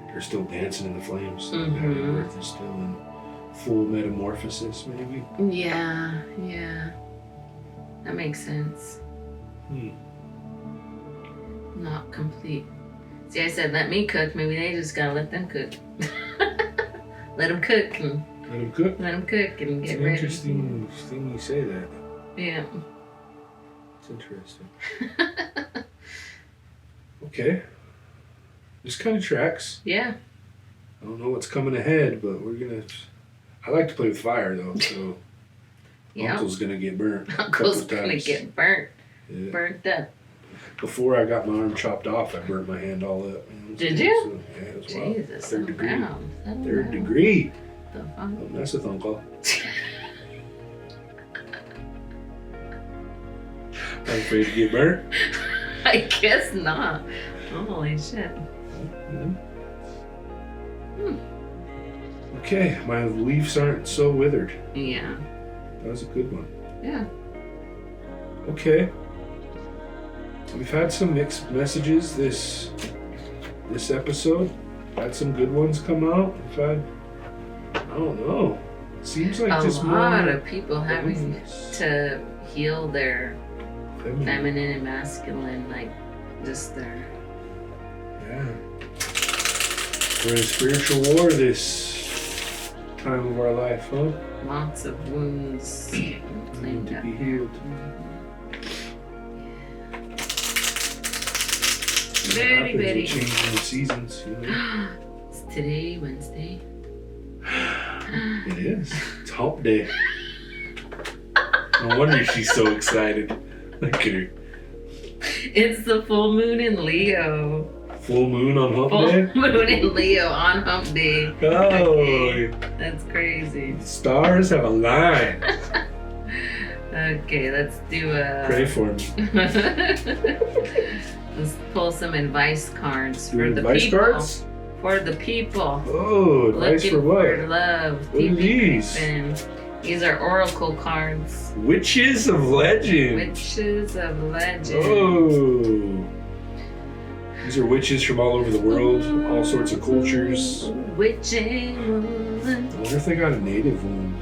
they're still dancing in the flames. That rebirth is still in full metamorphosis, maybe. Yeah. That makes sense. Not complete. See, I said let me cook. Maybe they just gotta let them cook. Let them cook and get ready. It's an interesting thing you say that. Yeah. It's interesting. Okay. This kind of tracks. Yeah. I don't know what's coming ahead, but I like to play with fire though, so Uncle's gonna get burnt. Uncle's gonna get burnt. Yeah. Burnt up. Before I got my arm chopped off, I burnt my hand all up. Did you? So, yeah, it was Jesus. Third degree. Wow. Third degree. The fuck? Don't mess with Uncle. I'm afraid to get burnt. I guess not. Holy shit. Okay, my leaves aren't so withered. Yeah. That was a good one. Yeah. Okay. We've had some mixed messages this episode. Had some good ones come out. We've had, I don't know. Seems like a just lot more of people having to heal their feminine and masculine, like just their. Yeah. We're in a spiritual war this time of our life, huh? Lots of wounds Need cleaned to up. be healed. Very, very. Changing the seasons, you know. It's today, Wednesday. It is. It's hump day. No wonder she's so excited. Look at her. It's the full moon in Leo. Full moon on hump Full day? moon in Leo on hump day. Oh. That's crazy. Stars have a line. Okay, let's do a. Pray for me. Let's pull some advice cards Do for the advice people. cards? For the people. Oh, advice Looking for what? For love. What are these? These are oracle cards. Witches of Legend. Witches of Legend. Oh. These are witches from all over the world, all sorts of cultures. Witching I woman. wonder if they got a native one.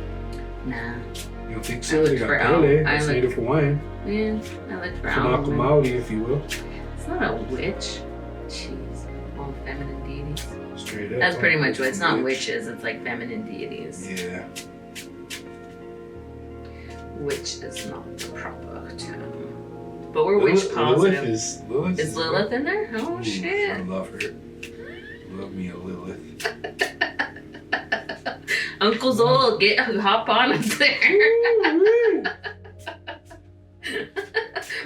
Nah. You don't think I so? looked They got for Pele. I That's looked- native Hawaiian. Yeah, I look for From Almond. Maui, if you will. It's not a witch. Jeez. All feminine deities. Straight up. That's pretty much what it's not Witch. witches, it's like feminine deities. Yeah. Witch is not the proper term. But we're witch positive. Lilith Is Lilith in there? Oh Ooh, shit. I love her. Love me a Lilith. Uncle Zol, hop on up there.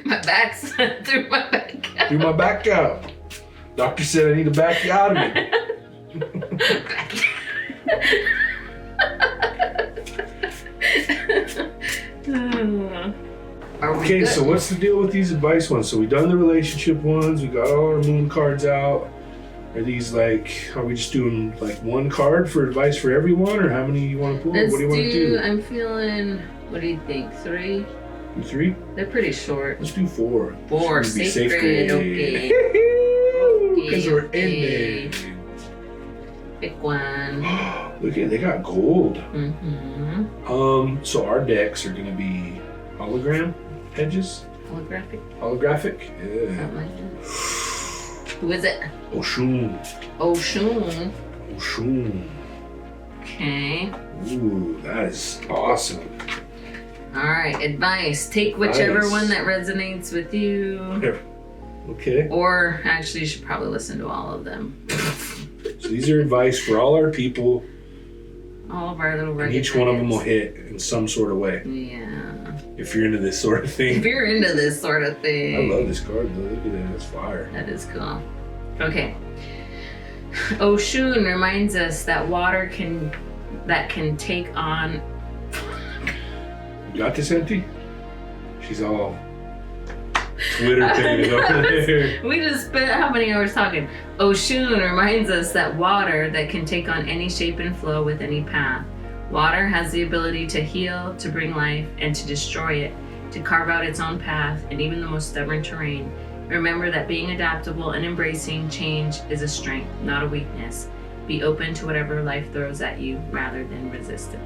My back's through my back. Threw my back out. Doctor said I need to back you out of it. Are we Okay, good? so what's the deal with these advice ones? So we done the relationship ones, we got all our moon cards out. Are these are we just doing like one card for advice for everyone, or how many you want to pull? Let's What do you want to do? I'm feeling, what do you think, 3? Do 3? They're pretty short. Let's do 4. 4, Should be sacred, okay. Because we're in there. Pick one. Look at, they got gold. Mm-hmm. So our decks are gonna be hologram edges. Holographic? Holographic? Yeah. Something like that. Who is it? Oshun. Oshun. Oshun. Okay. Ooh, that is awesome. All right, advice. Take whichever Advice. one that resonates with you. Okay. Or actually, you should probably listen to all of them. So these are advice for all our people. All of our little And rugged each one of them will nuggets. hit in some sort of way. Yeah. If you're into this sort of If thing. you're into this sort of thing. I love this card though. Look at that. It's fire. That is cool. Okay. Oshun reminds us that water can take on. You got this, Aunty? She's all Twitter pated over there. We just spent how many hours talking? Oshun reminds us that water that can take on any shape and flow with any path. Water has the ability to heal, to bring life, and to destroy it, to carve out its own path in even the most stubborn terrain. Remember that being adaptable and embracing change is a strength, not a weakness. Be open to whatever life throws at you rather than resist it.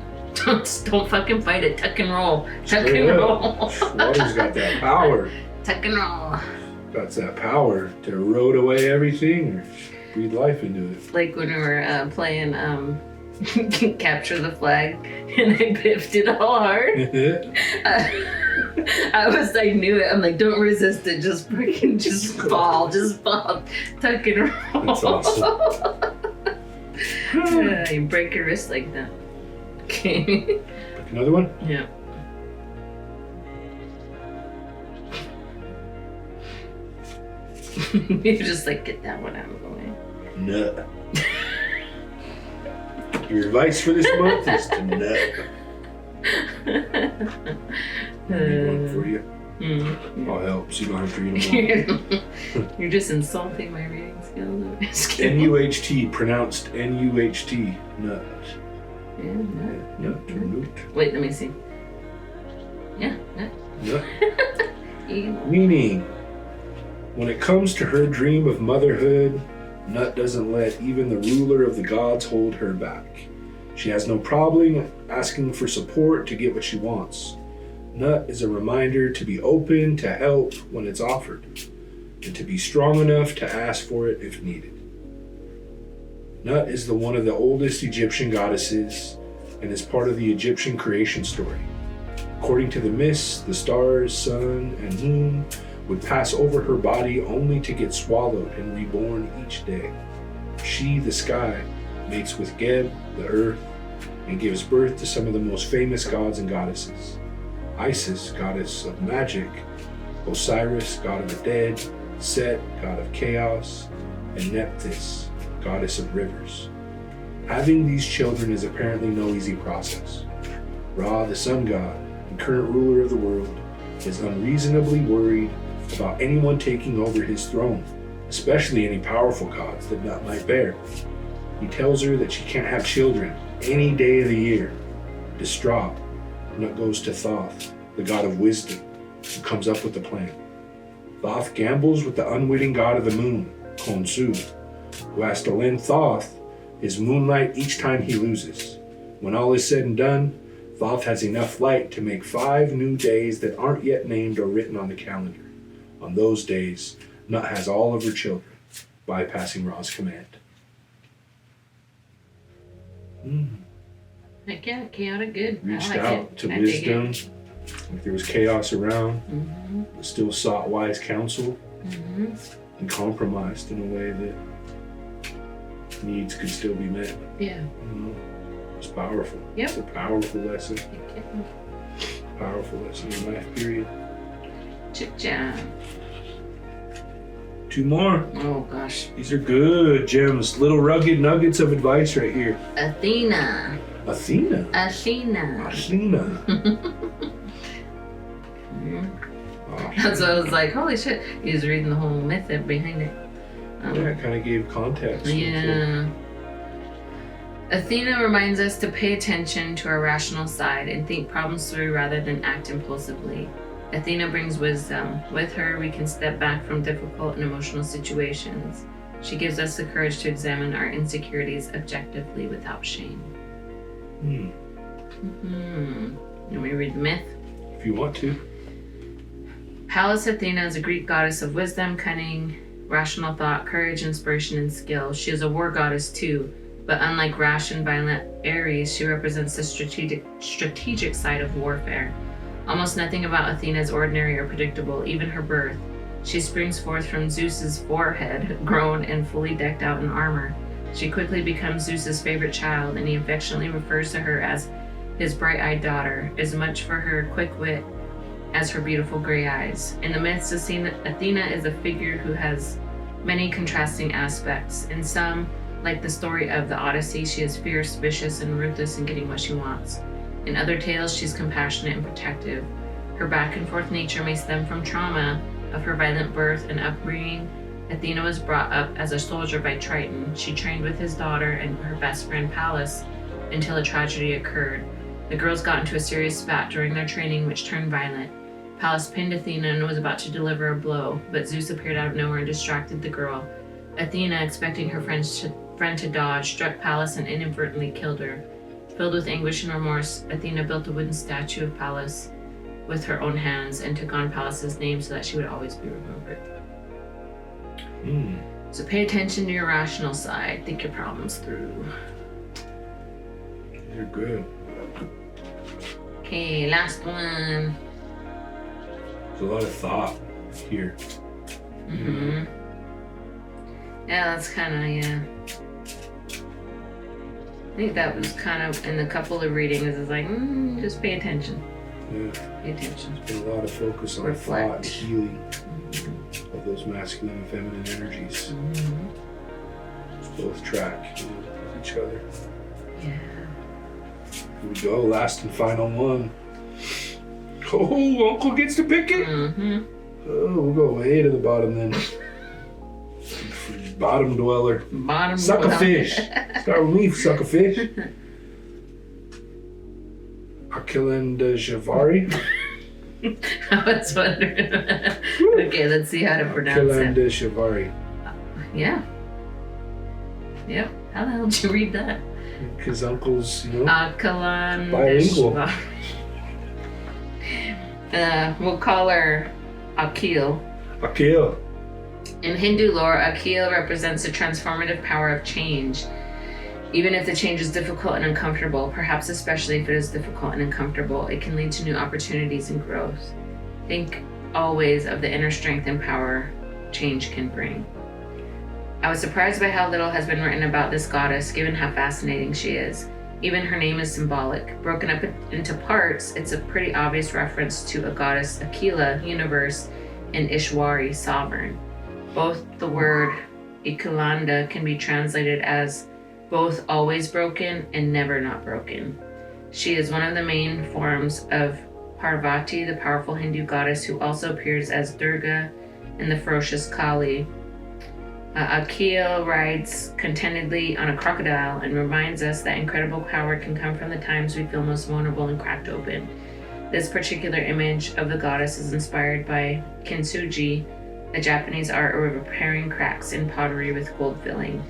Don't fucking fight it. Tuck and roll. Tuck Straight and up. roll. Water's got that power. Tuck and roll. Got that power to erode away everything or breathe life into it. Like when we were playing Capture the Flag and I biffed it all hard. I knew it. I'm like, don't resist it. Just freaking, just fall. Tuck and roll. That's awesome. You break your wrist like that. Okay. Pick another one? Yeah. You just like, get that one out of the way. Nut. Your advice for this month is to nut. I need one for you. I'll help so you don't have to read them all. You're just insulting my reading skills. N-U-H-T, pronounced N-U-H-T. Nut. Yeah, nut. Nut or nut. Wait, let me see. Yeah, nut. Nut. Ew. Meaning, when it comes to her dream of motherhood, Nut doesn't let even the ruler of the gods hold her back. She has no problem asking for support to get what she wants. Nut is a reminder to be open to help when it's offered, and to be strong enough to ask for it if needed. Nut is one of the oldest Egyptian goddesses and is part of the Egyptian creation story. According to the myths, the stars, sun, and moon would pass over her body only to get swallowed and reborn each day. She, the sky, mates with Geb, the earth, and gives birth to some of the most famous gods and goddesses. Isis, goddess of magic, Osiris, god of the dead, Set, god of chaos, and Nephthys, goddess of rivers. Having these children is apparently no easy process. Ra, the sun god and current ruler of the world, is unreasonably worried about anyone taking over his throne, especially any powerful gods that Nut might bear. He tells her that she can't have children any day of the year. Distraught, Nut goes to Thoth, the god of wisdom, who comes up with the plan. Thoth gambles with the unwitting god of the moon, Khonsu, who has to lend Thoth his moonlight each time he loses. When all is said and done, Thoth has enough light to make 5 new days that aren't yet named or written on the calendar. On those days, Nut has all of her children, bypassing Ra's command. Heck yeah, chaotic good. Reached I like out it. to I dig wisdom. it. If there was chaos around, Mhm. but still sought wise counsel Mhm. and compromised in a way that needs could still be met. Yeah. You know, it's powerful. Yep. It's a powerful lesson. Heck yeah. Powerful lesson in life, period. Cha-cha. 2 more. Oh gosh. These are good gems. Little rugged nuggets of advice right here. Athena. Athena. Athena. Athena. Mhm. Oh, That's what I was like, holy shit. He was reading the whole myth behind it. yeah, it kind of gave context. Yeah. Athena reminds us to pay attention to our rational side and think problems through rather than act impulsively. Athena brings wisdom. With her, we can step back from difficult and emotional situations. She gives us the courage to examine our insecurities objectively without shame. Let me read the myth. If you want to. Pallas Athena is a Greek goddess of wisdom, cunning, rational thought, courage, inspiration, and skill. She is a war goddess too, but unlike rash and violent Ares, she represents the strategic side of warfare. Almost nothing about Athena is ordinary or predictable, even her birth. She springs forth from Zeus's forehead, grown and fully decked out in armor. She quickly becomes Zeus's favorite child, and he affectionately refers to her as his bright-eyed daughter, as much for her quick wit as her beautiful gray eyes. In the myths, Athena is a figure who has many contrasting aspects. In some, like the story of the Odyssey, she is fierce, vicious, and ruthless in getting what she wants. In other tales, she's compassionate and protective. Her back-and-forth nature may stem from trauma of her violent birth and upbringing. Athena was brought up as a soldier by Triton. She trained with his daughter and her best friend Pallas until a tragedy occurred. The girls got into a serious spat during their training, which turned violent. Pallas pinned Athena and was about to deliver a blow, but Zeus appeared out of nowhere and distracted the girl. Athena, expecting her friend to dodge, struck Pallas and inadvertently killed her. Filled with anguish and remorse, Athena built a wooden statue of Pallas with her own hands and took on Pallas's name so that she would always be remembered. So pay attention to your rational side. Think your problems through. You're good. Okay, last one. There's a lot of thought here. Mm-hmm. Yeah, that's kind of, yeah. I think that was kind of in a couple of readings. It's like, just pay attention. Yeah. Pay attention. There's been a lot of focus on Reflect. thought and healing of those masculine and feminine energies. Both track with each other. Yeah. Here we go, last and final one. Oh, Uncle gets to pick it? Oh, we'll go way to the bottom then. Bottom dweller. Suck a fish. Start with me, suck a fish. Akilin de Javari. I was wondering. Okay, let's see how to pronounce Akilin it. de Javari. Yeah. Yep. How the hell did you read that? Because Uncle's, Akalan. bilingual. We'll call her Akil. Akil. In Hindu lore, Akil represents the transformative power of change. Even if the change is difficult and uncomfortable, perhaps especially if it is difficult and uncomfortable, it can lead to new opportunities and growth. Think always of the inner strength and power change can bring. I was surprised by how little has been written about this goddess, given how fascinating she is. Even her name is symbolic. Broken up into parts, it's a pretty obvious reference to a goddess Aquila, universe, and Ishwari, sovereign. Both the word Ikalanda can be translated as both always broken and never not broken. She is one of the main forms of Parvati, the powerful Hindu goddess who also appears as Durga and the ferocious Kali. Akil rides contentedly on a crocodile and reminds us that incredible power can come from the times we feel most vulnerable and cracked open. This particular image of the goddess is inspired by kintsugi, a Japanese art of repairing cracks in pottery with gold filling.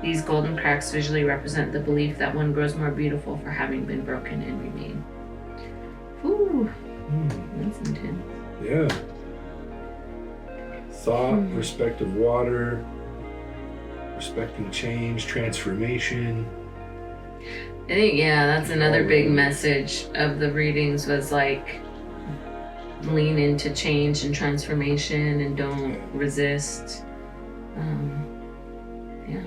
These golden cracks visually represent the belief that one grows more beautiful for having been broken and remain. Ooh, that's intense. Yeah. Thought, respect of water, respecting change, transformation. I think, yeah, that's another big message of the readings was like, lean into change and transformation and don't resist. Yeah.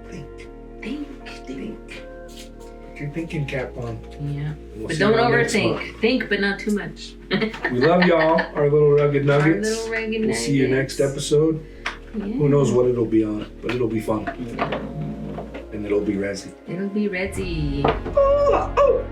Think. Put your thinking cap on. Yeah. We'll But see don't you all next month. overthink. Think, but not too much. We love y'all, our little rugged nuggets. Our little rugged We'll see you next episode. Yeah. Who knows what it'll be on, but it'll be fun. And it'll be Rezzy. It'll be Rezzy. Oh.